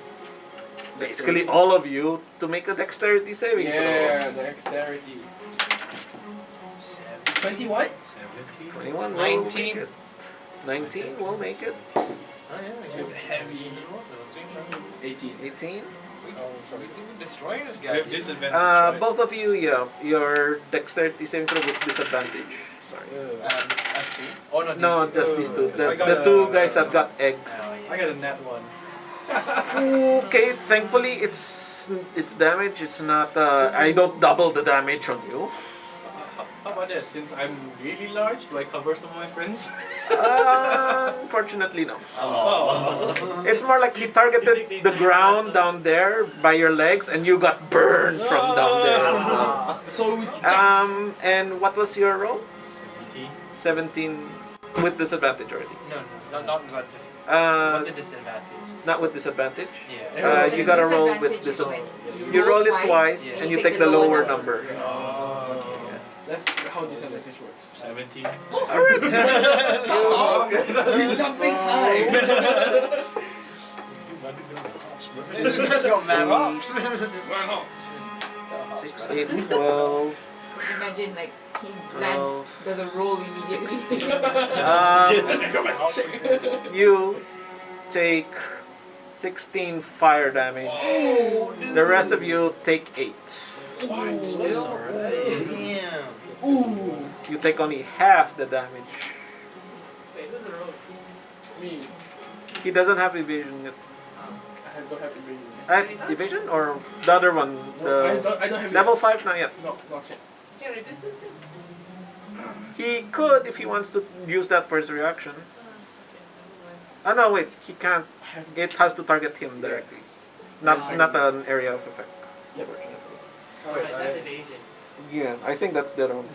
basically all of you to make a dexterity saving Yeah, dexterity. 21? 17. 21 will 19. make it. 19 will make it. Oh yeah. So the heavy. 18. 18. We're destroying this We guy. have disadvantage. Right? Both of you, yeah, your dexterity saving throw with disadvantage. Sorry. Us two. Oh no. No, these two. just these two. So I got The a- two guys that got egged. Oh, I got a nat 1. Okay, thankfully it's damage. It's not. I don't double the damage on you. How about this? Since I'm really large, do I cover some of my friends? Unfortunately, no. Oh. It's more like he targeted the ground down there by your legs, and you got burned from down there as well. So, And what was your roll? 17. 17 with disadvantage already. No, not that. What's the disadvantage? Not with disadvantage. Yeah. You gotta roll with Disadvantage disadvantage. is when You roll it twice, and and you take the lower number. that's how disadvantage works. 17. He's jumping high. Yo, man, ups. 6, 8, 12. Imagine like he lands, does a roll immediately. You take 16 fire damage. The rest of you take 8. Still? Damn. You take only half the damage. Wait, who's the road? Me, He doesn't have evasion yet. I don't have evasion. Evasion or the other one? I The don't have level 5? Not yet. No, not yet. You can't reduce it? He could if he wants to use that for his reaction. Oh no, wait, he can't. It has to target him directly. Not an area of effect. Alright, that's an Asian. Yeah, I think that's the one.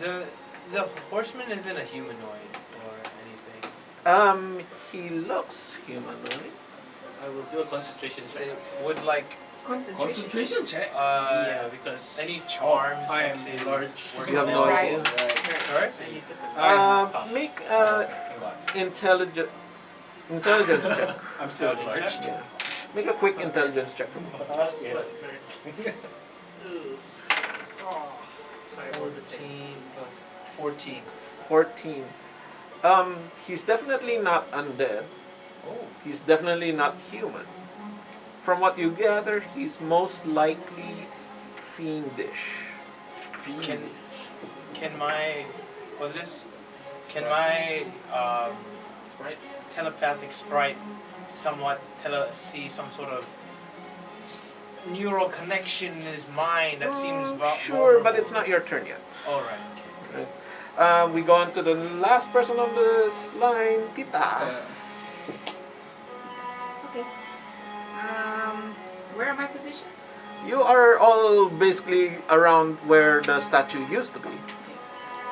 The horseman isn't a humanoid or anything. He looks humanoid. I will do a concentration check. Would like Concentration check? Yeah, because any charms? I am accents, large. work You have on no that? idea. Sorry. Make intelligence check. I'm still large. Yeah. Make a quick intelligence check for me. Yeah. 14. 14. He's definitely not undead. He's definitely not human. From what you gather, he's most likely fiendish. Can my Sprite? telepathic sprite somewhat see some sort of neural connection in his mind that seems Sure, but it's not your turn yet. All right. We go on to the last person on this line, Tita. Okay. Where am I positioned? You are all basically around where the statue used to be.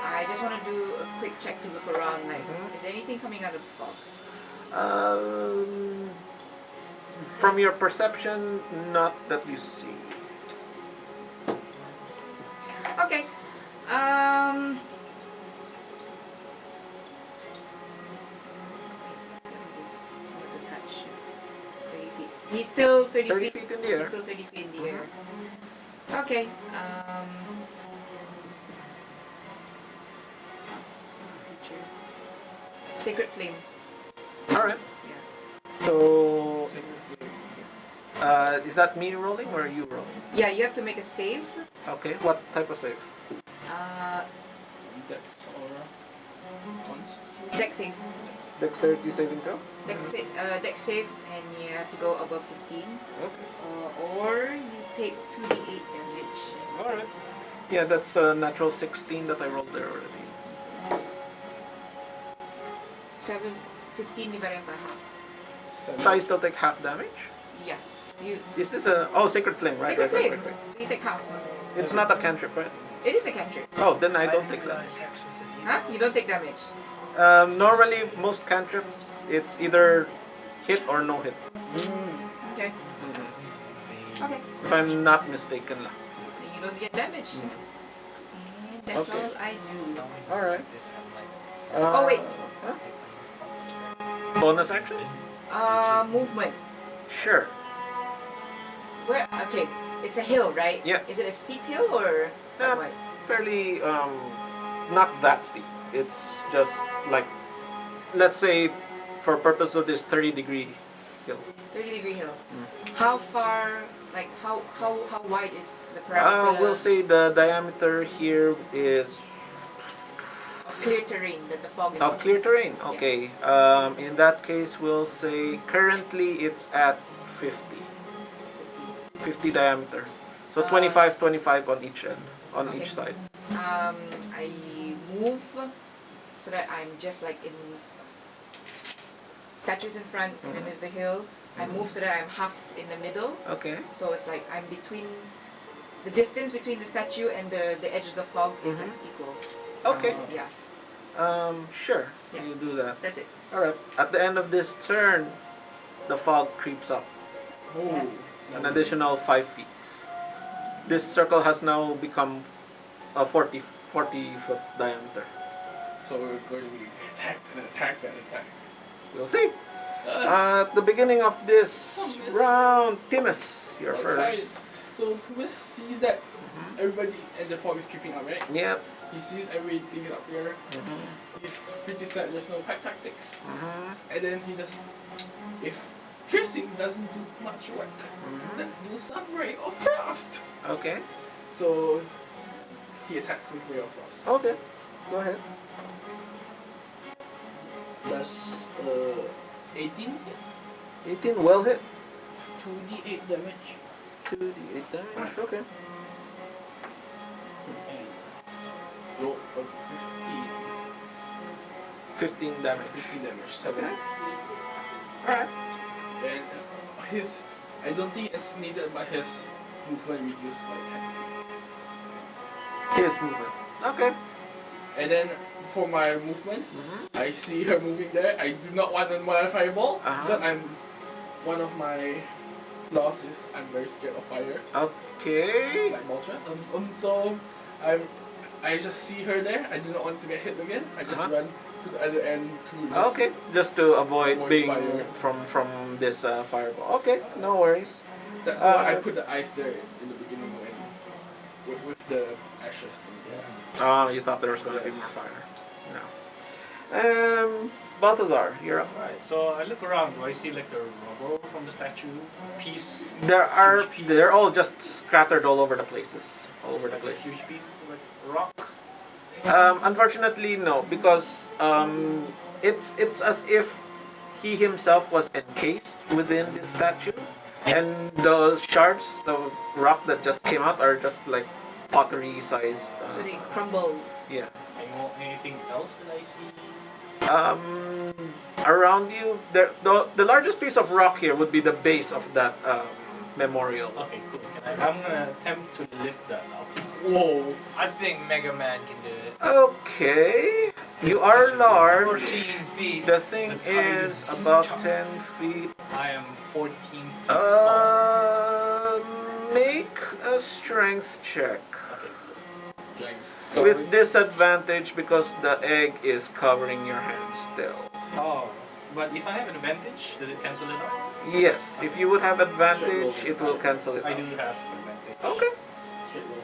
I just want to do a quick check to look around. Like, is there anything coming out of the fog? From your perception, not that you see. Okay. What's a touch? 30 feet. He's still 30 30 feet. feet in the He's air. still 30 feet in the air. Okay. Sacred flame. Alright. Yeah. So, is that me rolling or you rolling? Yeah, you have to make a save. Okay, what type of save? That's aura. Dex save. Dexterity saving throw? Dex save, and you have to go above 15. Okay. Or you take 2d8 damage. Alright. Yeah, that's a natural 16 that I rolled there already. 15 divided by half. So I still take half damage? Yeah. You Is this a... Oh, Sacred Flame, right? Sacred right, flame. right, right. So you take half. It's not a cantrip, right? It is a cantrip. Oh, then I don't take that. Huh? You don't take damage. Normally, most cantrips, it's either hit or no hit. Okay. Okay. If I'm not mistaken. Then you don't get damage. And that's Okay. all I do. Alright. Oh wait. Bonus action? Movement. Sure. Where? Okay. It's a hill, right? Yeah. Is it a steep hill or Yeah. what? Fairly not that steep. It's just like, let's say, for purpose of this 30-degree hill. 30-degree hill. How far, like how wide is the parameter? We'll say the diameter here is of clear terrain that the fog is of clear terrain. Okay. In that case, we'll say currently it's at 50 diameter. So 25 on each end, on each side. I move so that I'm just like in statues in front, and then there's the hill. I move so that I'm half in the middle. Okay. So it's like I'm between, the distance between the statue and the edge of the fog is like equal. Okay. Yeah. Sure. Yeah. You do that. That's it. All right. At the end of this turn, the fog creeps up Yeah. an additional 5 feet. This circle has now become a 40 foot diameter. So we're going to be attacked and attacked and attacked. We'll see. At the beginning of this Pumice. round, Timus, you're Okay. first. So Pumice sees that everybody and the fog is creeping up, right? Yep. He sees everything up here. He's pretty sad there's no pack tactics. And then he just, if piercing doesn't do much work, let's do some ray of frost. Okay. So he attacks with ray of frost. Okay. Go ahead. That's 18 hit. 18, well hit. 2d8 damage. 2d8 damage. Okay. And roll of 15. 15 damage. 15 damage. 7. Okay. Alright. And his, I don't think it's needed, but his movement reduced by 10 feet. His movement. Okay. And then for my movement, I see her moving there. I do not want to modify fireball, but one of my flaws is I'm very scared of fire. Okay. Like Moltra. So I just see her there. I do not want to get hit again. I just run to the other end to just Okay, just to avoid being fire. from this fireball. Okay, no worries. That's why I put the ice there in the beginning when with the ashes thing. Yeah. You thought there was going to be more Yes. fire. No. Balthazar, you're up. Alright, so I look around. Do I see like a rubble from the statue? Piece? Huge piece. They're all just scattered all over the places. All over the Like a place. huge piece? Like rock? Unfortunately, no, because it's as if he himself was encased within this statue, and the shards of rock that just came out are just like pottery sized. So they crumble. Yeah. Anything else that I see? Around you, the largest piece of rock here would be the base of that memorial. Okay, cool. I'm gonna attempt to lift that up. Whoa. I think Mega Man can do it. Okay. You are large. 14 feet. The thing is about 10 feet. I am 14 feet tall. Make a strength check. Okay, cool. Strength. With disadvantage because the egg is covering your hand still. Oh, but if I have an advantage, does it cancel it out? Yes, if you would have advantage, it will cancel it I out. do have advantage. Okay. Straight roll.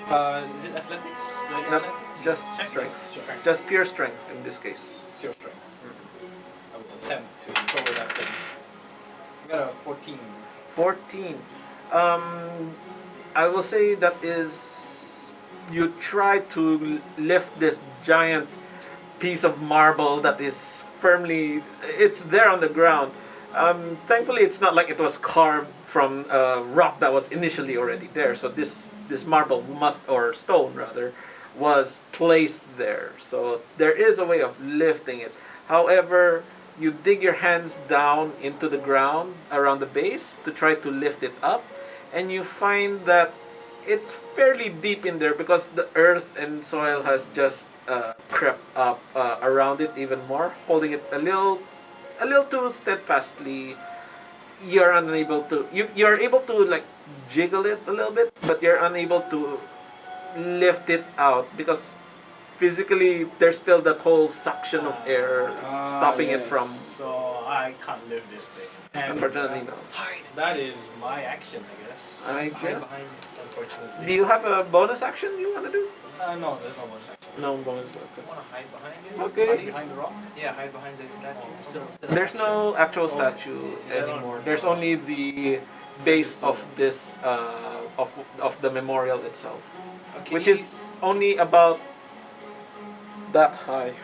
So, is it athletics? Do I get Not athletics? just Check. strength. Just pure strength in this case. Pure strength. I will attempt to cover that thing. I got a 14. 14. I will say that is, you try to lift this giant piece of marble that is firmly, it's there on the ground. Thankfully, it's not like it was carved from a rock that was initially already there. So this marble or stone rather, was placed there. So there is a way of lifting it. However, you dig your hands down into the ground around the base to try to lift it up, and you find that it's fairly deep in there because the earth and soil has just crept up around it even more, holding it a little too steadfastly. You're unable to you're able to like jiggle it a little bit, but you're unable to lift it out because physically there's still that whole suction of air stopping it from. So I can't live this thing. And Unfortunately, no. that is my action, I guess. I Hide guess. behind, unfortunately. Do you have a bonus action you want to do? No, there's no bonus action. No bonus. I Okay. want to hide behind it. Okay. Hide behind the rock. Yeah, hide behind the statue. There's no actual statue anymore. There's only the base of this of the memorial itself, Okay, which is only about that high.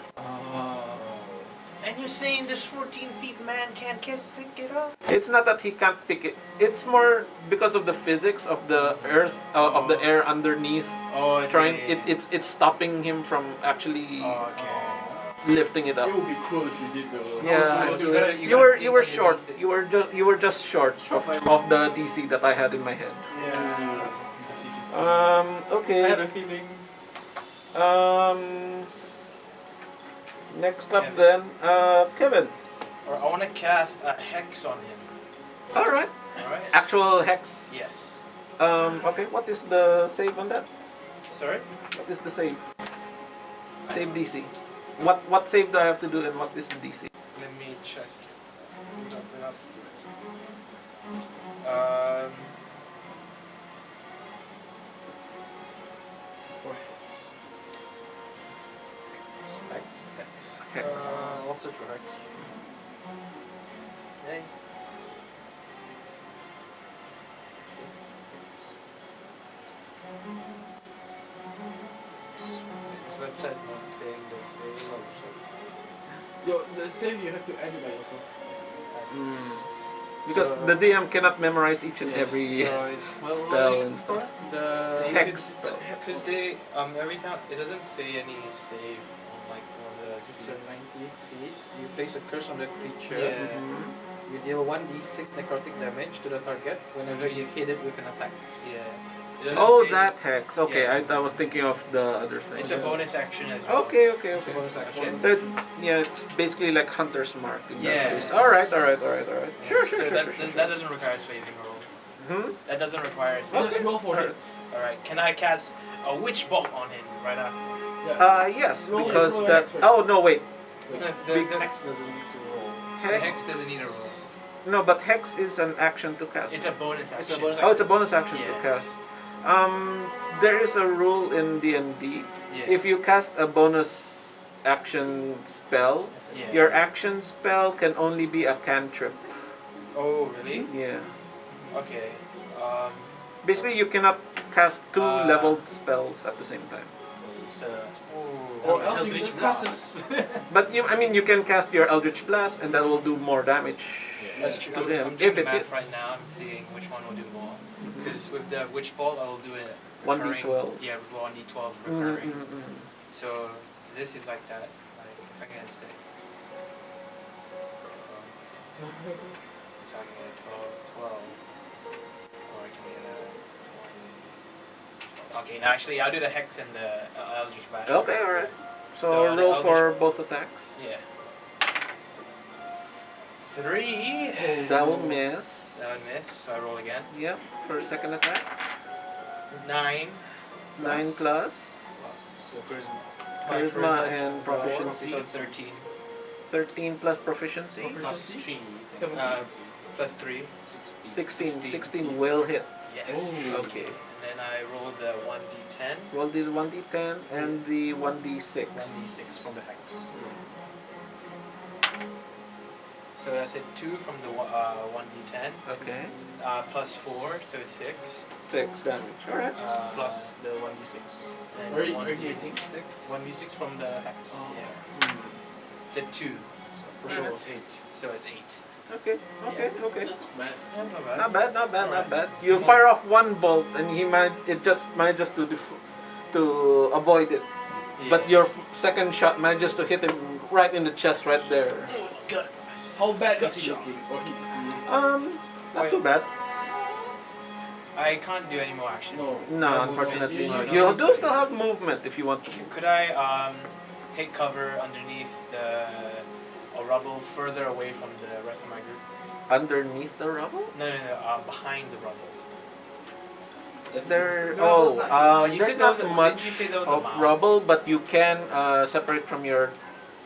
And you're saying this 14 feet man can't pick it up? It's not that he can't pick it. It's more because of the physics of the earth of the air underneath. Oh, Trying it's stopping him from actually Oh, okay. lifting it up. It would be cool if you did though. Yeah, you were short. You were just short of the DC that I had in my head. I Okay. had a feeling. Next up Kevin. then, Kevin. Or I want to cast a hex on him. All right. Alright? Actual hex. Yes. Okay. What is the save on that? Sorry? What is the save? Save DC. What save do I have to do and what is the DC? Let me check. For hex. Hex. I'll search for hex. Hey. This website's not saying the same. Oh, sorry. Yo, the save you have to add it by yourself. Because So- the DM cannot memorize each and Yes, every So it's spell and stuff. The Hex. Because they every time it doesn't say any save on like on the It's a 90 feet. You place a curse on the creature. Yeah. You deal 1d6 necrotic damage to the target whenever you hit it with an attack. Yeah. It doesn't Oh, say- that hex. Okay, Yeah. I was thinking of the other thing. It's a bonus action as well. Okay. It's a bonus action. So it's basically like Hunter's Mark. In that Yes. case. All right. Sure. So that doesn't require a saving roll. Hmm? That doesn't require a saving Okay. Just roll for it. Alright, can I cast a witch bolt on him right after? Yes, Roll because your that's. hex first. Oh no, wait. The Hex doesn't need to roll. Hex. hex doesn't need a roll. No, but hex is an action to cast. It's a bonus action. It's a bonus Oh, it's a bonus action to Yeah. cast. There is a rule in D&D. Yeah. If you cast a bonus action spell, Yeah. your action spell can only be a cantrip. Oh, really? Yeah. Okay. Basically, you cannot cast two Uh, leveled spells at the same time. It's Or else you can just cast it. But you can cast your Eldritch Blast, and that will do more damage. That's true. To I'm him, doing if the it math hits. right now. I'm seeing which one will do more. Because with the witch bolt, I will do it 1d12. Yeah, with 1d12 Mm, recurring. mm, mm. So this is like that. Like if I can say. So I can get 12, or I can get a 20. Okay, now actually I'll do the hex and the Eldritch Blast. Okay, first. alright. So So the roll Eldritch- for both attacks. Yeah. 3. That will miss. That would miss, so I roll again. Yep, for second attack. 9. 9 plus. plus charisma. Charisma and proficiency. So 13. 13 plus proficiency. Plus 3. 17. Plus 3. 16. 16 will hit. Yes. Oh. Okay. And then I roll the 1d10. Roll the 1d10 and the 1d6. 1d6 from the hex. So that's a 2 from the 1d10. Okay. Plus 4, so 6. 6 damage. Alright. Plus the 1d6. And Where you 1d6. think? 1d6 from the hex. Oh. Yeah. It's a 2. So Alright. total 8. So it's 8. Okay. Okay. That's not bad. Yeah, not bad. Not bad. You fire off one bolt and he manages to avoid it. Yeah. But your second shot manages to hit him right in the chest right there. Good. How bad is he looking? Or he's Not too bad. I can't do any more action. No. No, unfortunately You- not. you- You do still have movement if you want to move. Could I take cover underneath the rubble further away from the rest of my group? Underneath the rubble? No, behind the rubble. There. No, it's not- you There's said there was not a- much didn't you say there was a of mound? rubble, but you can separate from your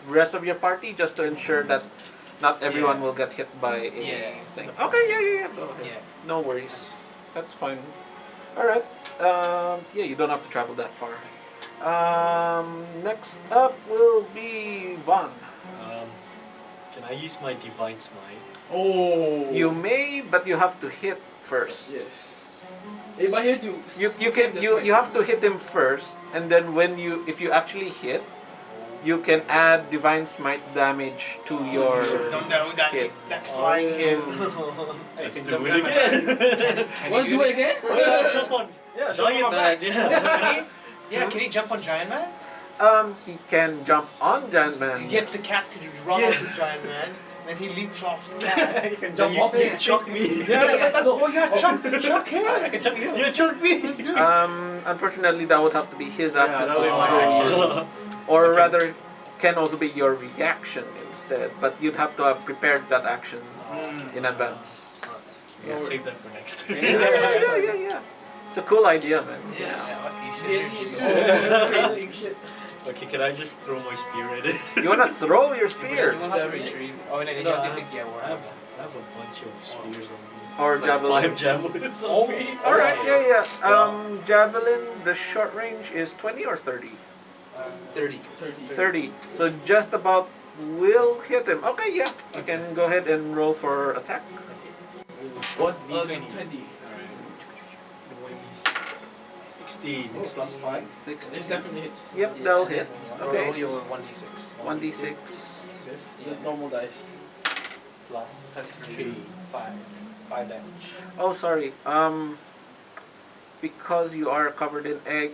rest of your party just to ensure that not everyone Yeah. will get hit by a Yeah. thing. Okay, yeah. Go ahead. Yeah. No worries. That's fine. All right. Yeah, you don't have to travel that far. Next up will be Von. Can I use my divine smite? Oh. You may, but you have to hit first. Yes. If I here to You have to hit him first, and then if you actually hit, you can add divine smite damage to your Don't know that hit. that flying hit. Let's can do jump it in. again. Want to do it again? Yeah, jump on. Yeah, jump Giant on my man, back. yeah. Can he jump on Giant Man? He can jump on Giant Man. You get the cat to run Yeah. off the Giant Man, then he leaps off the cat. You can Then jump off you me. chuck me. Oh yeah, chuck him! I can chuck you. You chuck me. Unfortunately, that would have to be his action. that would be my to- Oh. Or Okay. rather, can also be your reaction instead. But you'd have to have prepared that action in advance. Yeah, save that for next. Yeah. It's a cool idea, man. Yeah, what he Yeah, should he's creating shit. Okay, can I just throw my spear at it? You wanna throw your You spear want to retrieve. Oh, and then you No, have to I think, yeah, I we're have a bunch of spears on me. or Like javelin? 5 javelins on me. All right, yeah. Javelin. The short range is 20 or 30. 30. 30. So just about will hit him. Okay, yeah. You can go ahead and roll for attack. What? D20. 20. 16 Plus 5. 60. It definitely hits. Yep, that'll hit. Roll Okay. your 1d6. 1d6. This The normal dice. Plus 3. 5. 5 damage. Oh, sorry. Because you are covered in egg,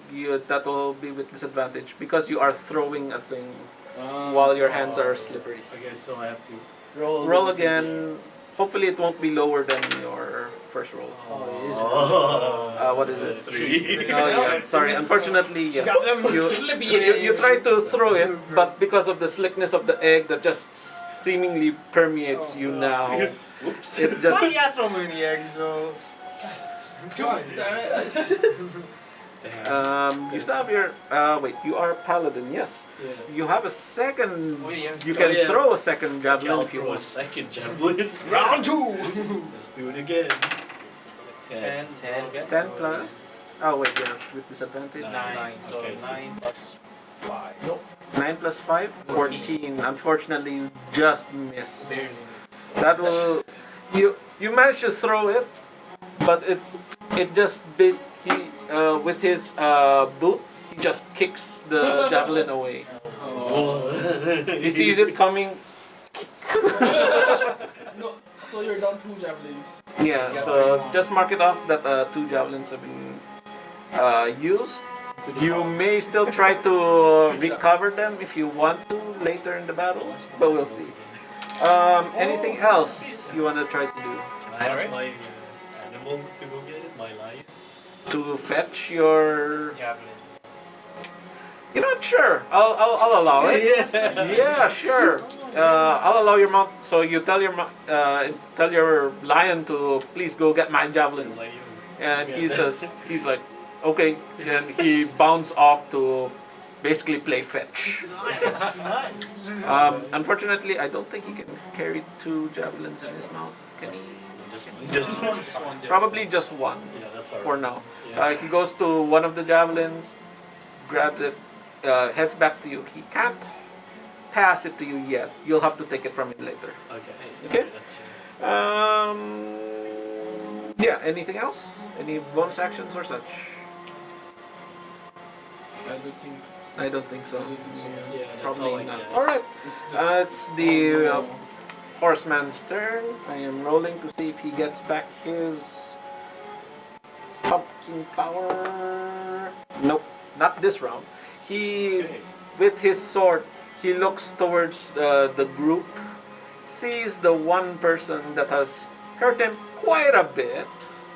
that will be with disadvantage because you are throwing a thing while your hands are slippery. Okay, so I have to. Roll again. Hopefully, it won't be lower than your first roll. Oh. What is it? 3. Oh yeah. Sorry. Unfortunately, yeah. Got them You, slippy you try to throw it, but because of the slickness of the egg that just seemingly permeates you now, Oops. it Why just do you have so many eggs, though? God damn it. you still have your wait. You are a paladin, yes. Yeah. You have a second. Oh, yeah. You can yeah. throw a second Okay, javelin I'll if you throw a want. second javelin. Round 2! Let's do it again. 10. 10. 10 plus. Oh wait, yeah, with disadvantage. 9. So Okay, so- 9 plus 5. 9 plus 5, 14. Unfortunately, you just miss. Barely. That will you manage to throw it, but it just with his boot he just kicks the javelin away. Oh. He sees it coming. No, so you're down 2 javelins. Yeah, so just mark it off that 2 javelins have been used. You may still try to recover them if you want to later in the battle, but we'll see. Anything else you want to try to do? Can I ask my animal to go get it? My lion? To fetch your... Javelin. You're not sure. I'll allow it. Yeah, sure. I'll allow your mount. So you tell your lion to please go get my javelins, Lion. and he Yeah. says he's like, okay, and he bounds off to basically play fetch. Unfortunately, I don't think he can carry 2 javelins in his mouth. Can he? Just one. Probably just one Yeah, that's alright. for now. Yeah. He goes to one of the javelins, grabs it, heads back to you. He can't pass it to you yet. You'll have to take it from him later. Okay. Okay. That's Yeah. Anything else? Any bonus actions or such? I don't think I don't think so. yeah, that's all Probably I not. get. All right. it's just. It's the horseman's turn. I am rolling to see if he gets back his pumpkin power. Nope, not this round. He, with his sword, he looks towards the group, sees the one person that has hurt him quite a bit.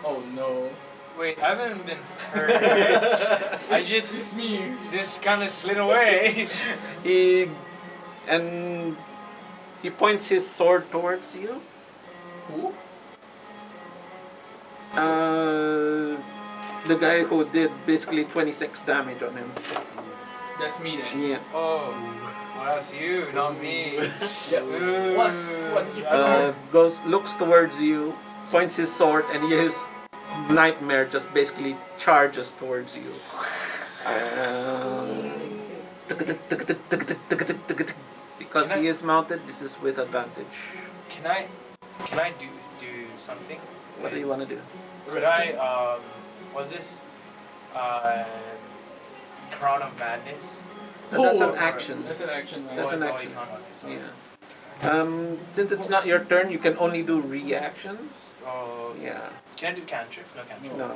Oh no. Wait, I haven't been hurt. I It's just me. kind of slid away. He points his sword towards you. Who? The guy who did basically 26 damage on him. That's me then. Yeah. Oh, well, that's you, not me. Yeah. Ooh. What did you looks towards you, points his sword, and his nightmare just basically charges towards you. Because he is mounted, this is with advantage. Can I do something? What do you want to do? Could I what's this? Crown of Madness. That's an action. That's an action. Right? That's an Oh, action. you can't, okay, sorry. Yeah. Since it's not your turn, you can only do reactions. Oh, Yeah. can I do cantrips? No cantrips. No.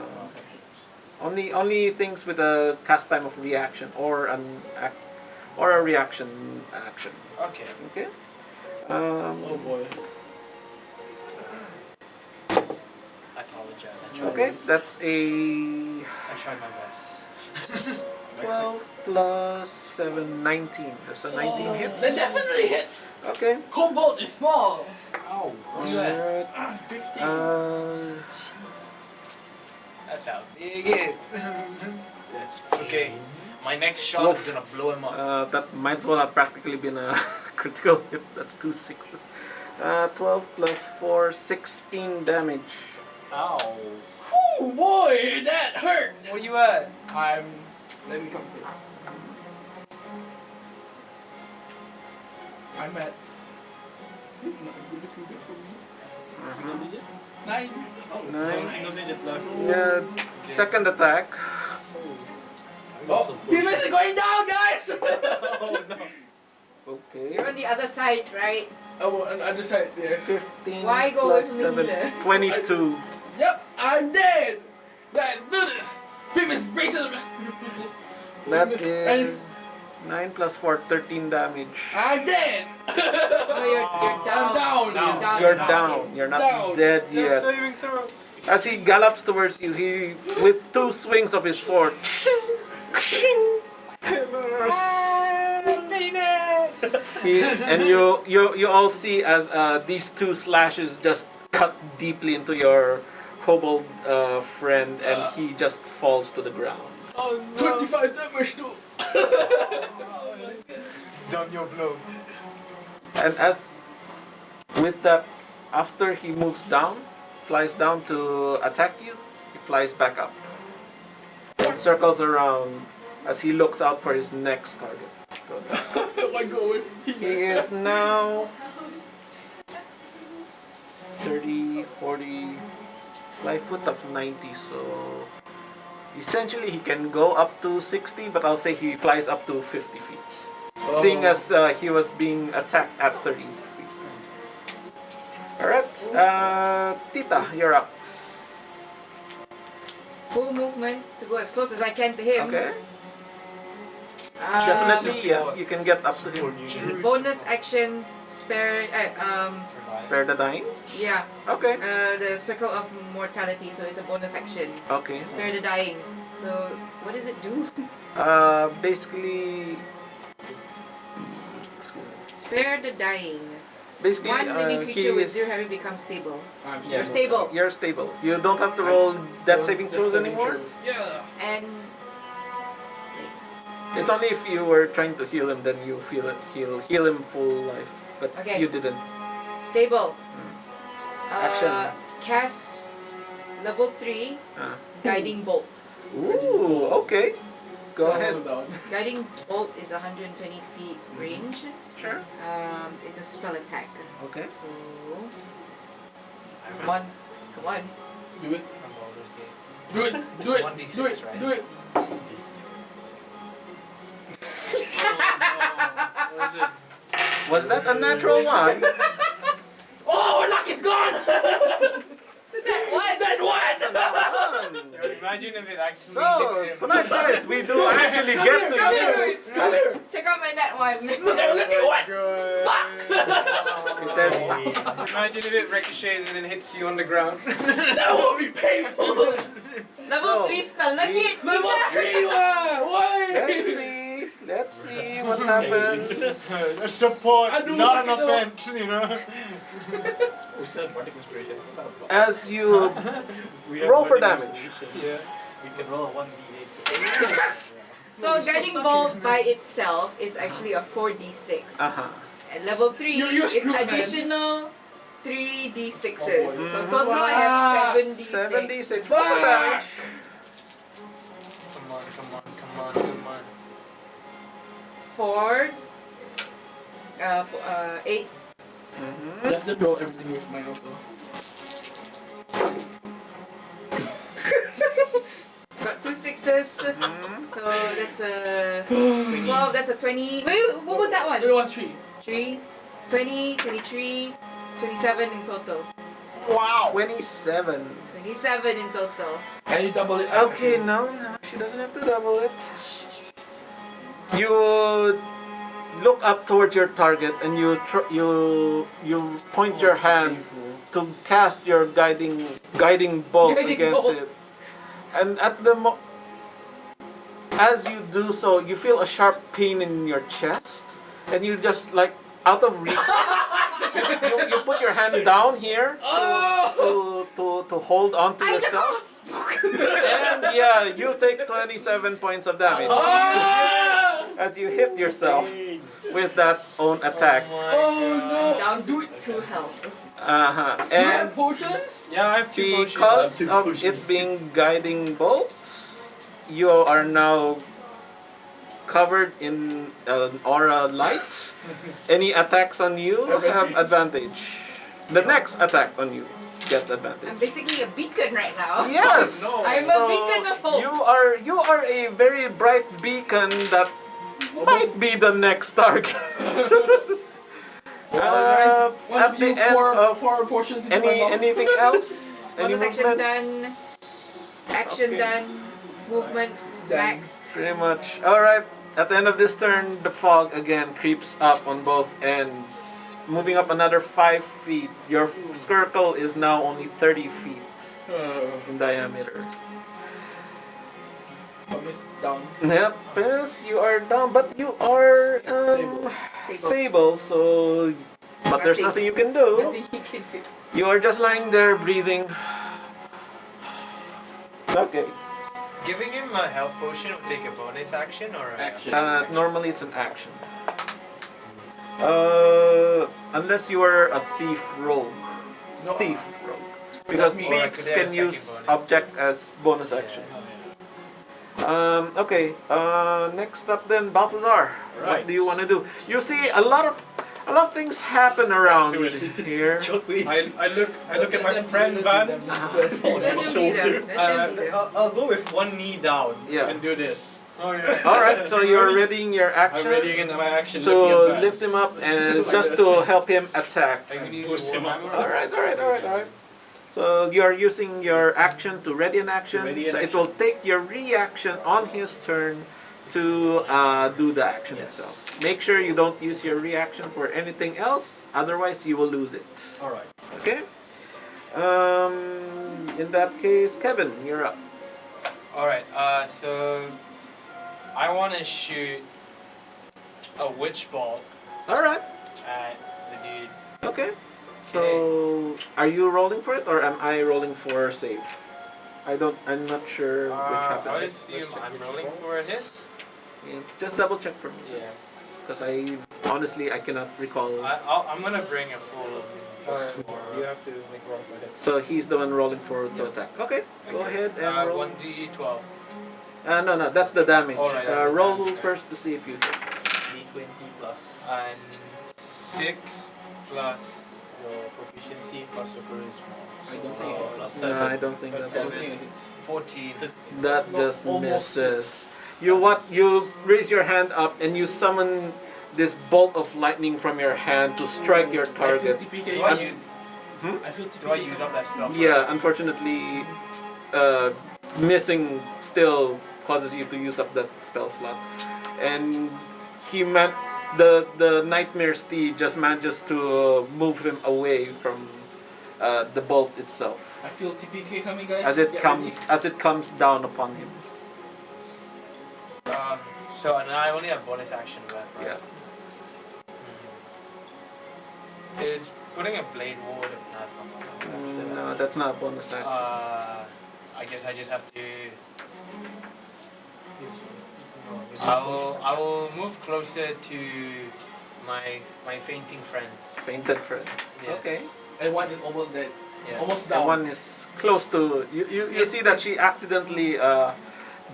Only things with a cast time of reaction or a reaction action. Okay. Okay. Oh boy. I apologize. I tried. Okay, that's a I tried my best. 12 plus 7, 19. That's a 19 hit. That definitely hits. Okay. Cobalt is small. Ow. Where you at? Alright. 15. That's how big it. That's okay. My next shot Wolf. is gonna blow him up. That might as well have practically been a critical hit. That's 2 sixes. 12 plus 4, 16 damage. Ow. Oh boy, that hurt. Where you at? Let me come first. I'm at. Single digit? 9. Oh, Nine. single digit left. Yeah, second attack. Oh, PMS is going down, guys! Oh no. Okay. You're on the other side, right? Oh, on the other side, yes. 15 Why go plus with me 7, then? 22. Yep, I'm dead! Let's do this! PMS braces! That is 9 plus 4, 13 damage. I'm dead! No, you're down. I'm down. Down. You're down. You're not Down. dead Just yet. saving throw. As he gallops towards you, he with 2 swings of his sword. And you all see as these 2 slashes just cut deeply into your kobold friend, and he just falls to the ground. Oh, no. 25 damage too! Done your blow. And as with that, after he moves down, flies down to attack you, he flies back up and circles around as he looks out for his next target. Why go away from He here? is now 30, 40, life foot of 90, so essentially he can go up to 60, but I'll say he flies up to 50 feet. Seeing as he was being attacked at 30 feet. Alright, Tita, you're up. Full movement to go as close as I can to him. Okay. Um, Definitely, yeah, you can get up to him. Bonus action, spare. Spare the dying? Yeah. Okay. The circle of mortality, so it's a bonus action. Okay. Spare the dying. So what does it do? Basically, Spare the dying. basically, One living he creature with is, 0 having become stable. I'm You're stable. you're stable. You don't have to roll death saving throws anymore. Yeah. And It's only if you were trying to heal him, then you feel it. Heal him full life, but Okay. you didn't. stable. Action. Cast level 3 Ah. guiding bolt. Ooh, okay. Go ahead. Guiding bolt is 120 feet range. Sure. It's a spell attack. Okay. So come on. Do it. I'm Baldur's Gate. Do it. It's Do it. 1d6, Do it. right? Do it. Was that a natural one? Oh, our luck is gone! That one. Imagine if it actually So hits him. tonight, guys, we do actually get to Come here. use. Come here. Check out my net one. Look at what? It says Imagine if it ricochets and then hits you on the ground. That will be painful. Level So, 3 spell. Look it. Level 3, why? Let's see what happens. A support, I do not an fucking know. offense, you know. We still have bardic inspiration. As you We have roll for bardic damage. inspiration. Yeah. We can roll a 1d8. So guiding bolt by itself is actually a 4d6. Uh-huh. And level 3 You're is screwed, man. additional 3d6s. Oh, boy. So total I have 7d6. 7d6 Fuck! damage. Come on, come on, come on, come on. 4, 8. Mm-hmm. You have to roll everything with mine also. Got 2 6s. Mm-hmm. So that's a 12, that's a 20. Wait, what was that one? It was 3. 3, 20, 23, 27 in total. Wow. 27. 27 in total. And you double it. Okay, no, she doesn't have to double it. You look up towards your target and you point your hand to cast your guiding bolt Guiding against bolt. it. And at the as you do so, you feel a sharp pain in your chest, and you just like out of reflex, you put your hand down here to hold on to yourself. And yeah, you take 27 points of damage as you hit yourself with that own attack. Oh no! Down to 2 health. You have And potions? Yeah, I have 2 potions. because of its being guiding bolt, you are now covered in an aura light. Any attacks on you have advantage. The next attack on you gets I'm advantage. basically a beacon right now. Yes. No. I'm So a beacon of hope. you are a very bright beacon that might be the next target. One At of the you end of pour potions into my mouth. anything else? Any Bonus action movements? done. Action Okay. done. Movement Done. maxed. Pretty much. Alright. At the end of this turn, the fog again creeps up on both ends. Moving up another 5 feet. Your circle is now only 30 feet in diameter. Miss down. Yep, yes, you are down, but you are Stable. stable, so... But there's nothing you can do. Nothing you can do. You are just lying there breathing. Okay. Giving him a health potion will take a bonus action or a... Action. Normally it's an action. Unless you are a thief rogue. No. Thief rogue. Because me. Or I thieves could have a can use second bonus. object as bonus action. Okay, next up then, Balthazar. What Right. do you want to do? You see a lot of things happen around do it. here. I look at my friend Vance on Let his them be there. shoulder. Let them be there. I'll go with one knee down Yeah. and do this. Oh yeah. Alright, so you're readying your I'm action ready in my action. to looking at lift Vance. him up and just to help him attack. Are you gonna use Boost your him up. warhammer? Alright. So you're using your action to ready an action. Ready an So it action. will take your reaction on his turn to do the action Yes. itself. Make sure you don't use your reaction for anything else, otherwise you will lose it. Alright. Okay? In that case, Kevin, you're up. Alright, so I want to shoot a witch bolt Alright, at the dude. okay. So, are you rolling for it or am I rolling for save? I'm not sure which I happens. assume I'm rolling for a hit. Yeah, just double check for me. Yeah. Because honestly, I cannot recall. I'm gonna bring a full. You have to make roll for this. So he's the one rolling for the attack. Okay, go ahead and roll. 1d12. No, that's the damage. Alright, that's the Roll damage, okay. first to see if you hit. D20 plus And 6 plus. your proficiency plus your charisma. I don't think it plus No, 7. I don't think Plus that. I don't will. think it hits. 14. That No, just almost misses. You raise your hand up and you summon this bolt of lightning from your hand to strike your I feel target. TPK. Do I use, I feel TPK. do I use up that spell? Yeah, unfortunately, missing still causes you to use up that spell slot. And the nightmare steed just manages to move him away from the bolt itself I feel TPK coming, guys. as it Get comes down upon him. So and I only have bonus action left, right? Yeah. Is putting a blade ward? No, it's not. No, that's not a bonus action. I guess I just have to. He's I will move closer to my fainting friends. Fainted friend. Yes. Okay. And one is almost dead. Yes. Almost And down. one is close to you see that she accidentally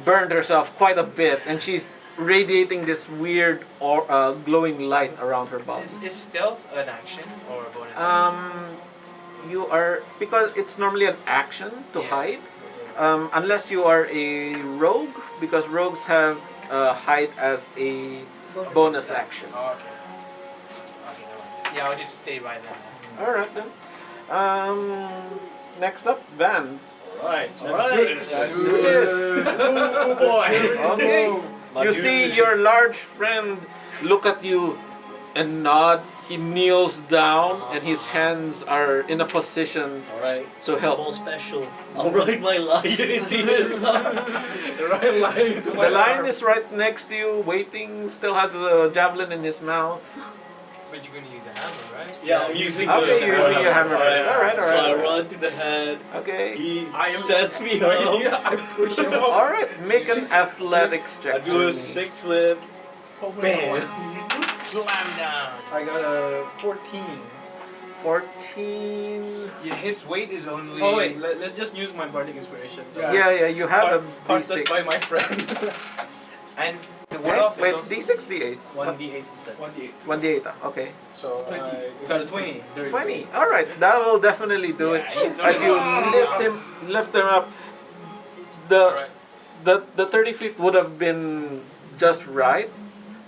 burned herself quite a bit, and she's radiating this weird or glowing light around her body. Is stealth an action or a bonus? You are, because it's normally an action to Yeah. hide, unless you are a rogue, because rogues have hide as a bonus action. Oh, okay. Okay, never mind. Yeah, I'll just stay by them. All right then. Next up, Van. Alright, Let's do this. Let's do this. Oh boy! Okay. My You dude. see your large friend look at you and nod. He kneels down and his hands are in a position Alright, to help. more special. I'll write my lion into his Right line to my The lion arm. is right next to you, waiting, still has a javelin in his mouth. But you're gonna use a hammer, right? Yeah, I'm using Okay, the you're using your hammer first. Alright, So I alright. run to the head. Okay. He I am- sets me up. Yeah, I push him up. Alright, make an athletics check. I do for a me. sick flip. Hopefully no Bam. one- Slam down. I got a 14. 14. Yeah, his weight is only. Oh wait, let's just use my bardic inspiration. Yeah. Yeah, you have a Parted d6. by my friend. And the Wait, worst. wait, d6, d8? 1d8%. 1d8. 1d8, okay. So 20. I got a 20. There you go. 20. Alright, that will definitely do it. As you lift him up, Alright. the 30 feet would have been just right,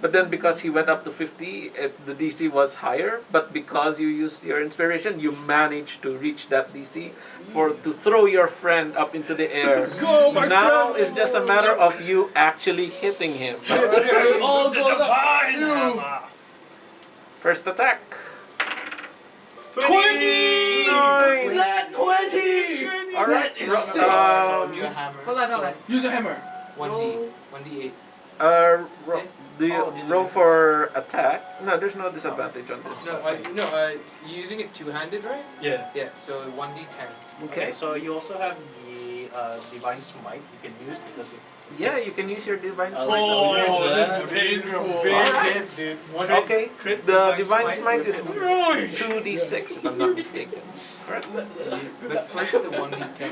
but then because he went up to 50, the DC was higher. But because you used your inspiration, you managed to reach that DC to throw your friend up into the air. Go, my Now friend! it's just a matter of you actually hitting him. It all goes up. First attack. 20! Nice. That 20! Alright, That is ro- sick. Use a hammer. Hold on. Use a hammer. 1d. 1d8. Do you roll for attack? No, there's no disadvantage on this. No, you're using it two-handed, right? Yeah. Yeah. So 1d10. Okay. So you also have the divine smite you can use because it. Yeah, you can use your divine Oh, smite. oh, as well. this is painful. Big Alright. hit, dude. Okay, Crit the divine divine smite smite is 2d6 if I'm not mistaken. Correct? But first the 1d10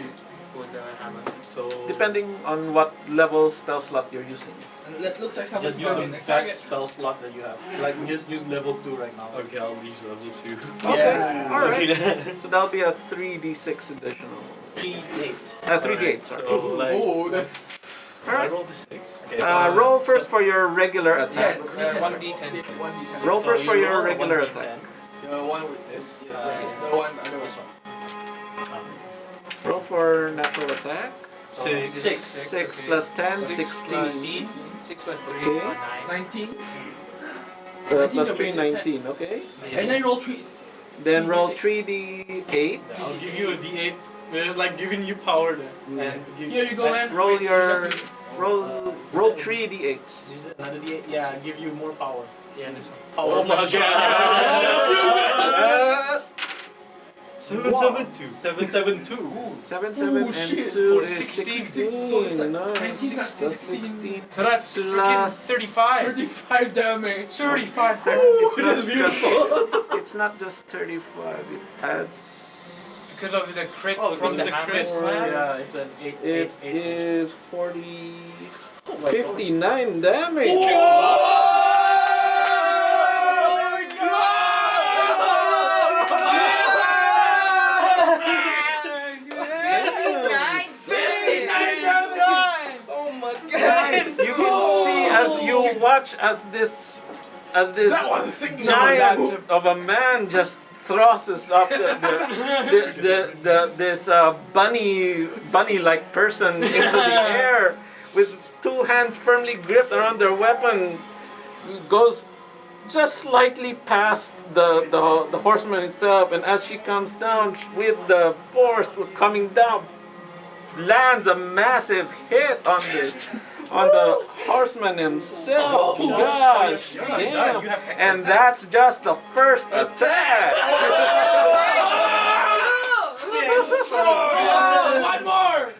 for the hammer. So Depending on what level spell slot you're using. And that looks like someone's Just use coming. the Next best target. spell slot that you have. Like just use level 2 right now. okay, I'll reach level 2. Okay, Yeah. alright. So that'll be a 3d6 additional. 3d8. 3d8, sorry. So like, Oh, that's... I Alright. rolled the 6. Okay, so Roll first for your regular Yeah, attack. 1d10. 1d10. Roll so first you for your roll a regular 1d10. attack. The one with This. yes. The one, other This one. one. Roll for natural attack. So Six. this is 6 plus 10, 6 16. plus 6 plus 3 Okay. is 9. 19. Plus 3, basic 19, okay? And then roll 3. Then roll 3d6. 3d8. I'll give you a d8. It's like giving you power there. And give Here you go, man. Roll Wait, your let's use- roll 3d8s. Is it another d8? Yeah, give you more power. Yeah, this one. Power Oh my from- god! 772. 772. 7, 7, Oh, and shit. 2 is 16. 16. So it's like Nice. 19 plus Plus 16. 16. So that's freaking Plus 35. 35 damage. 35. It's It not is beautiful. It's not just 35. It adds. Because of the crit Oh, from because the it's a hammer. crit. Yeah, it's an 8. It 8. is 40. 59 damage. Guys, you can see as you watch as this That was a sick giant of a man just thrusses up this bunny-like person into the air with two hands firmly gripped around their weapon, goes just slightly past the horseman itself, and as she comes down with the force coming down, lands a massive hit on the horseman himself. Gosh, damn. And that's just the first attack. One more!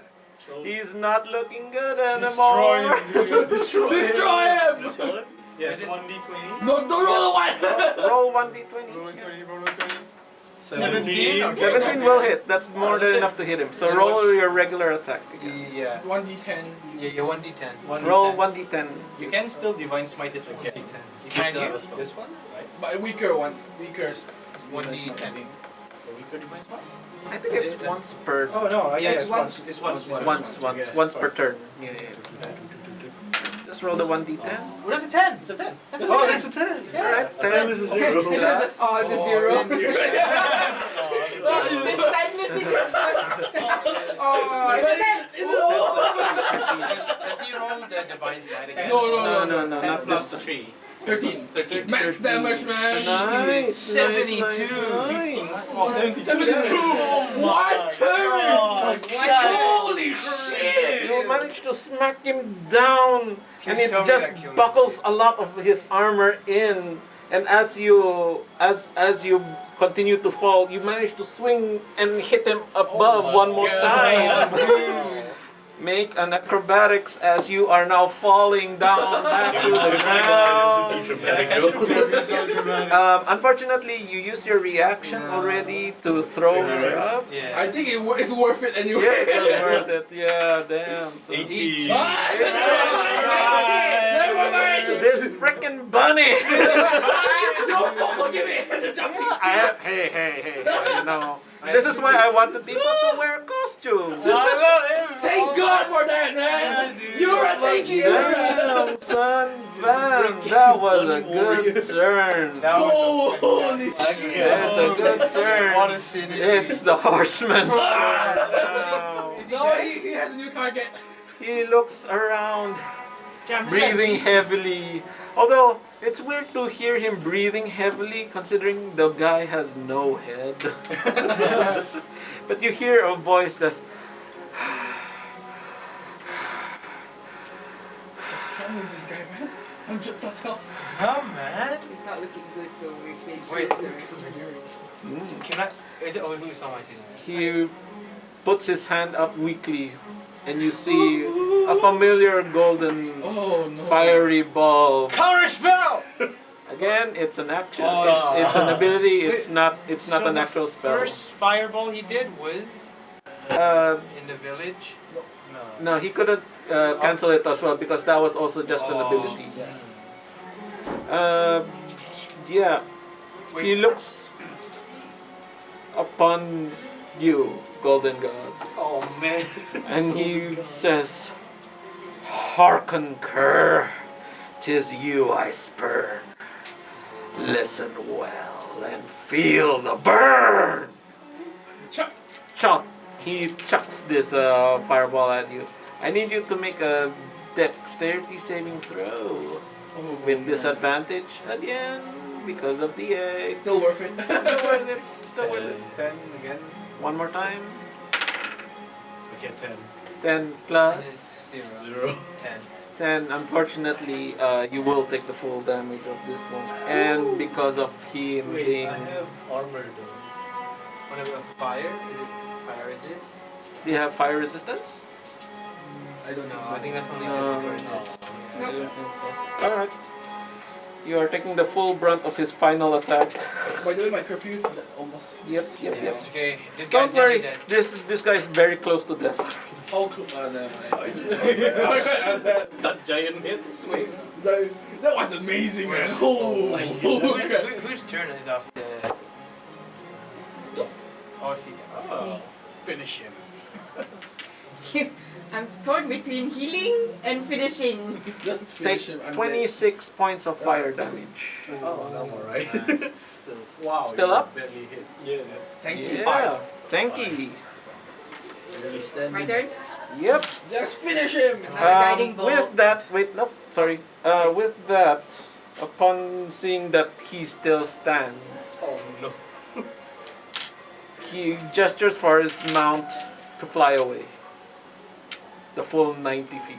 He's not looking good anymore. Destroy him! Yes, Is it- 1d20. No, don't roll a one. Roll 1d20. Roll a Yeah. 20, roll a 20. 17. Okay. 17 will hit. That's more than enough to hit him. So Yeah, roll what's- your regular attack again. Yeah. 1d10. Yeah, 1d10. Roll 1d10. You can still divine smite it again. You Can still have you? a spell. This one, right? But a weaker one. Weaker. 1d10. So we could divine smite. I think it's once per Oh no, yeah, It's it's once. once. It's once. once per turn. Yeah, yeah. Just roll the 1d10. What is a 10? It's a 10. Oh, that's a 10. Alright, I thought it was a 0. It was oh, it's a zero. Oh, zero. This time missing. Oh, it's a ten. Does he roll the divine slide again? No, No, Ten not plus this. 3. 13. 13. Max damage, man. Nice. 72. Oh, 72. 72. One turn. Holy shit. You manage to smack him down, and Please it tell me just that killed him. buckles a lot of his armor in. And as you continue to fall, you manage to swing and hit him above one more time. Make an acrobatics as you are now falling down back to the ground. Unfortunately, you used your reaction already to throw her up. Yeah. I think it's worth it anyway. Yeah, it was worth it. Yeah, damn. So 18. Never mind. this freaking bunny. No, forgive me. The Japanese kids. Hey, you know. This is why I wanted people to wear costumes. Thank God for that, man. You're a thank you. Damn, son, bam. That was a good turn. That was Holy It's a good turn. a synergy. It's the horseman. No, he has a new target. He looks around, breathing heavily. Although it's weird to hear him breathing heavily, considering the guy has no head. But you hear a voice that's. How strong is this guy, man? 100 plus health. Oh man. It's not looking good, so we're staying Wait. sir. Can I? Is it? Oh, who's on my team? He puts his hand up weakly, and you see a familiar golden Oh no. fiery ball. Counter spell. Again, it's an action. Oh. It's an ability. It's Wait, not So an the actual spell. First fireball he did was in the village. No, he couldn't cancel it as well because that was also just an Oh. ability. Yeah. Wait. He looks upon you, Golden God, Oh man. and he says, "Hearken, cur, 'tis you I spurn. Listen well and feel the burn." Chuck. Chuck. He chucks this fireball at you. I need you to make a dexterity saving throw with disadvantage again because of the egg. Still worth it. Still worth it. Still worth it. 10 again. One more time. Okay, 10. 10 plus 0. 10. 10. Unfortunately, you will take the full damage of this one. And because of him Wait, being... I have armor though. What about fire? Is it fire resist? Do you have fire resistance? I don't No, think so. I think that's only No. good for resist. I don't think so. Alright. You are taking the full brunt of his final attack. By the way, my curfew is almost. Yep. Yeah, it's okay. This guy's Don't worry, dead. this guy is very close to death. How close? Never mind. That giant hit swing. That was amazing, man. Oh, crap. Whose turn is after? Oh, Sita. Oh. Finish him. I'm torn between healing and finishing. Just Take finish him. I'm 26 points of fire damage. Oh, I'm alright. Still. Wow. Still you up? Barely hit. Yeah. Thank you. Yeah. Thank you. Really standing. My turn. Yep. Just finish him. Another guiding bolt. With that, wait, nope, sorry. With that, upon seeing that he still stands, Oh no. he gestures for his mount to fly away. The full 90 feet.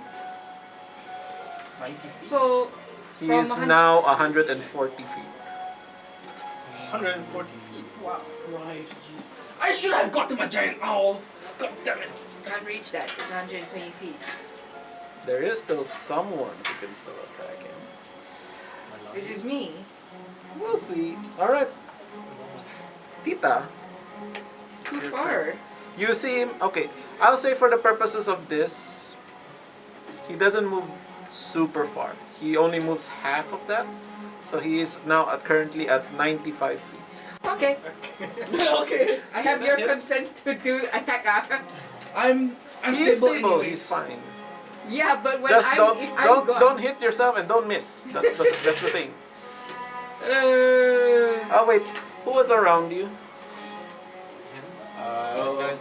90 So He From is 100 now 140 feet. 140 feet. Wow. I should have gotten my giant owl. God damn it. can't reach that. It's 120 feet. There is still someone who can still attack him. This is me. We'll see. All right, Tita. It's too far. You see him. Okay, I'll say for the purposes of this, he doesn't move super far. He only moves half of that, so he is now currently at 95 feet. Okay. Okay. I have your consent to do attack. I'm He's stable stable. anyways. He's fine. Yeah, but when Just I'm don't if I'm gone. don't hit yourself and don't miss. That's the thing. Uh, Oh wait, who was around you?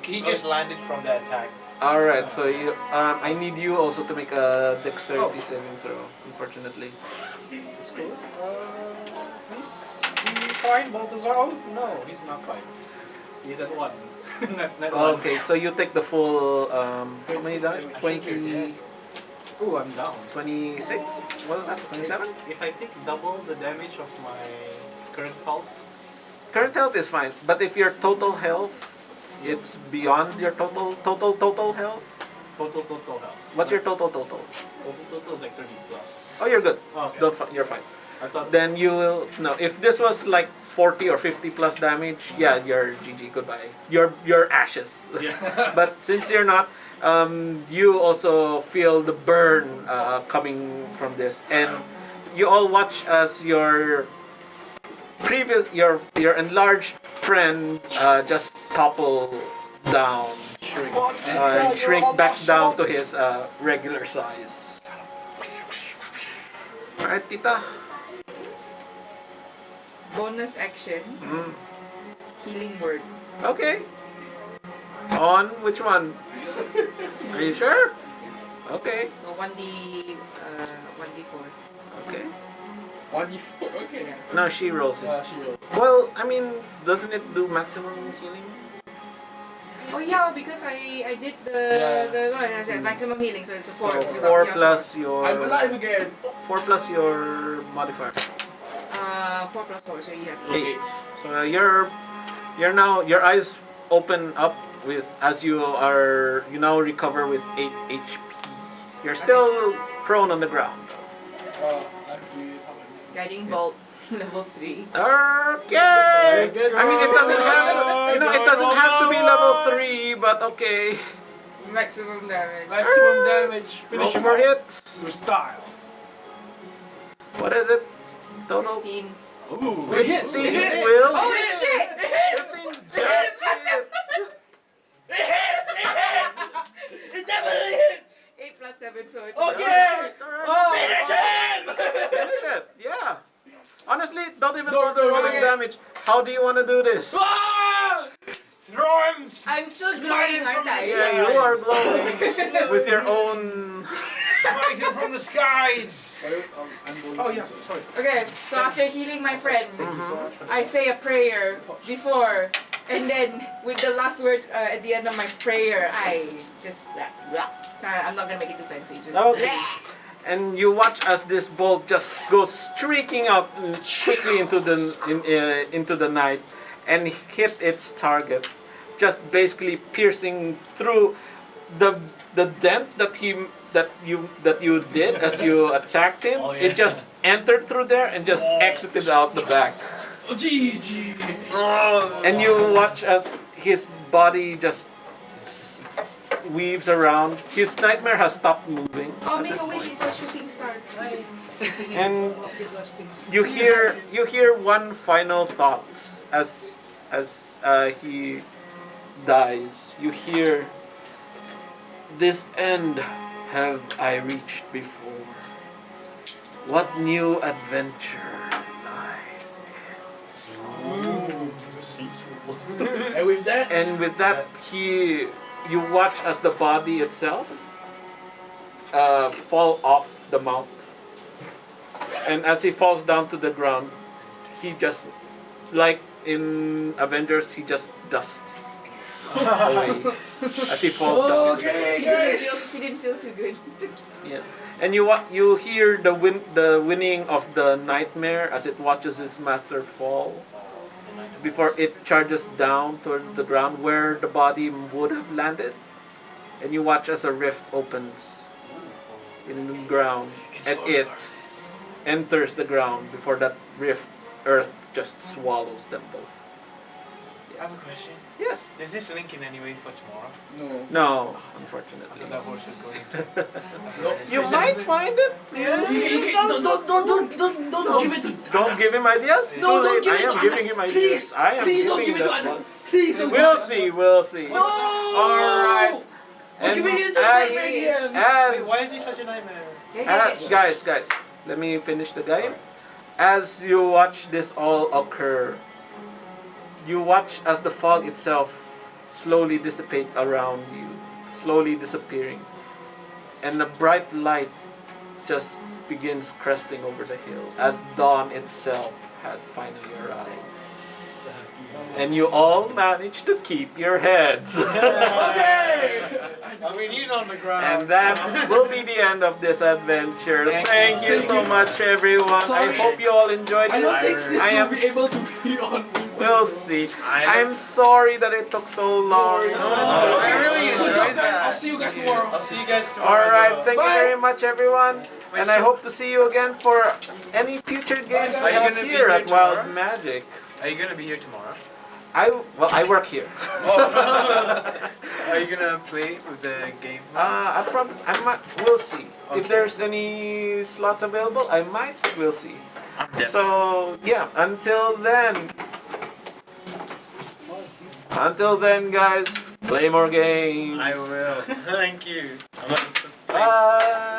He just landed from the attack. All right, so you, I need you also to make a dexterity saving throw. Unfortunately. It's cool. He's fine, Balthazar. Oh, no, he's not fine. He's at 1. not Okay, so you take the full how many damage? 20, Ooh, I'm down. 26? What was that? 27? If I take double the damage of my current health, Current health is fine, but if your total health, it's beyond your total health. total health. What's your total? Total is like 30 plus. Oh, you're good. Okay. You're fine. I thought Then you will no. If this was like 40 or 50 plus damage, yeah, you're GG. Goodbye. You're ashes. Yeah. But since you're not, you also feel the burn coming from this, and you all watch as your enlarged friend just topple down, shrink back down to his regular size. Alright, Tita. bonus action. Healing word. Okay. On which one? Are you sure? Okay. So 1d4. Okay. 1d4. Okay. Yeah. Now she rolls it. She rolls. Well, I mean, doesn't it do maximum healing? Oh yeah, because I did the one I said maximum healing, so it's a 4. So You 4 got plus your I'm alive again. 4 plus your modifier. 4 plus 4, so you have 8. 8. So you're now your eyes open up with as you now recover with 8 HP. You're still prone on the ground. I have to use how many? Guiding bolt level 3. Okay. I mean, it doesn't have to be level 3, but okay. Maximum damage. maximum damage. Roll Finish him for off hit. with style. What is it? Total. 15. Ooh, It hits. 15 It hits. will. Oh shit! It hits! 15 just hits. It hits. It hits. It definitely hits. 8 plus 7, so it's Okay. Alright. Finish him. Finish it. Yeah. Honestly, don't even No, bother no, rolling okay. damage. How do you want to do this? Ah! Throw him! I'm still glowing, aren't I? Yeah, you are glowing with your own. Smite him from the skies! Oh yeah, sorry. Okay, so after healing my friend, I say a prayer before, and then with the last word at the end of my prayer, I just I'm not gonna make it too fancy. Just Okay. And you watch as this bolt just goes streaking out quickly into the night, and hit its target, just basically piercing through the dent that you did as you attacked him. Oh, yeah. It just entered through there and just exited out the back. GG. And you watch as his body just weaves around. His nightmare has stopped moving. Oh, at make this a wish point. is a shooting star. And you hear one final thought as he dies. You hear, "This end have I reached before. What new adventure lies And with that, in?" And with that, you watch as the body itself fall off the mount. And as he falls down to the ground, he just, like in Avengers, he just dusts away as he falls down. okay, He guys. didn't feel too good. Yeah. And you hear the winning of the nightmare as it watches his master fall before it charges down towards the ground where the body would have landed. And you watch as a rift opens in the ground, and it enters the ground before that rift, earth just swallows them both. I have a question. Yes. Does this link in any way for tomorrow? No. No, So unfortunately. that horse is going to. You might find it. Yes. Don't give it to Don't Anas. give him ideas. No, Too don't late. give it I to am Anas. giving him ideas. Please, I am please don't giving give it to that Anas. one. Please don't We'll give it to see. Anas. We'll see. No. All right. Don't give it to as, Anas. Wait, why is he such a nightmare? guys, let me finish the game. As you watch this all occur, you watch as the fog itself slowly dissipate around you, slowly disappearing, and a bright light just begins cresting over the hill as dawn itself has finally arrived. And you all manage to keep your heads. Okay! I mean, he's on the ground. And that will be the end of this adventure. Thank you so much, everyone. Sorry. I hope you all enjoyed I it. don't think this I will am be able to be on. We'll see. I'm sorry that it took so long. I really Good enjoyed job, guys. that. I'll see you guys tomorrow. I'll see you guys tomorrow. All right, thank you Bye. very much, everyone. And I hope to see you again for any future games Are we you have gonna be here here at Wild tomorrow? Magic. Are you gonna be here tomorrow? I work here. Are you gonna play with the game? I might. We'll see. Okay. If there's any slots available, I might. We'll see. Definitely. So yeah, until then, guys, play more games. I will. Thank you. Bye.